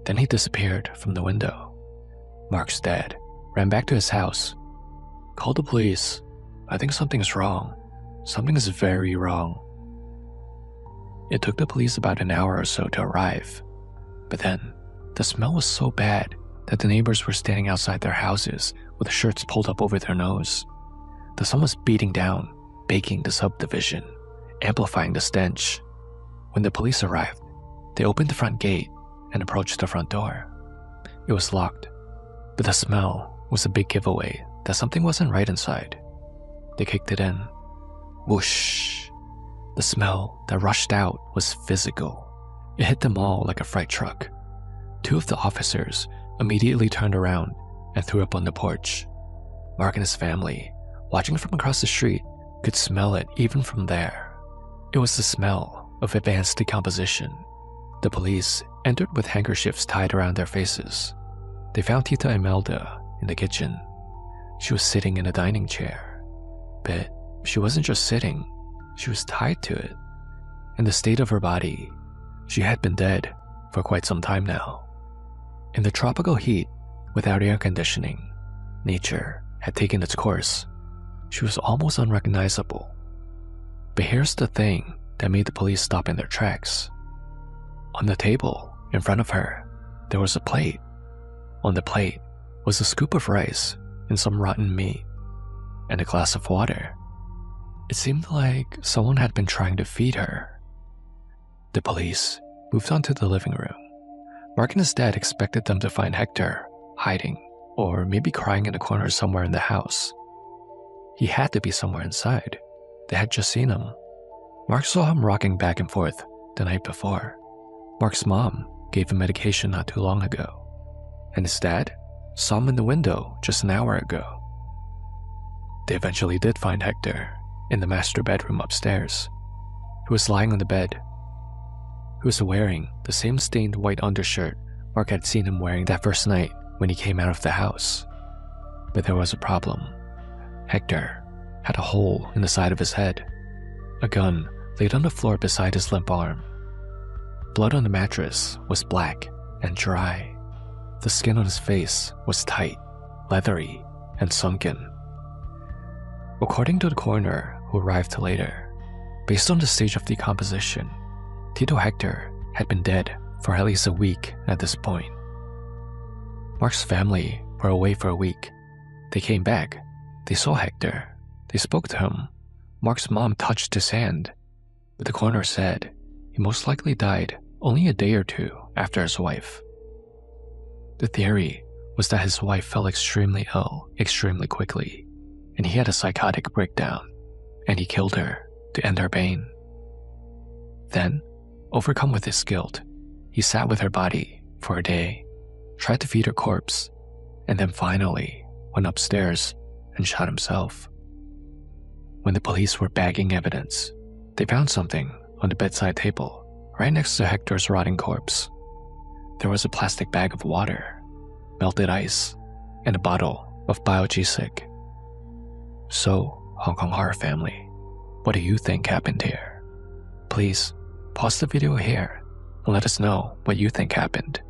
Speaker 1: Then he disappeared from the window. Mark's dad ran back to his house. "Call the police. I think something's wrong. Something is very wrong." It took the police about an hour or so to arrive. But then, the smell was so bad that the neighbors were standing outside their houses with shirts pulled up over their nose. The sun was beating down, baking the subdivision, amplifying the stench. When the police arrived, they opened the front gate and approached the front door. It was locked, but the smell was a big giveaway that something wasn't right inside. They kicked it in. Whoosh! The smell that rushed out was physical. It hit them all like a freight truck. Two of the officers immediately turned around and threw up on the porch. Mark and his family, watching from across the street, could smell it even from there. It was the smell of advanced decomposition. The police entered with handkerchiefs tied around their faces. They found Tita Imelda in the kitchen. She was sitting in a dining chair. But she wasn't just sitting, she was tied to it. And the state of her body, She had been dead for quite some time now. In the tropical heat, without air conditioning, nature had taken its course. She was almost unrecognizable. But here's the thing that made the police stop in their tracks. On the table in front of her, there was a plate. On the plate was a scoop of rice and some rotten meat, and a glass of water. It seemed like someone had been trying to feed her. The police moved on to the living room. Mark and his dad expected them to find Hector hiding, or maybe crying in a corner somewhere in the house. He had to be somewhere inside. They had just seen him. Mark saw him rocking back and forth the night before. Mark's mom gave him medication not too long ago, and his dad saw him in the window just an hour ago. They eventually did find Hector in the master bedroom upstairs. He was lying on the bed. He was wearing the same stained white undershirt Mark had seen him wearing that first night when he came out of the house. But there was a problem. Hector had a hole in the side of his head. A gun laid on the floor beside his limp arm. Blood on the mattress was black and dry. The skin on his face was tight, leathery, and sunken. According to the coroner who arrived later, based on the stage of decomposition, Tito Hector had been dead for at least a week at this point. Mark's family were away for a week. They came back. They saw Hector. They spoke to him. Mark's mom touched his hand, but the coroner said he most likely died only a day or two after his wife. The theory was that his wife fell extremely ill extremely quickly, and he had a psychotic breakdown, and he killed her to end her pain. Then, overcome with his guilt, he sat with her body for a day, tried to feed her corpse, and then finally went upstairs and shot himself. When the police were bagging evidence, they found something on the bedside table right next to Hector's rotting corpse. There was a plastic bag of water, melted ice, and a bottle of Biogesic. So, Hong Kong Horror family, what do you think happened here? Please pause the video here and let us know what you think happened.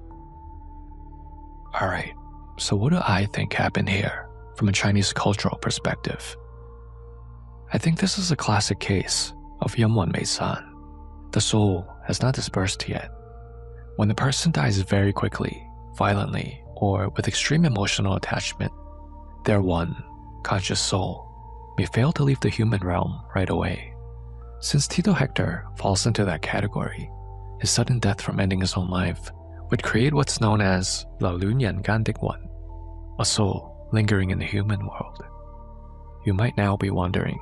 Speaker 1: Alright, so what do I think happened here from a Chinese cultural perspective? I think this is a classic case of Yunwan Meisan. The soul has not dispersed yet. When the person dies very quickly, violently, or with extreme emotional attachment, their one conscious soul may fail to leave the human realm right away. Since Tito Hector falls into that category, his sudden death from ending his own life would create what's known as La Lunyan Gandigwan, a soul lingering in the human world. You might now be wondering,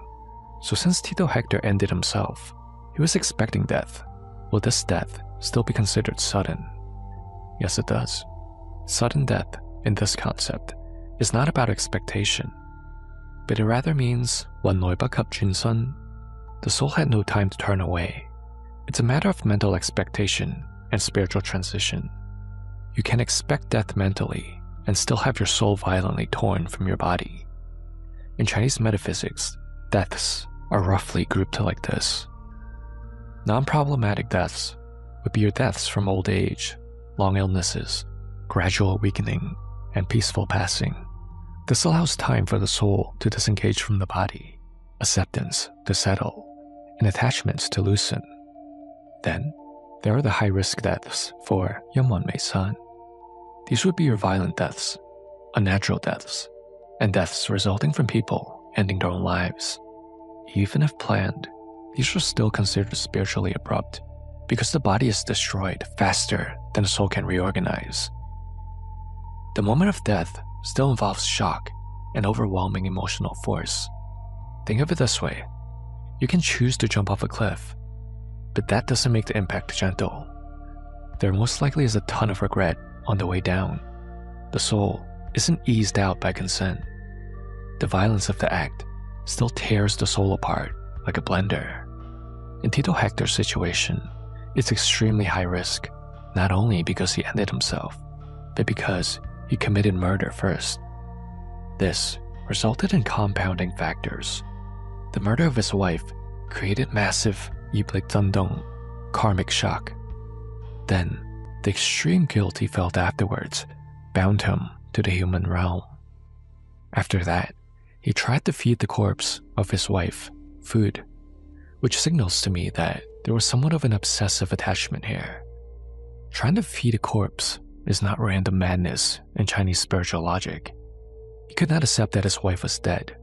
Speaker 1: so since Tito Hector ended himself, he was expecting death. Will this death still be considered sudden? Yes, it does. Sudden death, in this concept, is not about expectation, but it rather means when Noiba Cup Jinsun, the soul had no time to turn away. It's a matter of mental expectation and spiritual transition. You can expect death mentally and still have your soul violently torn from your body. In Chinese metaphysics, deaths are roughly grouped like this. Non-problematic deaths would be your deaths from old age, long illnesses, gradual weakening, and peaceful passing. This allows time for the soul to disengage from the body, acceptance to settle, and attachments to loosen. Then, there are the high-risk deaths for Yunwan Meisan. These would be your violent deaths, unnatural deaths, and deaths resulting from people ending their own lives. Even if planned, these are still considered spiritually abrupt because the body is destroyed faster than the soul can reorganize. The moment of death still involves shock and overwhelming emotional force. Think of it this way. You can choose to jump off a cliff, but that doesn't make the impact gentle. There most likely is a ton of regret on the way down. The soul isn't eased out by consent. The violence of the act still tears the soul apart like a blender. In Tito Hector's situation, it's extremely high risk, not only because he ended himself, but because he committed murder first. This resulted in compounding factors. The murder of his wife created massive Yiblik Zandong, karmic shock. Then, the extreme guilt he felt afterwards bound him to the human realm. After that, he tried to feed the corpse of his wife food, which signals to me that there was somewhat of an obsessive attachment here. Trying to feed a corpse is not random madness in Chinese spiritual logic. He could not accept that his wife was dead.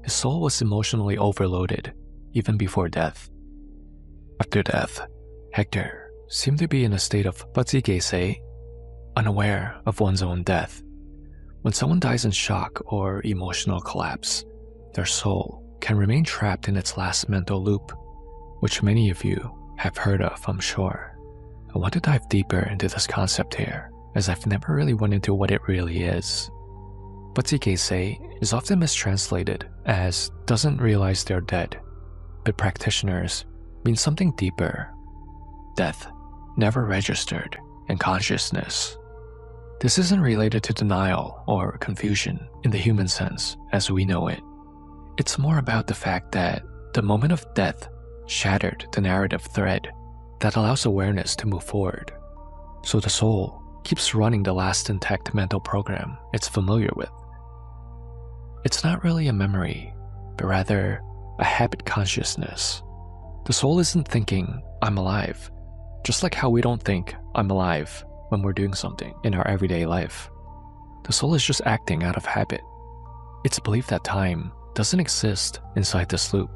Speaker 1: His soul was emotionally overloaded even before death. After death, Hector seemed to be in a state of Bazi-Ge-Se, unaware of one's own death. When someone dies in shock or emotional collapse, their soul can remain trapped in its last mental loop, which many of you have heard of, I'm sure. I want to dive deeper into this concept here, as I've never really went into what it really is. Bazi-Ge-Se is often mistranslated as doesn't realize they're dead, but practitioners mean something deeper. Death never registered in consciousness. This isn't related to denial or confusion in the human sense as we know it. It's more about the fact that the moment of death shattered the narrative thread that allows awareness to move forward. So the soul keeps running the last intact mental program it's familiar with. It's not really a memory, but rather a habit consciousness. The soul isn't thinking, I'm alive, just like how we don't think, I'm alive, when we're doing something in our everyday life. The soul is just acting out of habit. It's believed that time doesn't exist inside this loop.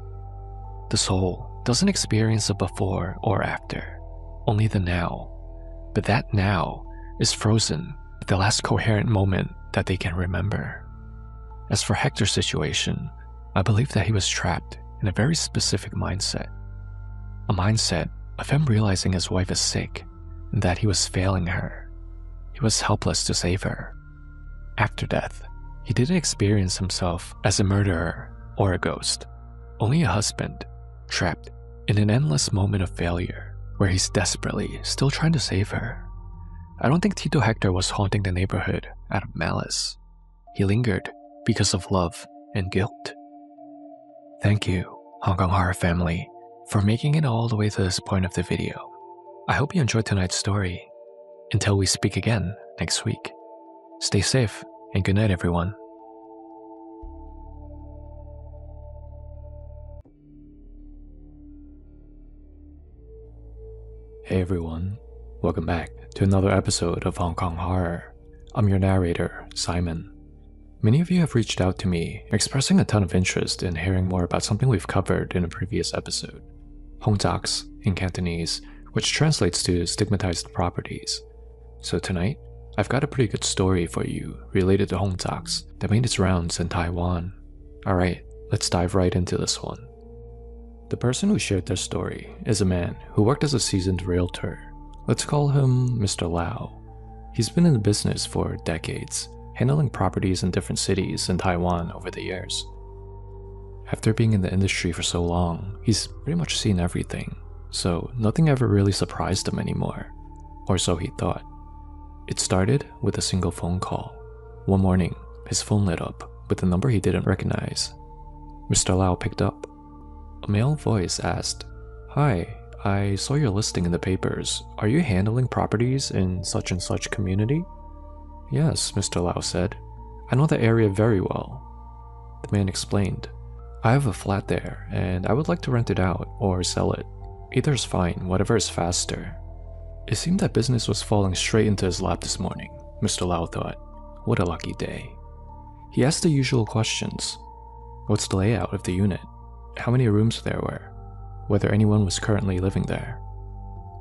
Speaker 1: The soul doesn't experience the before or after, only the now. But that now is frozen at the last coherent moment that they can remember. As for Hector's situation, I believe that he was trapped in a very specific mindset. A mindset of him realizing his wife is sick and that he was failing her. He was helpless to save her. After death, he didn't experience himself as a murderer or a ghost, only a husband trapped in an endless moment of failure where he's desperately still trying to save her. I don't think Tito Hector was haunting the neighborhood out of malice. He lingered because of love and guilt. Thank you, Hong Kong Horror family, for making it all the way to this point of the video. I hope you enjoyed tonight's story. Until we speak again next week, stay safe and good night, everyone. Hey everyone, welcome back to another episode of Hong Kong Horror. I'm your narrator, Simon. Many of you have reached out to me, expressing a ton of interest in hearing more about something we've covered in a previous episode. Hong Zaks in Cantonese, which translates to stigmatized properties. So tonight, I've got a pretty good story for you related to Hong Zaks that made its rounds in Taiwan. Alright, let's dive right into this one. The person who shared their story is a man who worked as a seasoned realtor. Let's call him Mr. Lau. He's been in the business for decades, handling properties in different cities in Taiwan over the years. After being in the industry for so long, he's pretty much seen everything, so nothing ever really surprised him anymore, or so he thought. It started with a single phone call. One morning, his phone lit up with a number he didn't recognize. Mr. Lau picked up. A male voice asked, "Hi, I saw your listing in the papers. Are you handling properties in such and such community?" "Yes," Mr. Lau said. "I know the area very well." The man explained, "I have a flat there, and I would like to rent it out or sell it. Either is fine, whatever is faster." It seemed that business was falling straight into his lap this morning, Mr. Lau thought. What a lucky day. He asked the usual questions. What's the layout of the unit? How many rooms there were? Whether anyone was currently living there?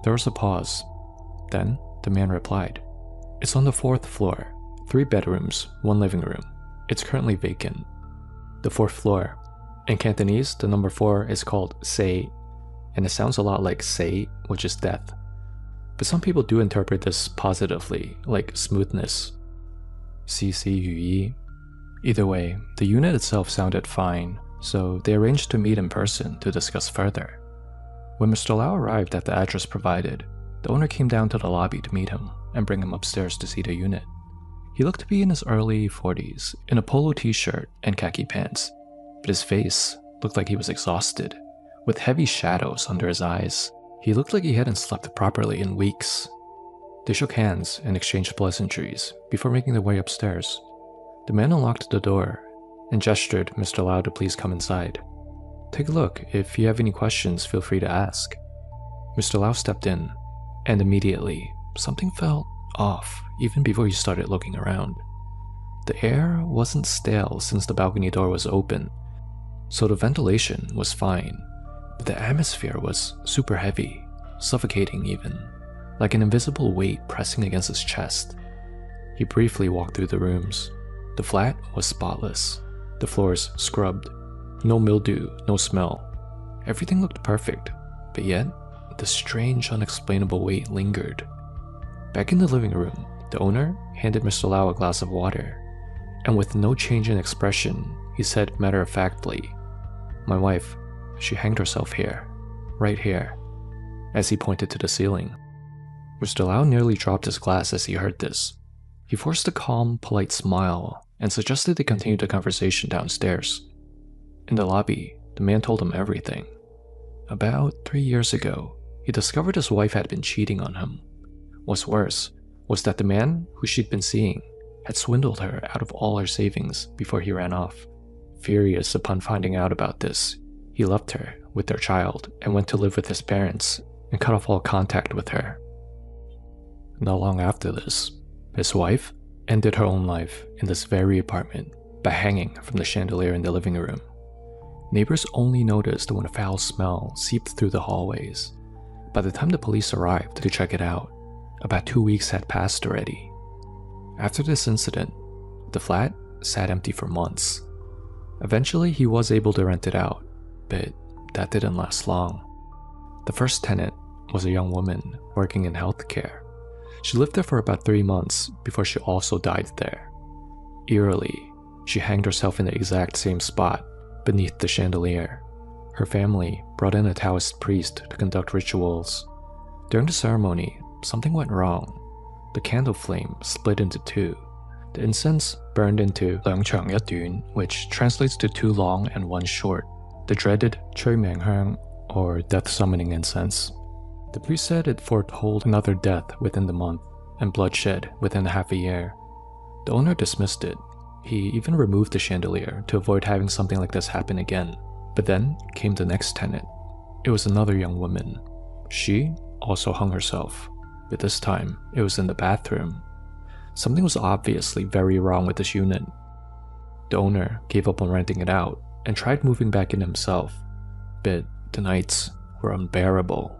Speaker 1: There was a pause. Then, the man replied, "It's on the 4th floor, 3 bedrooms, 1 living room. It's currently vacant." The 4th floor. In Cantonese, the number 4 is called Sei, and it sounds a lot like Sei, which is death. But some people do interpret this positively, like smoothness. CC Yu. Either way, the unit itself sounded fine, so they arranged to meet in person to discuss further. When Mr. Lau arrived at the address provided, the owner came down to the lobby to meet him and bring him upstairs to see the unit. He looked to be in his early 40s, in a polo t-shirt and khaki pants, but his face looked like he was exhausted, with heavy shadows under his eyes. He looked like he hadn't slept properly in weeks. They shook hands and exchanged pleasantries before making their way upstairs. The man unlocked the door and gestured Mr. Lau to please come inside. "Take a look. If you have any questions, feel free to ask." Mr. Lau stepped in, and immediately, something felt off even before he started looking around. The air wasn't stale since the balcony door was open, so the ventilation was fine, but the atmosphere was super heavy, suffocating even, like an invisible weight pressing against his chest. He briefly walked through the rooms. The flat was spotless, the floors scrubbed, no mildew, no smell. Everything looked perfect, but yet, the strange, unexplainable weight lingered. Back in the living room, the owner handed Mr. Lau a glass of water, and with no change in expression, he said matter-of-factly, "My wife, she hanged herself here, right here," as he pointed to the ceiling. Mr. Lau nearly dropped his glass as he heard this. He forced a calm, polite smile and suggested they continue the conversation downstairs. In the lobby, the man told him everything. About 3 years ago, he discovered his wife had been cheating on him. What's worse was that the man who she'd been seeing had swindled her out of all her savings before he ran off. Furious upon finding out about this, he left her with their child and went to live with his parents and cut off all contact with her. Not long after this, his wife ended her own life in this very apartment by hanging from the chandelier in the living room. Neighbors only noticed when a foul smell seeped through the hallways. By the time the police arrived to check it out, about 2 weeks had passed already. After this incident, the flat sat empty for months. Eventually, he was able to rent it out, but that didn't last long. The first tenant was a young woman working in healthcare. She lived there for about 3 months before she also died there. Eerily, she hanged herself in the exact same spot beneath the chandelier. Her family brought in a Taoist priest to conduct rituals. During the ceremony, something went wrong. The candle flame split into two. The incense burned into 兩長一短, which translates to 2 long and 1 short, the dreaded 催命香, or death summoning incense. The priest said it foretold another death within the month and bloodshed within half a year. The owner dismissed it. He even removed the chandelier to avoid having something like this happen again. But then came the next tenant. It was another young woman. She also hung herself, but this time it was in the bathroom. Something was obviously very wrong with this unit. The owner gave up on renting it out and tried moving back in himself, but the nights were unbearable.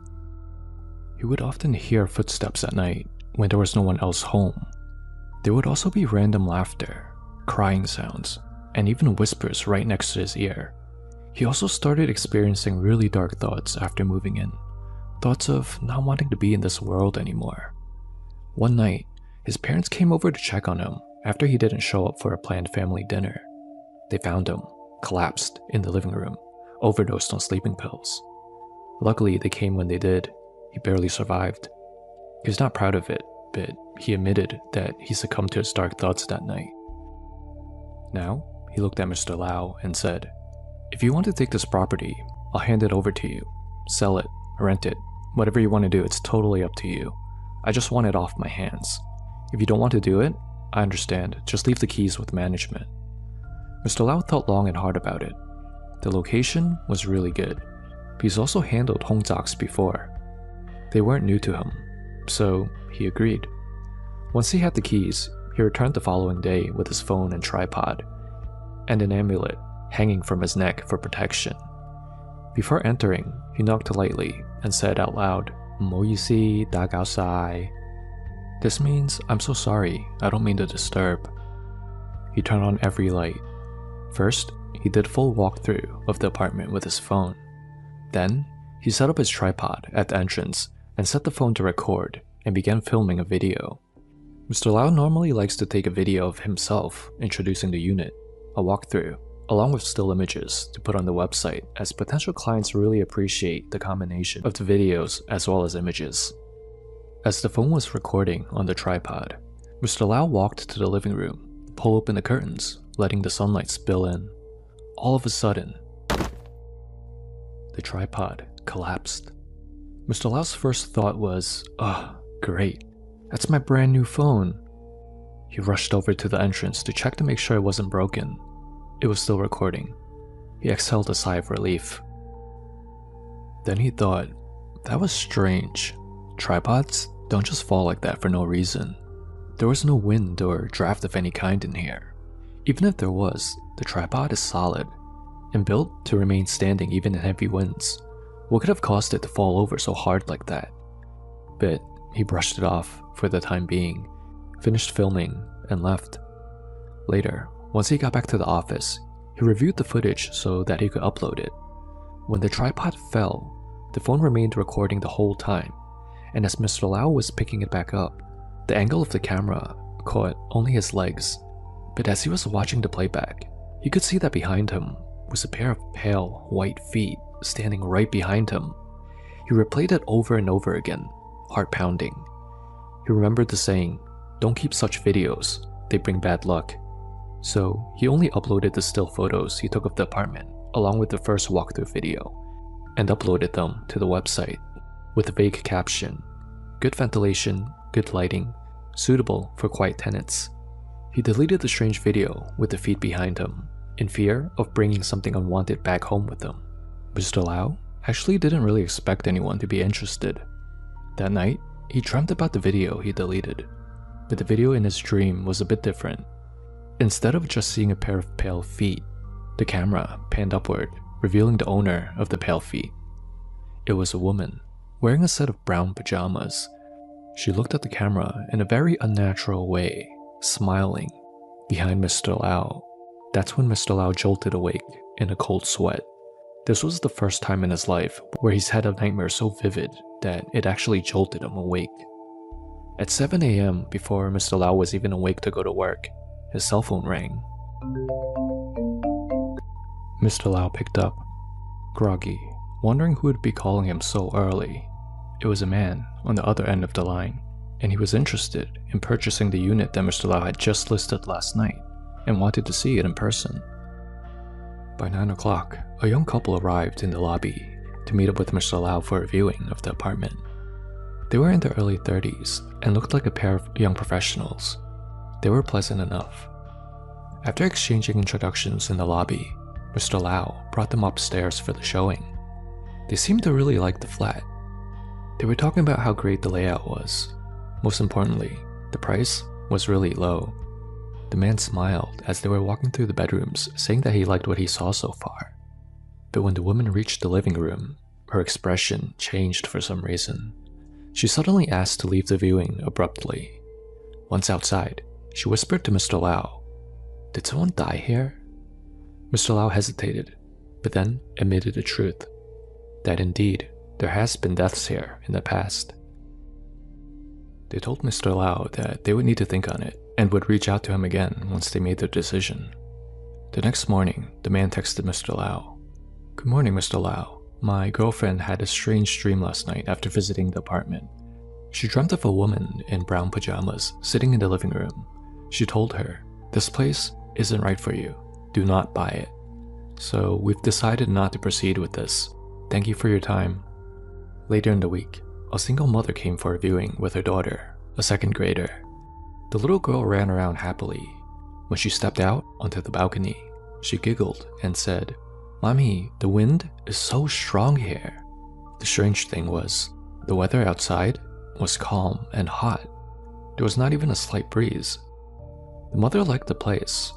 Speaker 1: He would often hear footsteps at night when there was no one else home. There would also be random laughter, crying sounds, and even whispers right next to his ear. He also started experiencing really dark thoughts after moving in. Thoughts of not wanting to be in this world anymore. One night, his parents came over to check on him after he didn't show up for a planned family dinner. They found him, collapsed in the living room, overdosed on sleeping pills. Luckily, they came when they did. He barely survived. He was not proud of it, but he admitted that he succumbed to his dark thoughts that night. Now, he looked at Mr. Lau and said, "If you want to take this property, I'll hand it over to you. Sell it, rent it, whatever you want to do, it's totally up to you. I just want it off my hands. If you don't want to do it, I understand, just leave the keys with management." Mr. Lau thought long and hard about it. The location was really good. He's also handled Hongzaks before. They weren't new to him, so he agreed. Once he had the keys, he returned the following day with his phone and tripod, and an amulet hanging from his neck for protection. Before entering, he knocked lightly and said out loud, "唔好意思，打攪晒." This means, "I'm so sorry, I don't mean to disturb." He turned on every light. First, he did a full walkthrough of the apartment with his phone. Then, he set up his tripod at the entrance and set the phone to record and began filming a video. Mr. Lau normally likes to take a video of himself introducing the unit, a walkthrough, along with still images to put on the website, as potential clients really appreciate the combination of the videos as well as images. As the phone was recording on the tripod, Mr. Lau walked to the living room, pulled open the curtains, letting the sunlight spill in. All of a sudden, the tripod collapsed. Mr. Lau's first thought was, great, that's my brand new phone. He rushed over to the entrance to check to make sure it wasn't broken. It was still recording. He exhaled a sigh of relief. Then he thought, that was strange. Tripods don't just fall like that for no reason. There was no wind or draft of any kind in here. Even if there was, the tripod is solid and built to remain standing even in heavy winds. What could have caused it to fall over so hard like that? But he brushed it off for the time being, finished filming, and left. Later, once he got back to the office, he reviewed the footage so that he could upload it. When the tripod fell, the phone remained recording the whole time, and as Mr. Lau was picking it back up, the angle of the camera caught only his legs. But as he was watching the playback, he could see that behind him was a pair of pale, white feet standing right behind him. He replayed it over and over again, heart pounding. He remembered the saying, "Don't keep such videos, they bring bad luck." So he only uploaded the still photos he took of the apartment along with the first walkthrough video, and uploaded them to the website with a vague caption, "Good ventilation, good lighting, suitable for quiet tenants." He deleted the strange video with the feet behind him, in fear of bringing something unwanted back home with him. Mr. Lau actually didn't really expect anyone to be interested. That night, he dreamt about the video he deleted, but the video in his dream was a bit different. Instead of just seeing a pair of pale feet, the camera panned upward, revealing the owner of the pale feet. It was a woman, wearing a set of brown pajamas. She looked at the camera in a very unnatural way, smiling. Behind Mr. Lau, that's when Mr. Lau jolted awake in a cold sweat. This was the first time in his life where he's had a nightmare so vivid that it actually jolted him awake. At 7 AM, before Mr. Lau was even awake to go to work, his cell phone rang. Mr. Lau picked up, groggy, wondering who would be calling him so early. It was a man on the other end of the line, and he was interested in purchasing the unit that Mr. Lau had just listed last night and wanted to see it in person. By 9 o'clock, a young couple arrived in the lobby to meet up with Mr. Lau for a viewing of the apartment. They were in their early 30s and looked like a pair of young professionals. They were pleasant enough. After exchanging introductions in the lobby, Mr. Lau brought them upstairs for the showing. They seemed to really like the flat. They were talking about how great the layout was. Most importantly, the price was really low. The man smiled as they were walking through the bedrooms, saying that he liked what he saw so far. But when the woman reached the living room, her expression changed for some reason. She suddenly asked to leave the viewing abruptly. Once outside, she whispered to Mr. Lau, "Did someone die here?" Mr. Lau hesitated, but then admitted the truth, that indeed, there has been deaths here in the past. They told Mr. Lau that they would need to think on it and would reach out to him again once they made their decision. The next morning, the man texted Mr. Lau, "Good morning, Mr. Lau. My girlfriend had a strange dream last night after visiting the apartment. She dreamt of a woman in brown pajamas sitting in the living room. She told her, 'This place isn't right for you. Do not buy it.' So we've decided not to proceed with this. Thank you for your time." Later in the week, a single mother came for a viewing with her daughter, a second grader. The little girl ran around happily. When she stepped out onto the balcony, she giggled and said, "Mommy, the wind is so strong here." The strange thing was, the weather outside was calm and hot. There was not even a slight breeze. The mother liked the place.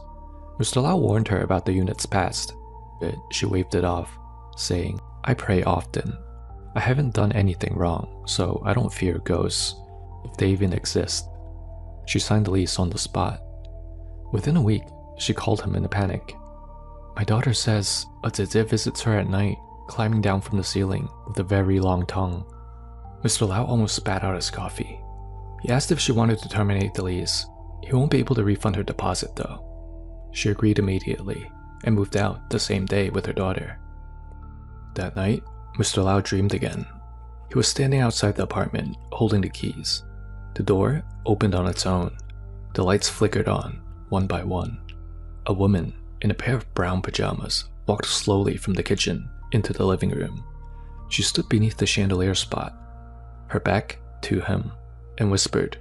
Speaker 1: Mr. Lau warned her about the unit's past, but she waved it off, saying, "I pray often. I haven't done anything wrong, so I don't fear ghosts, if they even exist." She signed the lease on the spot. Within a week, she called him in a panic. "My daughter says a Zizé visits her at night, climbing down from the ceiling with a very long tongue." Mr. Lau almost spat out his coffee. He asked if she wanted to terminate the lease. He won't be able to refund her deposit though. She agreed immediately and moved out the same day with her daughter. That night, Mr. Lau dreamed again. He was standing outside the apartment, holding the keys. The door opened on its own. The lights flickered on, one by one. A woman in a pair of brown pajamas walked slowly from the kitchen into the living room. She stood beneath the chandelier spot, her back to him, and whispered,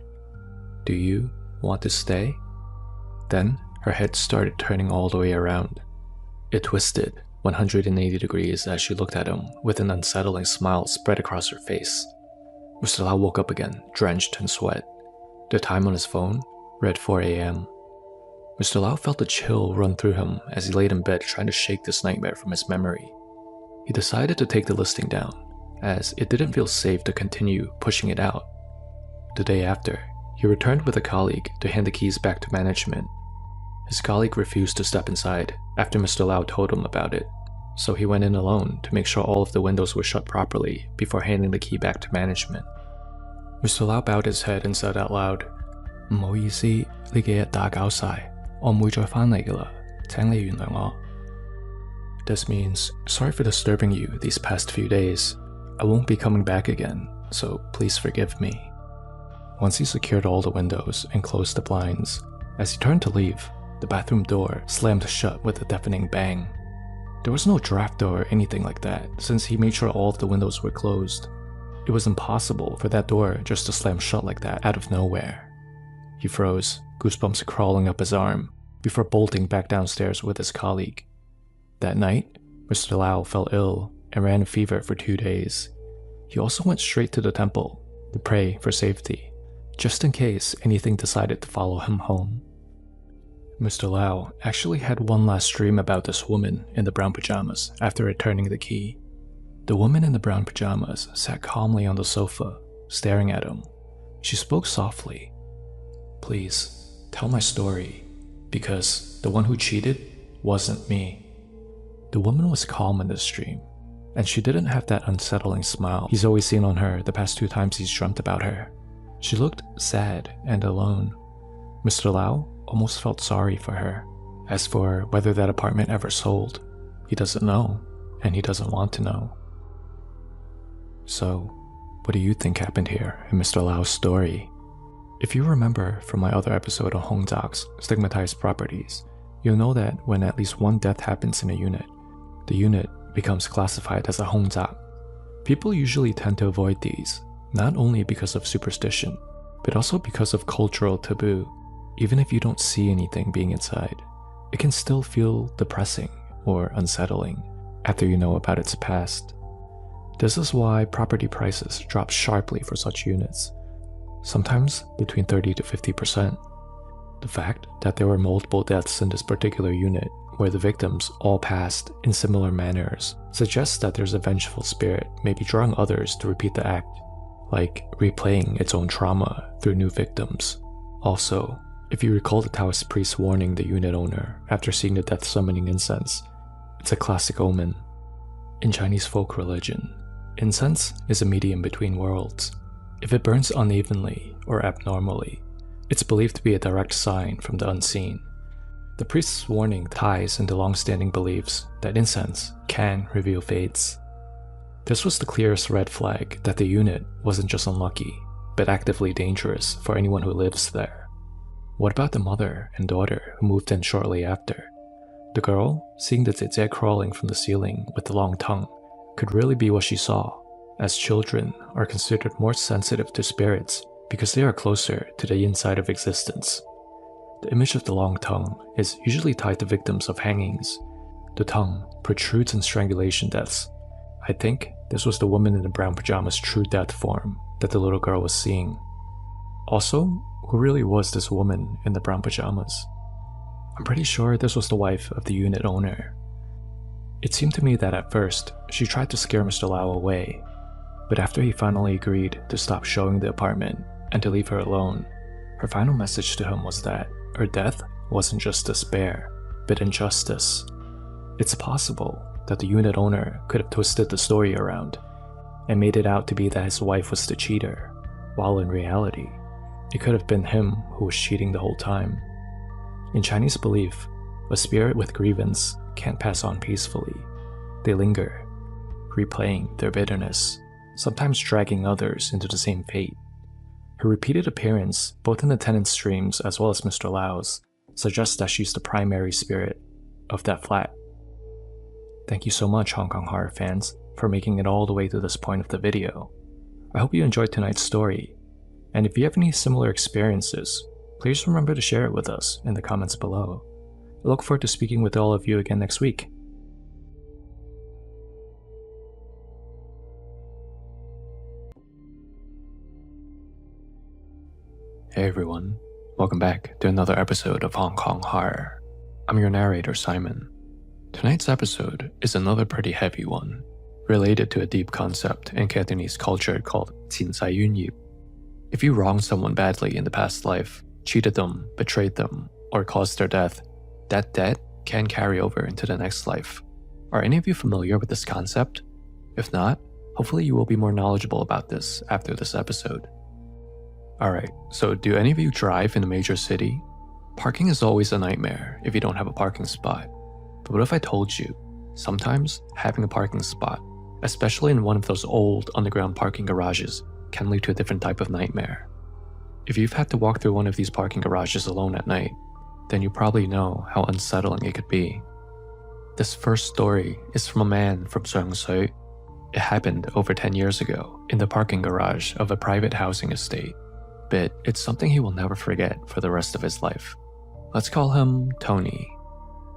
Speaker 1: "Do you want to stay?" Then her head started turning all the way around. It twisted 180 degrees as she looked at him with an unsettling smile spread across her face. Mr. Lau woke up again, drenched in sweat. The time on his phone read 4 a.m. Mr. Lau felt a chill run through him as he laid in bed trying to shake this nightmare from his memory. He decided to take the listing down, as it didn't feel safe to continue pushing it out. The day after, he returned with a colleague to hand the keys back to management. His colleague refused to step inside after Mr. Lau told him about it, so he went in alone to make sure all of the windows were shut properly before handing the key back to management. Mr. Lau bowed his head and said out loud, "唔好意思，呢幾日打攪晒，我唔會再返嚟㗎啦，請你原諒我." This means, sorry for disturbing you these past few days. I won't be coming back again, so please forgive me. Once he secured all the windows and closed the blinds, as he turned to leave, the bathroom door slammed shut with a deafening bang. There was no draft door or anything like that, since he made sure all of the windows were closed. It was impossible for that door just to slam shut like that out of nowhere. He froze, goosebumps crawling up his arm, before bolting back downstairs with his colleague. That night, Mr. Lau fell ill and ran a fever for 2 days. He also went straight to the temple to pray for safety, just in case anything decided to follow him home. Mr. Lau actually had one last dream about this woman in the brown pajamas after returning the key. The woman in the brown pajamas sat calmly on the sofa, staring at him. She spoke softly. "Please, tell my story, because the one who cheated wasn't me." The woman was calm in this dream, and she didn't have that unsettling smile he's always seen on her the past 2 times he's dreamt about her. She looked sad and alone. Mr. Lau almost felt sorry for her. As for whether that apartment ever sold, he doesn't know, and he doesn't want to know. So, what do you think happened here in Mr. Lau's story? If you remember from my other episode on Hong Zak's stigmatized properties, you'll know that when at least one death happens in a unit, the unit becomes classified as a Hong Zak. People usually tend to avoid these, not only because of superstition, but also because of cultural taboo. Even if you don't see anything being inside, it can still feel depressing or unsettling after you know about its past. This is why property prices drop sharply for such units, sometimes between 30 to 50%. The fact that there were multiple deaths in this particular unit, where the victims all passed in similar manners, suggests that there's a vengeful spirit maybe drawing others to repeat the act, like replaying its own trauma through new victims. Also, if you recall the Taoist priest warning the unit owner after seeing the death summoning incense, it's a classic omen. In Chinese folk religion, incense is a medium between worlds. If it burns unevenly or abnormally, it's believed to be a direct sign from the unseen. The priest's warning ties into long-standing beliefs that incense can reveal fates. This was the clearest red flag that the unit wasn't just unlucky, but actively dangerous for anyone who lives there. What about the mother and daughter who moved in shortly after? The girl, seeing the zizé crawling from the ceiling with the long tongue, could really be what she saw, as children are considered more sensitive to spirits because they are closer to the inside of existence. The image of the long tongue is usually tied to victims of hangings. The tongue protrudes in strangulation deaths. I think this was the woman in the brown pajamas' true death form that the little girl was seeing. Also, who really was this woman in the brown pajamas? I'm pretty sure this was the wife of the unit owner. It seemed to me that at first, she tried to scare Mr. Lau away, but after he finally agreed to stop showing the apartment and to leave her alone, her final message to him was that her death wasn't just despair, but injustice. It's possible that the unit owner could have twisted the story around and made it out to be that his wife was the cheater, while in reality, it could have been him who was cheating the whole time. In Chinese belief, a spirit with grievance can't pass on peacefully. They linger, replaying their bitterness, sometimes dragging others into the same fate. Her repeated appearance, both in the tenant's dreams as well as Mr. Lau's, suggests that she's the primary spirit of that flat. Thank you so much, Hong Kong horror fans. for making it all the way to this point of the video. I hope you enjoyed tonight's story, and if you have any similar experiences, please remember to share it with us in the comments below. I look forward to speaking with all of you again next week. Hey everyone, welcome back to another episode of Hong Kong Horror. I'm your narrator, Simon. Tonight's episode is another pretty heavy one, related to a deep concept in Cantonese culture called Qin Sai Yun Yi. If you wronged someone badly in the past life, cheated them, betrayed them, or caused their death, that debt can carry over into the next life. Are any of you familiar with this concept? If not, hopefully you will be more knowledgeable about this after this episode. Alright, so do any of you drive in a major city? Parking is always a nightmare if you don't have a parking spot. But what if I told you, sometimes having a parking spot, especially in one of those old underground parking garages, can lead to a different type of nightmare. If you've had to walk through one of these parking garages alone at night, then you probably know how unsettling it could be. This first story is from a man from Seong Sui. It happened over 10 years ago in the parking garage of a private housing estate, but it's something he will never forget for the rest of his life. Let's call him Tony.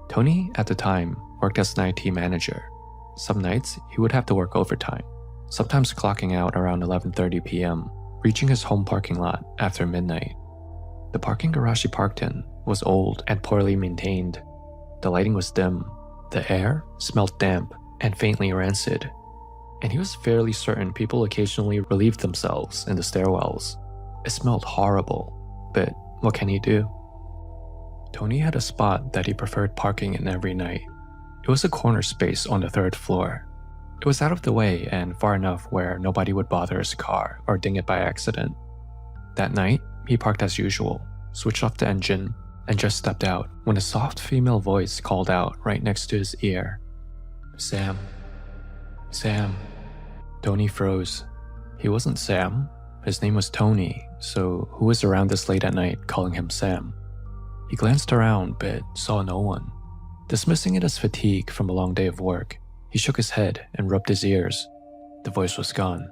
Speaker 1: Tony, at the time, worked as an IT manager. Some nights, he would have to work overtime, sometimes clocking out around 11:30 p.m., reaching his home parking lot after midnight. The parking garage he parked in was old and poorly maintained. The lighting was dim, the air smelled damp and faintly rancid, and he was fairly certain people occasionally relieved themselves in the stairwells. It smelled horrible, but what can he do? Tony had a spot that he preferred parking in every night. It was a corner space on the 3rd floor. It was out of the way and far enough where nobody would bother his car or ding it by accident. That night, he parked as usual, switched off the engine, and just stepped out when a soft female voice called out right next to his ear. "Sam. Sam." Tony froze. He wasn't Sam. His name was Tony, so who was around this late at night calling him Sam? He glanced around but saw no one. Dismissing it as fatigue from a long day of work, he shook his head and rubbed his ears. The voice was gone.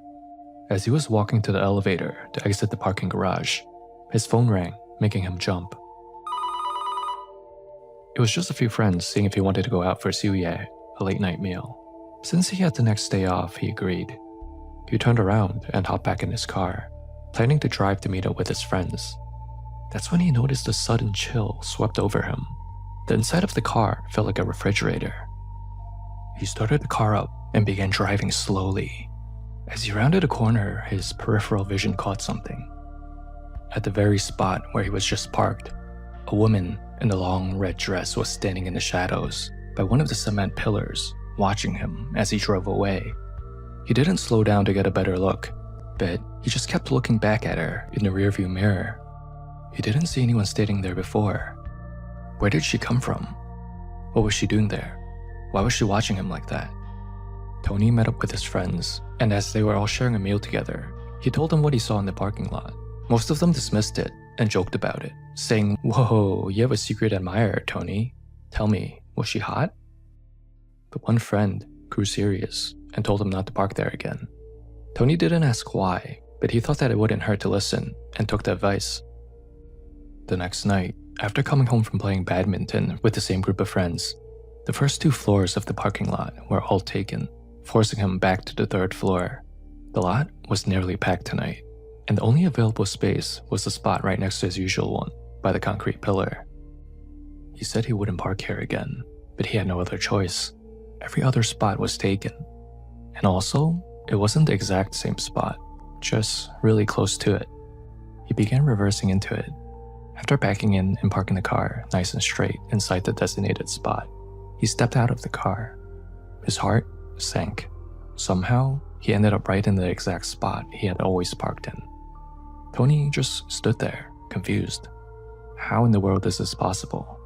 Speaker 1: As he was walking to the elevator to exit the parking garage, his phone rang, making him jump. It was just a few friends seeing if he wanted to go out for siuye, a late-night meal. Since he had the next day off, he agreed. He turned around and hopped back in his car, planning to drive to meet up with his friends. That's when he noticed a sudden chill swept over him. The inside of the car felt like a refrigerator. He started the car up and began driving slowly. As he rounded a corner, his peripheral vision caught something. At the very spot where he was just parked, a woman in a long red dress was standing in the shadows by one of the cement pillars, watching him as he drove away. He didn't slow down to get a better look, but he just kept looking back at her in the rearview mirror. He didn't see anyone standing there before. Where did she come from? What was she doing there? Why was she watching him like that? Tony met up with his friends, and as they were all sharing a meal together, he told them what he saw in the parking lot. Most of them dismissed it and joked about it, saying, "Whoa, you have a secret admirer, Tony. Tell me, was she hot?" But one friend grew serious and told him not to park there again. Tony didn't ask why, but he thought that it wouldn't hurt to listen and took the advice. The next night, after coming home from playing badminton with the same group of friends, the first 2 floors of the parking lot were all taken, forcing him back to the 3rd floor. The lot was nearly packed tonight, and the only available space was the spot right next to his usual one, by the concrete pillar. He said he wouldn't park here again, but he had no other choice. Every other spot was taken. And also, it wasn't the exact same spot, just really close to it. He began reversing into it. After backing in and parking the car nice and straight inside the designated spot, he stepped out of the car. His heart sank. Somehow, he ended up right in the exact spot he had always parked in. Tony just stood there, confused. How in the world is this possible?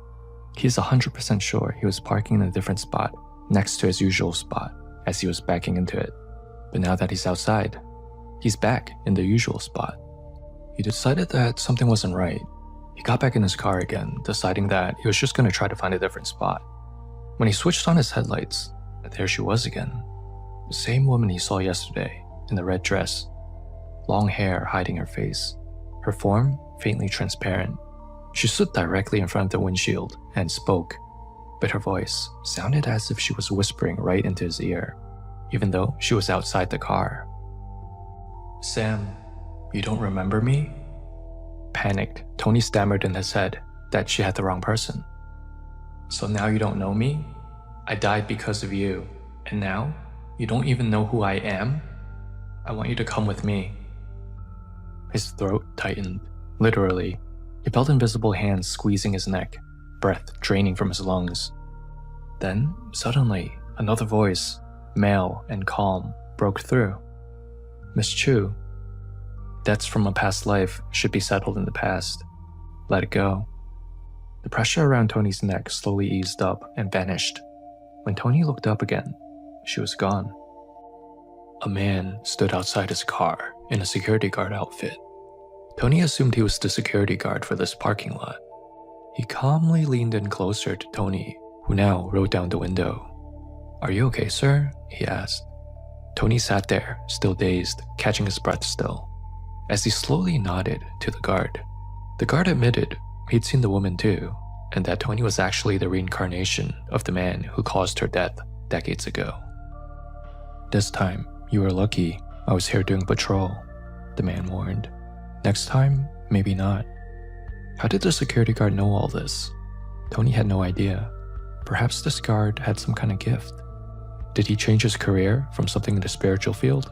Speaker 1: He's 100% sure he was parking in a different spot, next to his usual spot, as he was backing into it. But now that he's outside, he's back in the usual spot. He decided that something wasn't right. He got back in his car again, deciding that he was just going to try to find a different spot. When he switched on his headlights, there she was again. The same woman he saw yesterday, in the red dress. Long hair hiding her face, her form faintly transparent. She stood directly in front of the windshield and spoke, but her voice sounded as if she was whispering right into his ear, even though she was outside the car. "Sam, you don't remember me?" Panicked, Tony stammered in his head that she had the wrong person. "So now you don't know me? I died because of you, and now you don't even know who I am? I want you to come with me." His throat tightened, literally. He felt invisible hands squeezing his neck, breath draining from his lungs. Then, suddenly, another voice, male and calm, broke through. "Miss Chu, debts from a past life should be settled in the past. Let it go." The pressure around Tony's neck slowly eased up and vanished. When Tony looked up again, she was gone. A man stood outside his car in a security guard outfit. Tony assumed he was the security guard for this parking lot. He calmly leaned in closer to Tony, who now rolled down the window. "Are you okay, sir?" he asked. Tony sat there, still dazed, catching his breath still. As he slowly nodded to the guard admitted he'd seen the woman too, and that Tony was actually the reincarnation of the man who caused her death decades ago. "This time, you were lucky I was here doing patrol," the man warned. "Next time, maybe not." How did the security guard know all this? Tony had no idea. Perhaps this guard had some kind of gift. Did he change his career from something in the spiritual field?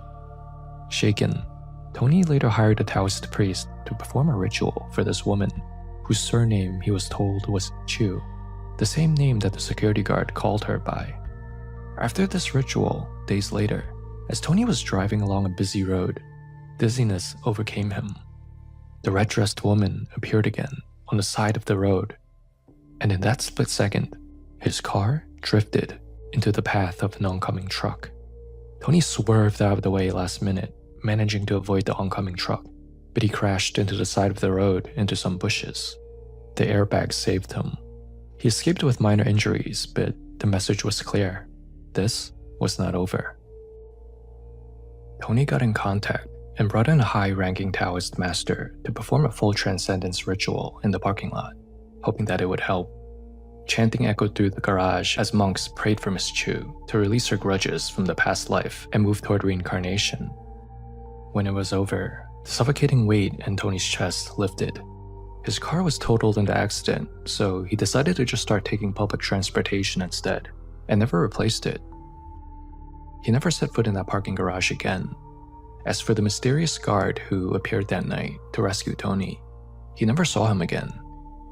Speaker 1: Shaken, Tony later hired a Taoist priest to perform a ritual for this woman, whose surname he was told was Chu, the same name that the security guard called her by. After this ritual, days later, as Tony was driving along a busy road, dizziness overcame him. The red-dressed woman appeared again on the side of the road, and in that split second, his car drifted into the path of an oncoming truck. Tony swerved out of the way last minute, managing to avoid the oncoming truck, but he crashed into the side of the road into some bushes. The airbag saved him. He escaped with minor injuries, but the message was clear. This was not over. Tony got in contact and brought in a high-ranking Taoist master to perform a full transcendence ritual in the parking lot, hoping that it would help. Chanting echoed through the garage as monks prayed for Miss Chu to release her grudges from the past life and move toward reincarnation. When it was over, the suffocating weight in Tony's chest lifted. His car was totaled in the accident, so he decided to just start taking public transportation instead, and never replaced it. He never set foot in that parking garage again. As for the mysterious guard who appeared that night to rescue Tony, he never saw him again.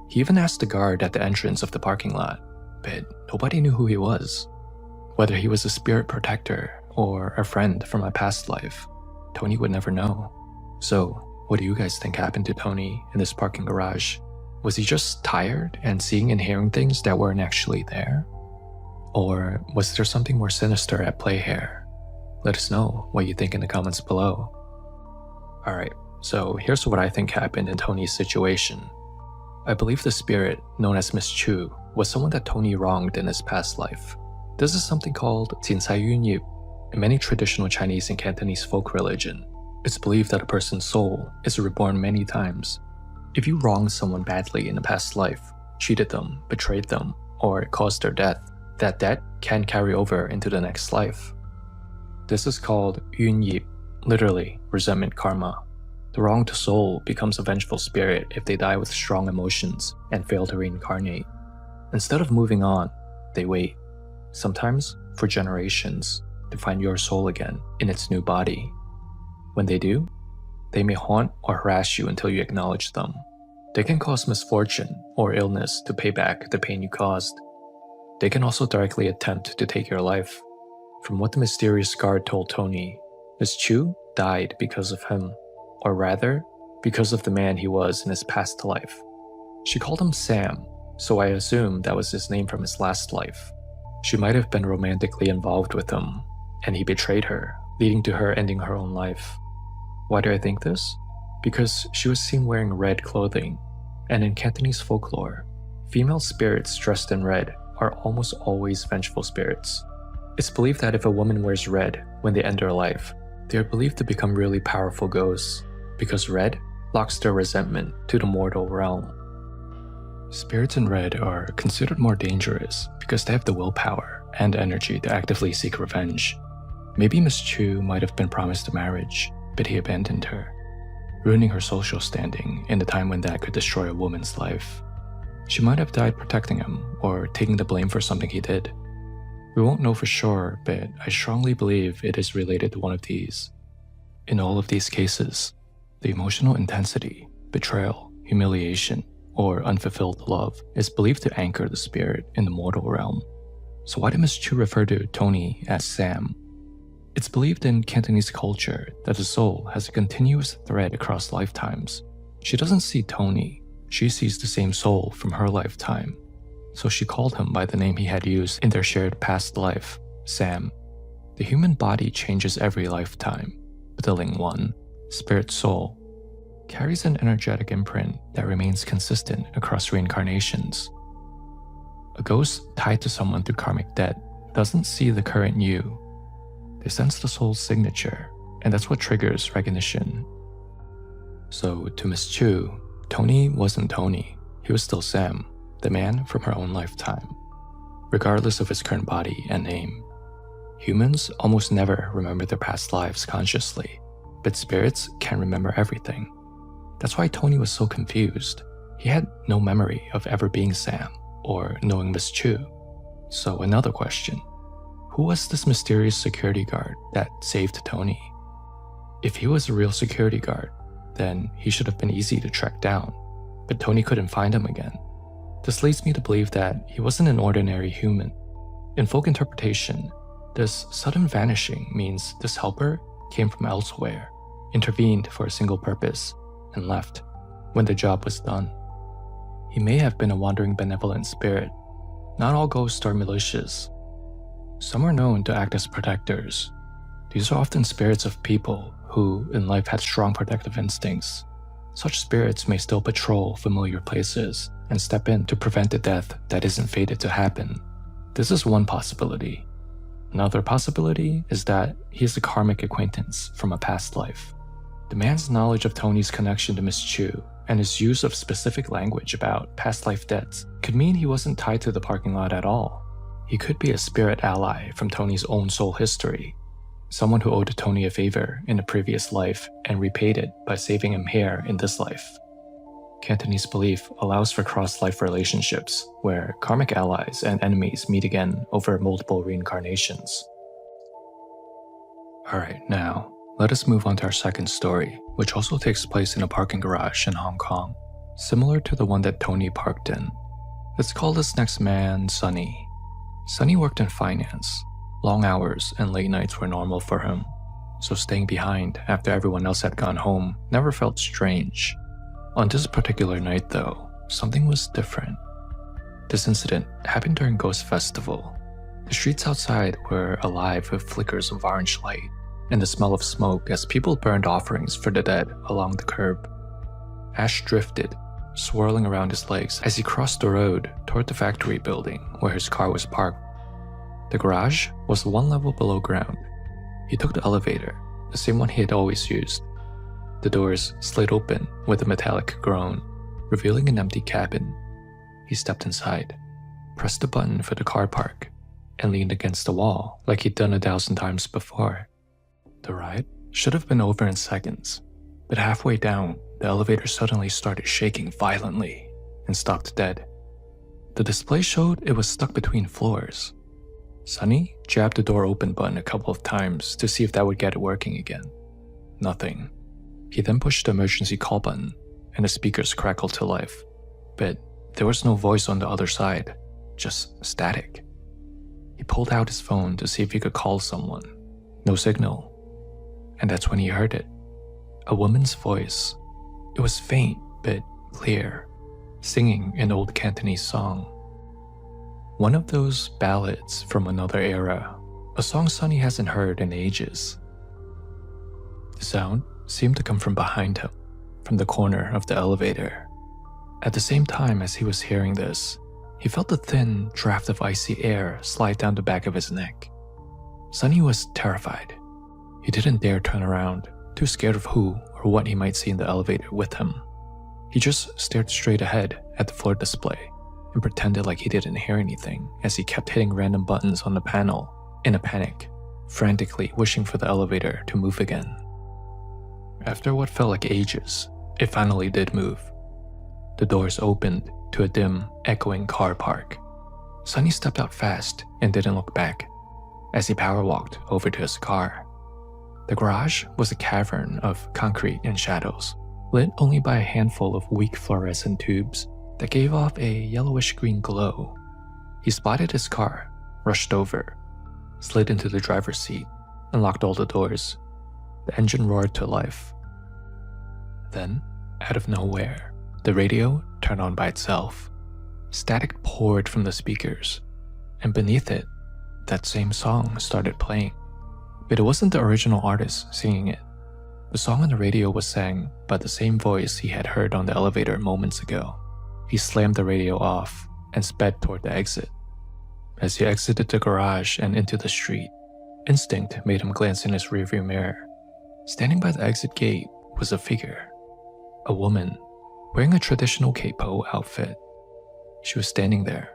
Speaker 1: He even asked the guard at the entrance of the parking lot, but nobody knew who he was. Whether he was a spirit protector or a friend from a past life, Tony would never know. So, what do you guys think happened to Tony in this parking garage? Was he just tired and seeing and hearing things that weren't actually there? Or was there something more sinister at play here? Let us know what you think in the comments below. Alright, so here's what I think happened in Tony's situation. I believe the spirit, known as Miss Chu, was someone that Tony wronged in his past life. This is something called Jinsai Yunyip. In many traditional Chinese and Cantonese folk religion, it's believed that a person's soul is reborn many times. If you wronged someone badly in a past life, cheated them, betrayed them, or caused their death, that debt can carry over into the next life. This is called Yunyip, literally resentment karma. The wronged soul becomes a vengeful spirit if they die with strong emotions and fail to reincarnate. Instead of moving on, they wait, sometimes for generations, to find your soul again in its new body. When they do, they may haunt or harass you until you acknowledge them. They can cause misfortune or illness to pay back the pain you caused. They can also directly attempt to take your life. From what the mysterious guard told Tony, Miss Chu died because of him, or rather, because of the man he was in his past life. She called him Sam, so I assume that was his name from his last life. She might have been romantically involved with him, and he betrayed her, leading to her ending her own life. Why do I think this? Because she was seen wearing red clothing, and in Cantonese folklore, female spirits dressed in red are almost always vengeful spirits. It's believed that if a woman wears red when they end their life, they are believed to become really powerful ghosts because red locks their resentment to the mortal realm. Spirits in red are considered more dangerous because they have the willpower and energy to actively seek revenge. Maybe Miss Chu might have been promised a marriage, but he abandoned her, ruining her social standing in the time when that could destroy a woman's life. She might have died protecting him or taking the blame for something he did. We won't know for sure, but I strongly believe it is related to one of these. In all of these cases, the emotional intensity, betrayal, humiliation, or unfulfilled love is believed to anchor the spirit in the mortal realm. So why did Miss Chu refer to Tony as Sam? It's believed in Cantonese culture that the soul has a continuous thread across lifetimes. She doesn't see Tony, she sees the same soul from her lifetime. So she called him by the name he had used in their shared past life, Sam. The human body changes every lifetime, but the Ling One, spirit soul, carries an energetic imprint that remains consistent across reincarnations. A ghost tied to someone through karmic debt doesn't see the current you. They sense the soul's signature, and that's what triggers recognition. So to Miss Chu, Tony wasn't Tony, he was still Sam, the man from her own lifetime, regardless of his current body and name. Humans almost never remember their past lives consciously, but spirits can remember everything. That's why Tony was so confused. He had no memory of ever being Sam or knowing Miss Chu. So another question, who was this mysterious security guard that saved Tony? If he was a real security guard, then he should have been easy to track down, but Tony couldn't find him again. This leads me to believe that he wasn't an ordinary human. In folk interpretation, this sudden vanishing means this helper came from elsewhere, intervened for a single purpose, and left when the job was done. He may have been a wandering benevolent spirit. Not all ghosts are malicious. Some are known to act as protectors. These are often spirits of people who in life had strong protective instincts. Such spirits may still patrol familiar places and step in to prevent a death that isn't fated to happen. This is one possibility. Another possibility is that he is a karmic acquaintance from a past life. The man's knowledge of Tony's connection to Miss Chu and his use of specific language about past life debts could mean he wasn't tied to the parking lot at all. He could be a spirit ally from Tony's own soul history, someone who owed Tony a favor in a previous life and repaid it by saving him here in this life. Cantonese belief allows for cross-life relationships where karmic allies and enemies meet again over multiple reincarnations. Alright, now, let us move on to our second story, which also takes place in a parking garage in Hong Kong, similar to the one that Tony parked in. Let's call this next man Sunny. Sunny worked in finance. Long hours and late nights were normal for him, so staying behind after everyone else had gone home never felt strange. On this particular night though, something was different. This incident happened during Ghost Festival. The streets outside were alive with flickers of orange light and the smell of smoke as people burned offerings for the dead along the curb. Ash drifted, swirling around his legs as he crossed the road toward the factory building where his car was parked. The garage was one level below ground. He took the elevator, the same one he had always used. The doors slid open with a metallic groan, revealing an empty cabin. He stepped inside, pressed the button for the car park, and leaned against the wall like he'd done 1,000 times before. The ride should have been over in seconds, but halfway down, the elevator suddenly started shaking violently and stopped dead. The display showed it was stuck between floors. Sunny jabbed the door open button a couple of times to see if that would get it working again. Nothing. He then pushed the emergency call button and the speakers crackled to life, but there was no voice on the other side, just static. He pulled out his phone to see if he could call someone. No signal. And that's when he heard it. A woman's voice. It was faint but clear, singing an old Cantonese song. One of those ballads from another era, a song Sunny hasn't heard in ages. The sound seemed to come from behind him, from the corner of the elevator. At the same time as he was hearing this, he felt a thin draft of icy air slide down the back of his neck. Sunny was terrified. He didn't dare turn around, too scared of who or what he might see in the elevator with him. He just stared straight ahead at the floor display and pretended like he didn't hear anything as he kept hitting random buttons on the panel in a panic, frantically wishing for the elevator to move again. After what felt like ages, it finally did move. The doors opened to a dim, echoing car park. Sonny stepped out fast and didn't look back as he power walked over to his car. The garage was a cavern of concrete and shadows, lit only by a handful of weak fluorescent tubes that gave off a yellowish-green glow. He spotted his car, rushed over, slid into the driver's seat, and locked all the doors. The engine roared to life. Then, out of nowhere, the radio turned on by itself. Static poured from the speakers, and beneath it, that same song started playing. But it wasn't the original artist singing it. The song on the radio was sang by the same voice he had heard on the elevator moments ago. He slammed the radio off and sped toward the exit. As he exited the garage and into the street, instinct made him glance in his rearview mirror. Standing by the exit gate was a figure. A woman, wearing a traditional Keipo outfit. She was standing there,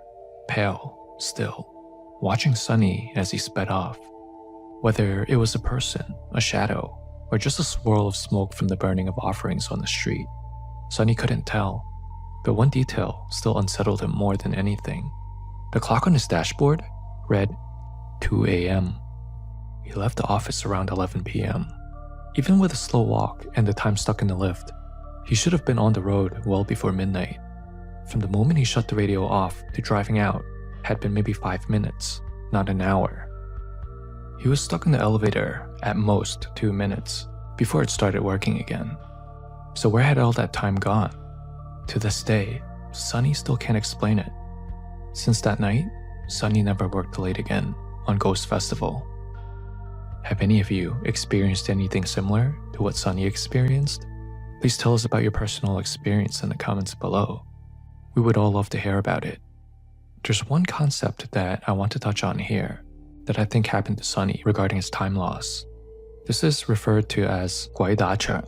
Speaker 1: pale, still, watching Sonny as he sped off. Whether it was a person, a shadow, or just a swirl of smoke from the burning of offerings on the street, Sonny couldn't tell. But one detail still unsettled him more than anything. The clock on his dashboard read 2 a.m. He left the office around 11 p.m. Even with a slow walk and the time stuck in the lift, he should have been on the road well before midnight. From the moment he shut the radio off to driving out had been maybe 5 minutes, not an hour. He was stuck in the elevator at most 2 minutes before it started working again. So where had all that time gone? To this day, Sonny still can't explain it. Since that night, Sonny never worked late again on Ghost Festival. Have any of you experienced anything similar to what Sonny experienced? Please tell us about your personal experience in the comments below. We would all love to hear about it. There's one concept that I want to touch on here that I think happened to Sonny regarding his time loss. This is referred to as 鬼打墙.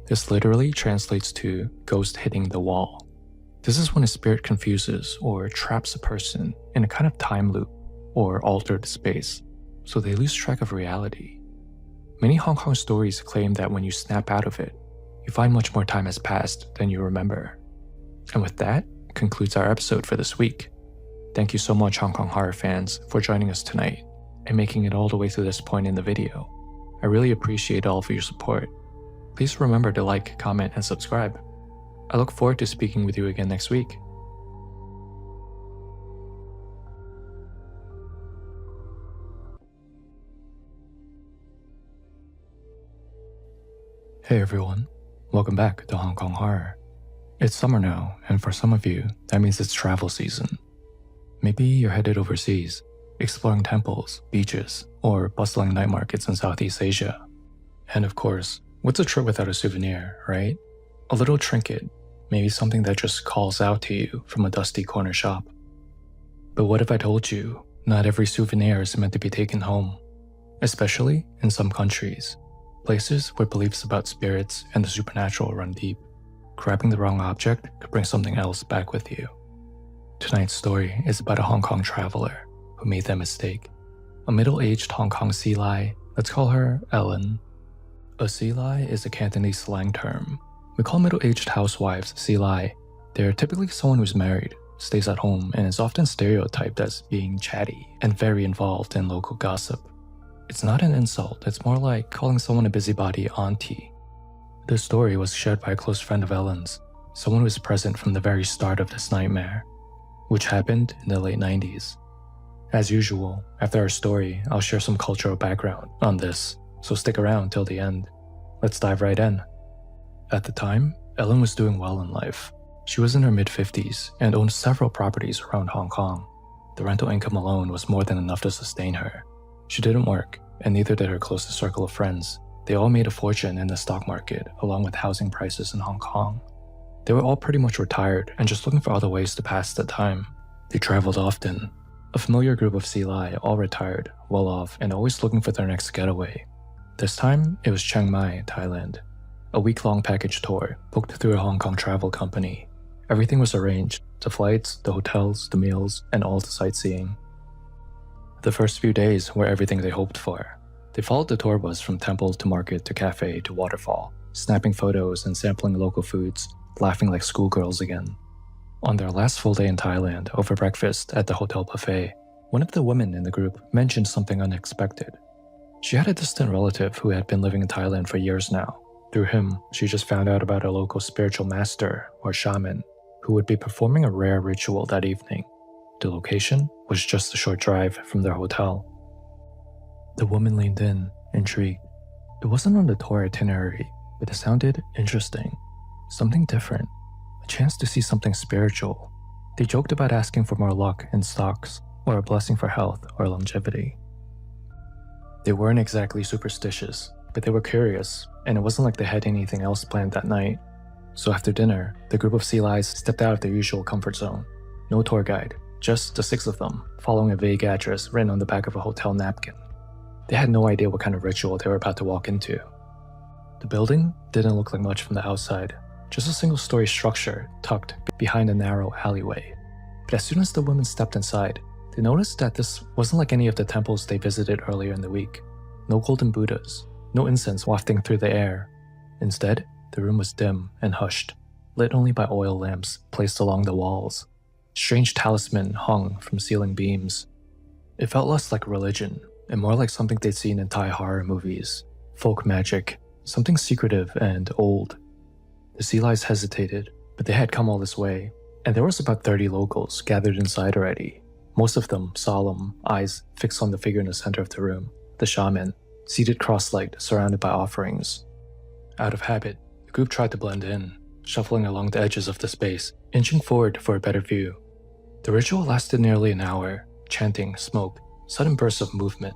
Speaker 1: This literally translates to ghost hitting the wall. This is when a spirit confuses or traps a person in a kind of time loop or altered space, so they lose track of reality. Many Hong Kong stories claim that when you snap out of it, you find much more time has passed than you remember. And with that, concludes our episode for this week. Thank you so much, Hong Kong horror fans, for joining us tonight and making it all the way to this point in the video. I really appreciate all of your support. Please remember to like, comment, and subscribe. I look forward to speaking with you again next week. Hey everyone, welcome back to Hong Kong Horror. It's summer now, and for some of you, that means it's travel season. Maybe you're headed overseas, exploring temples, beaches, or bustling night markets in Southeast Asia. And of course, what's a trip without a souvenir, right? A little trinket, maybe something that just calls out to you from a dusty corner shop. But what if I told you not every souvenir is meant to be taken home? Especially in some countries, places where beliefs about spirits and the supernatural run deep. Grabbing the wrong object could bring something else back with you. Tonight's story is about a Hong Kong traveler who made that mistake. A middle-aged Hong Kong Silai, let's call her Ellen. A Silai is a Cantonese slang term. We call middle-aged housewives Silai. They're typically someone who's married, stays at home, and is often stereotyped as being chatty and very involved in local gossip. It's not an insult, it's more like calling someone a busybody auntie. This story was shared by a close friend of Ellen's, someone who was present from the very start of this nightmare, which happened in the late 90s. As usual, after our story, I'll share some cultural background on this, so stick around till the end. Let's dive right in. At the time, Ellen was doing well in life. She was in her mid-50s and owned several properties around Hong Kong. The rental income alone was more than enough to sustain her. She didn't work, and neither did her closest circle of friends. They all made a fortune in the stock market, along with housing prices in Hong Kong. They were all pretty much retired and just looking for other ways to pass the time. They traveled often. A familiar group of Silai, all retired, well off, and always looking for their next getaway. This time, it was Chiang Mai, Thailand. A week-long package tour booked through a Hong Kong travel company. Everything was arranged: the flights, the hotels, the meals, and all the sightseeing. The first few days were everything they hoped for. They followed the tour bus from temple to market to cafe to waterfall, snapping photos and sampling local foods, laughing like schoolgirls again. On their last full day in Thailand, over breakfast at the hotel buffet, one of the women in the group mentioned something unexpected. She had a distant relative who had been living in Thailand for years now. Through him, she just found out about a local spiritual master, or shaman, who would be performing a rare ritual that evening. The location was just a short drive from their hotel. The woman leaned in, intrigued. It wasn't on the tour itinerary, but it sounded interesting. Something different. A chance to see something spiritual. They joked about asking for more luck in stocks, or a blessing for health or longevity. They weren't exactly superstitious, but they were curious, and it wasn't like they had anything else planned that night. So after dinner, the group of sea lions stepped out of their usual comfort zone. No tour guide, just the 6 of them, following a vague address written on the back of a hotel napkin. They had no idea what kind of ritual they were about to walk into. The building didn't look like much from the outside, just a single-story structure tucked behind a narrow alleyway. But as soon as the women stepped inside, they noticed that this wasn't like any of the temples they visited earlier in the week. No golden Buddhas, no incense wafting through the air. Instead, the room was dim and hushed, lit only by oil lamps placed along the walls. Strange talisman hung from ceiling beams. It felt less like religion, and more like something they'd seen in Thai horror movies. Folk magic, something secretive and old. The sea lions hesitated, but they had come all this way, and there was about 30 locals gathered inside already. Most of them solemn, eyes fixed on the figure in the center of the room, the shaman, seated cross-legged, surrounded by offerings. Out of habit, the group tried to blend in, shuffling along the edges of the space, inching forward for a better view. The ritual lasted nearly an hour, chanting, smoke, sudden bursts of movement.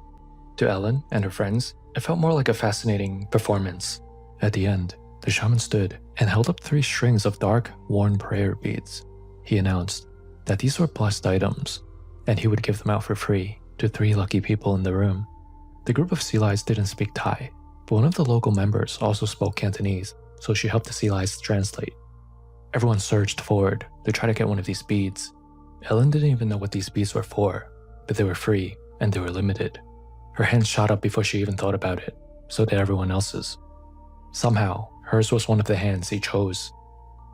Speaker 1: To Ellen and her friends, it felt more like a fascinating performance. At the end, the shaman stood and held up 3 strings of dark, worn prayer beads. He announced that these were blessed items, and he would give them out for free to 3 lucky people in the room. The group of sea lions didn't speak Thai, but one of the local members also spoke Cantonese, so she helped the sea lions translate. Everyone surged forward to try to get one of these beads. Ellen didn't even know what these beads were for, but they were free and they were limited. Her hands shot up before she even thought about it, so did everyone else's. Somehow, hers was one of the hands he chose.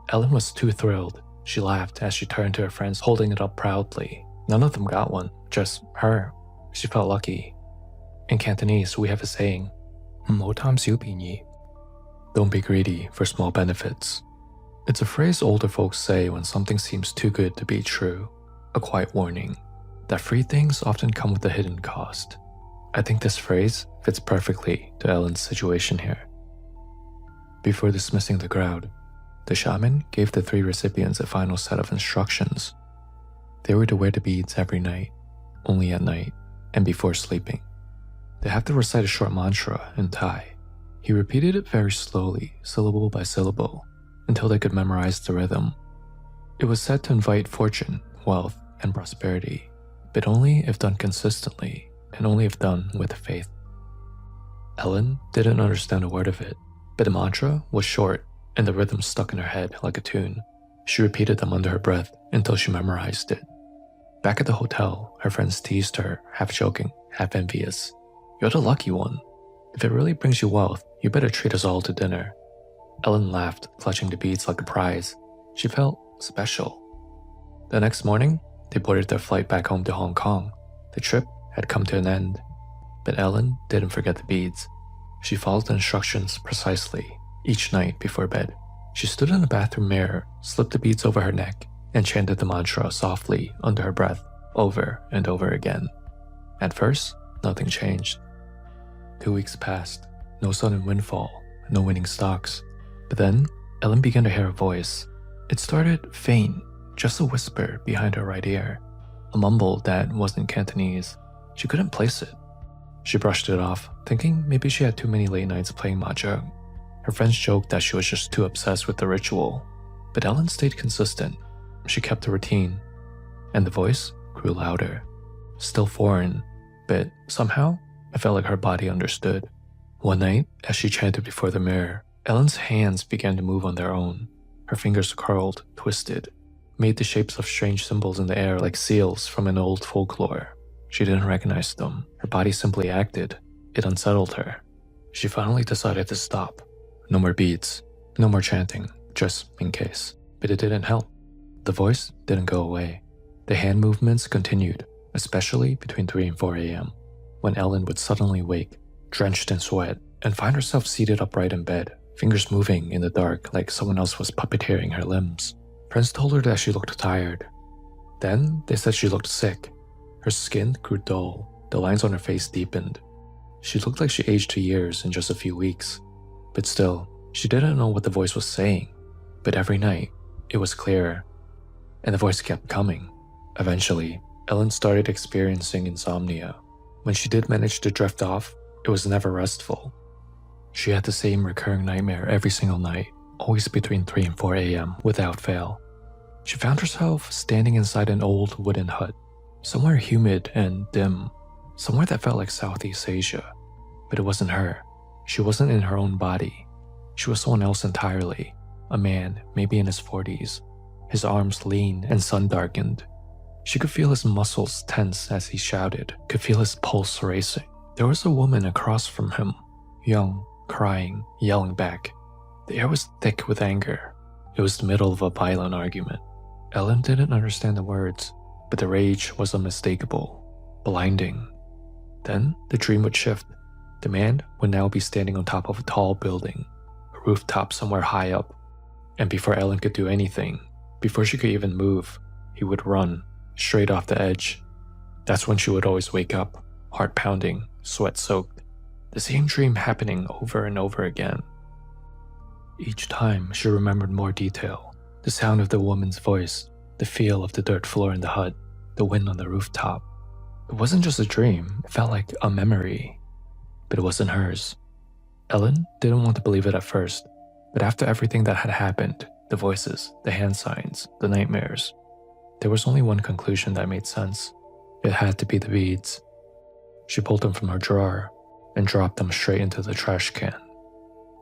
Speaker 1: Ellen was too thrilled. She laughed as she turned to her friends, holding it up proudly. None of them got one, just her. She felt lucky. In Cantonese, we have a saying, "Mo tam siu pi ni." Don't be greedy for small benefits. It's a phrase older folks say when something seems too good to be true, a quiet warning that free things often come with a hidden cost. I think this phrase fits perfectly to Ellen's situation here. Before dismissing the crowd, the shaman gave the 3 recipients a final set of instructions. They were to wear the beads every night, only at night, and before sleeping. They have to recite a short mantra in Thai. He repeated it very slowly, syllable by syllable, until they could memorize the rhythm. It was said to invite fortune, wealth, and prosperity, but only if done consistently, and only if done with faith. Ellen didn't understand a word of it, but the mantra was short, and the rhythm stuck in her head like a tune. She repeated them under her breath until she memorized it. Back at the hotel, her friends teased her, half joking, half envious. "You're the lucky one. If it really brings you wealth, you better treat us all to dinner." Ellen laughed, clutching the beads like a prize. She felt special. The next morning, they boarded their flight back home to Hong Kong. The trip had come to an end, but Ellen didn't forget the beads. She followed the instructions precisely, each night before bed. She stood in the bathroom mirror, slipped the beads over her neck, and chanted the mantra softly under her breath, over and over again. At first, nothing changed. 2 weeks passed, no sudden windfall, no winning stocks. But then, Ellen began to hear a voice. It started faint, just a whisper behind her right ear, a mumble that wasn't Cantonese. She couldn't place it. She brushed it off, thinking maybe she had too many late nights playing mahjong. Her friends joked that she was just too obsessed with the ritual, but Ellen stayed consistent. She kept the routine, and the voice grew louder. Still foreign, but somehow, I felt like her body understood. One night, as she chanted before the mirror, Ellen's hands began to move on their own. Her fingers curled, twisted, made the shapes of strange symbols in the air like seals from an old folklore. She didn't recognize them. Her body simply acted. It unsettled her. She finally decided to stop. No more beads, no more chanting, just in case. But it didn't help. The voice didn't go away. The hand movements continued, especially between 3 and 4 a.m., when Ellen would suddenly wake, drenched in sweat, and find herself seated upright in bed, fingers moving in the dark like someone else was puppeteering her limbs. Friends told her that she looked tired. Then they said she looked sick. Her skin grew dull, the lines on her face deepened. She looked like she aged 2 years in just a few weeks. But still, she didn't know what the voice was saying. But every night, it was clearer. And the voice kept coming. Eventually, Ellen started experiencing insomnia. When she did manage to drift off, it was never restful. She had the same recurring nightmare every single night, always between 3 and 4 a.m. without fail. She found herself standing inside an old wooden hut, somewhere humid and dim, somewhere that felt like Southeast Asia. But it wasn't her. She wasn't in her own body. She was someone else entirely, a man, maybe in his 40s, his arms lean and sun-darkened. She could feel his muscles tense as he shouted, could feel his pulse racing. There was a woman across from him, young, crying, yelling back. The air was thick with anger. It was the middle of a violent argument. Ellen didn't understand the words, but the rage was unmistakable, blinding. Then the dream would shift. The man would now be standing on top of a tall building, a rooftop somewhere high up. And before Ellen could do anything, before she could even move, he would run, straight off the edge. That's when she would always wake up, heart pounding, sweat soaked. The same dream happening over and over again. Each time she remembered more detail. The sound of the woman's voice, the feel of the dirt floor in the hut, the wind on the rooftop. It wasn't just a dream, it felt like a memory. But it wasn't hers. Ellen didn't want to believe it at first, but after everything that had happened, the voices, the hand signs, the nightmares, there was only one conclusion that made sense. It had to be the beads. She pulled them from her drawer and dropped them straight into the trash can.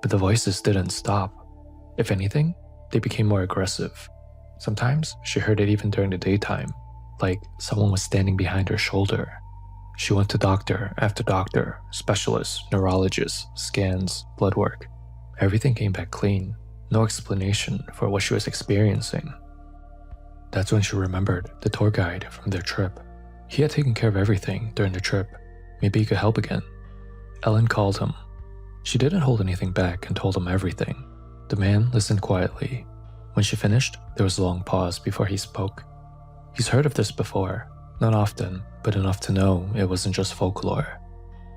Speaker 1: But the voices didn't stop. If anything, they became more aggressive. Sometimes she heard it even during the daytime, like someone was standing behind her shoulder. She went to doctor after doctor, specialist, neurologist, scans, blood work. Everything came back clean, no explanation for what she was experiencing. That's when she remembered the tour guide from their trip. He had taken care of everything during the trip. Maybe he could help again. Ellen called him. She didn't hold anything back and told him everything. The man listened quietly. When she finished, there was a long pause before he spoke. He's heard of this before, not often, but enough to know it wasn't just folklore.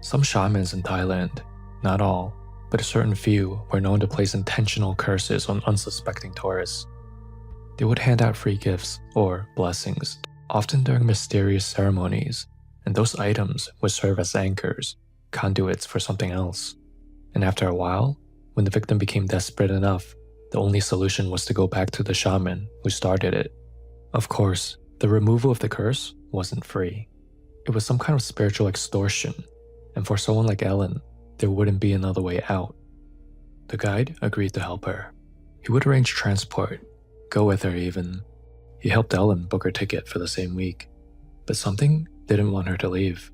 Speaker 1: Some shamans in Thailand, not all, but a certain few, were known to place intentional curses on unsuspecting tourists. They would hand out free gifts, or blessings, often during mysterious ceremonies, and those items would serve as anchors, conduits for something else. And after a while, when the victim became desperate enough, the only solution was to go back to the shaman who started it. Of course, the removal of the curse wasn't free. It was some kind of spiritual extortion, and for someone like Ellen, there wouldn't be another way out. The guide agreed to help her. He would arrange transport, go with her even. He helped Ellen book her ticket for the same week. But something didn't want her to leave.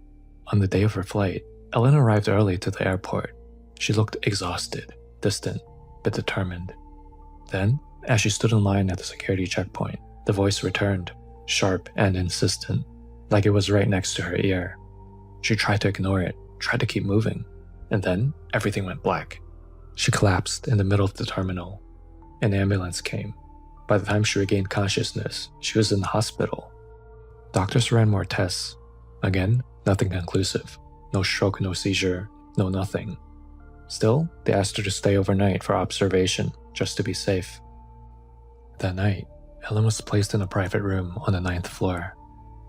Speaker 1: On the day of her flight, Ellen arrived early to the airport. She looked exhausted, distant, but determined. Then, as she stood in line at the security checkpoint, the voice returned, sharp and insistent, like it was right next to her ear. She tried to ignore it, tried to keep moving, and then everything went black. She collapsed in the middle of the terminal. An ambulance came. By the time she regained consciousness, she was in the hospital. Doctors ran more tests. Again, nothing conclusive. No stroke, no seizure, no nothing. Still, they asked her to stay overnight for observation, just to be safe. That night, Ellen was placed in a private room on the 9th floor.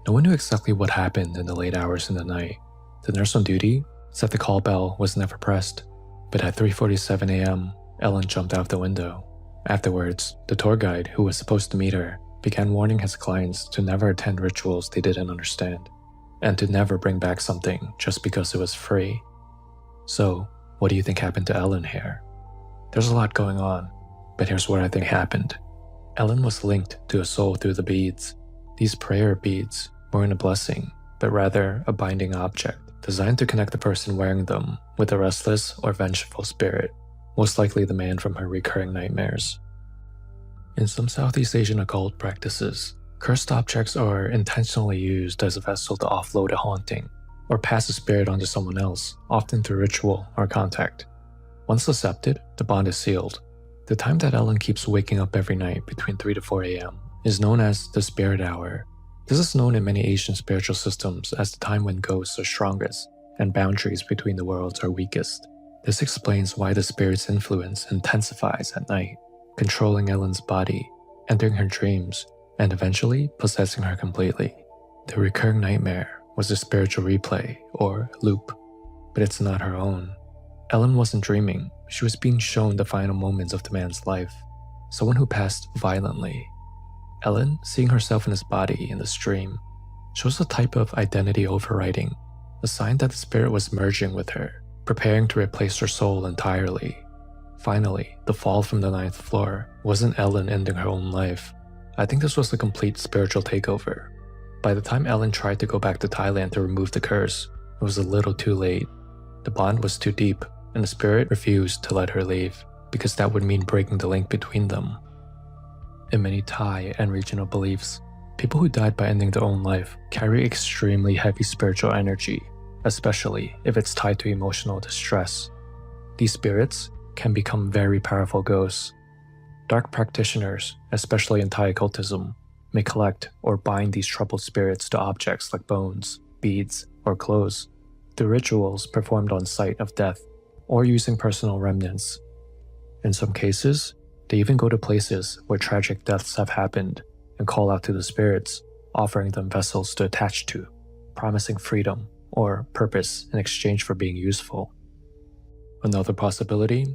Speaker 1: No one knew exactly what happened in the late hours in the night. The nurse on duty said the call bell was never pressed, but at 3:47 a.m., Ellen jumped out the window. Afterwards, the tour guide who was supposed to meet her began warning his clients to never attend rituals they didn't understand, and to never bring back something just because it was free. So, What do you think happened to Ellen here? There's a lot going on, but here's what I think happened. Ellen was linked to a soul through the beads. These prayer beads weren't a blessing, but rather a binding object designed to connect the person wearing them with a restless or vengeful spirit, most likely the man from her recurring nightmares. In some Southeast Asian occult practices, cursed objects are intentionally used as a vessel to offload a haunting or pass a spirit onto someone else, often through ritual or contact. Once accepted, the bond is sealed. The time that Ellen keeps waking up every night between 3 to 4 a.m. is known as the spirit hour. This is known in many Asian spiritual systems as the time when ghosts are strongest and boundaries between the worlds are weakest. This explains why the spirit's influence intensifies at night, controlling Ellen's body, entering her dreams, and eventually possessing her completely. The recurring nightmare was a spiritual replay, or loop, but it's not her own. Ellen wasn't dreaming, she was being shown the final moments of the man's life, someone who passed violently. Ellen, seeing herself in his body in this dream, shows a type of identity overriding, a sign that the spirit was merging with her, preparing to replace her soul entirely. Finally, the fall from the 9th floor wasn't Ellen ending her own life. I think this was a complete spiritual takeover. By the time Ellen tried to go back to Thailand to remove the curse, it was a little too late. The bond was too deep, and the spirit refused to let her leave, because that would mean breaking the link between them. In many Thai and regional beliefs, people who died by ending their own life carry extremely heavy spiritual energy, especially if it's tied to emotional distress. These spirits can become very powerful ghosts. Dark practitioners, especially in Thai occultism, may collect or bind these troubled spirits to objects like bones, beads, or clothes, through rituals performed on site of death, or using personal remnants. In some cases, they even go to places where tragic deaths have happened and call out to the spirits, offering them vessels to attach to, promising freedom or purpose in exchange for being useful. Another possibility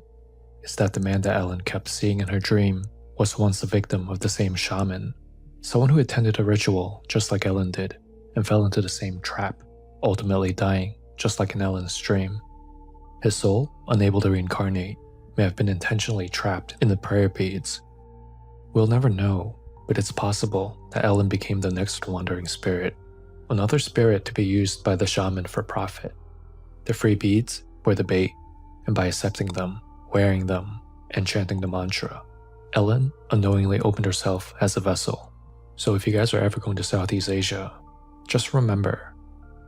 Speaker 1: is that the man that Ellen kept seeing in her dream was once a victim of the same shaman, someone who attended a ritual just like Ellen did and fell into the same trap, ultimately dying just like in Ellen's dream. His soul, unable to reincarnate, may have been intentionally trapped in the prayer beads. We'll never know, but it's possible that Ellen became the next wandering spirit, another spirit to be used by the shaman for profit. The free beads were the bait, and by accepting them, wearing them, and chanting the mantra, Ellen unknowingly opened herself as a vessel. So if you guys are ever going to Southeast Asia, just remember,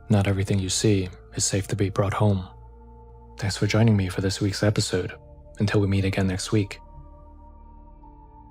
Speaker 1: not everything you see is safe to be brought home. Thanks for joining me for this week's episode. Until we meet again next week.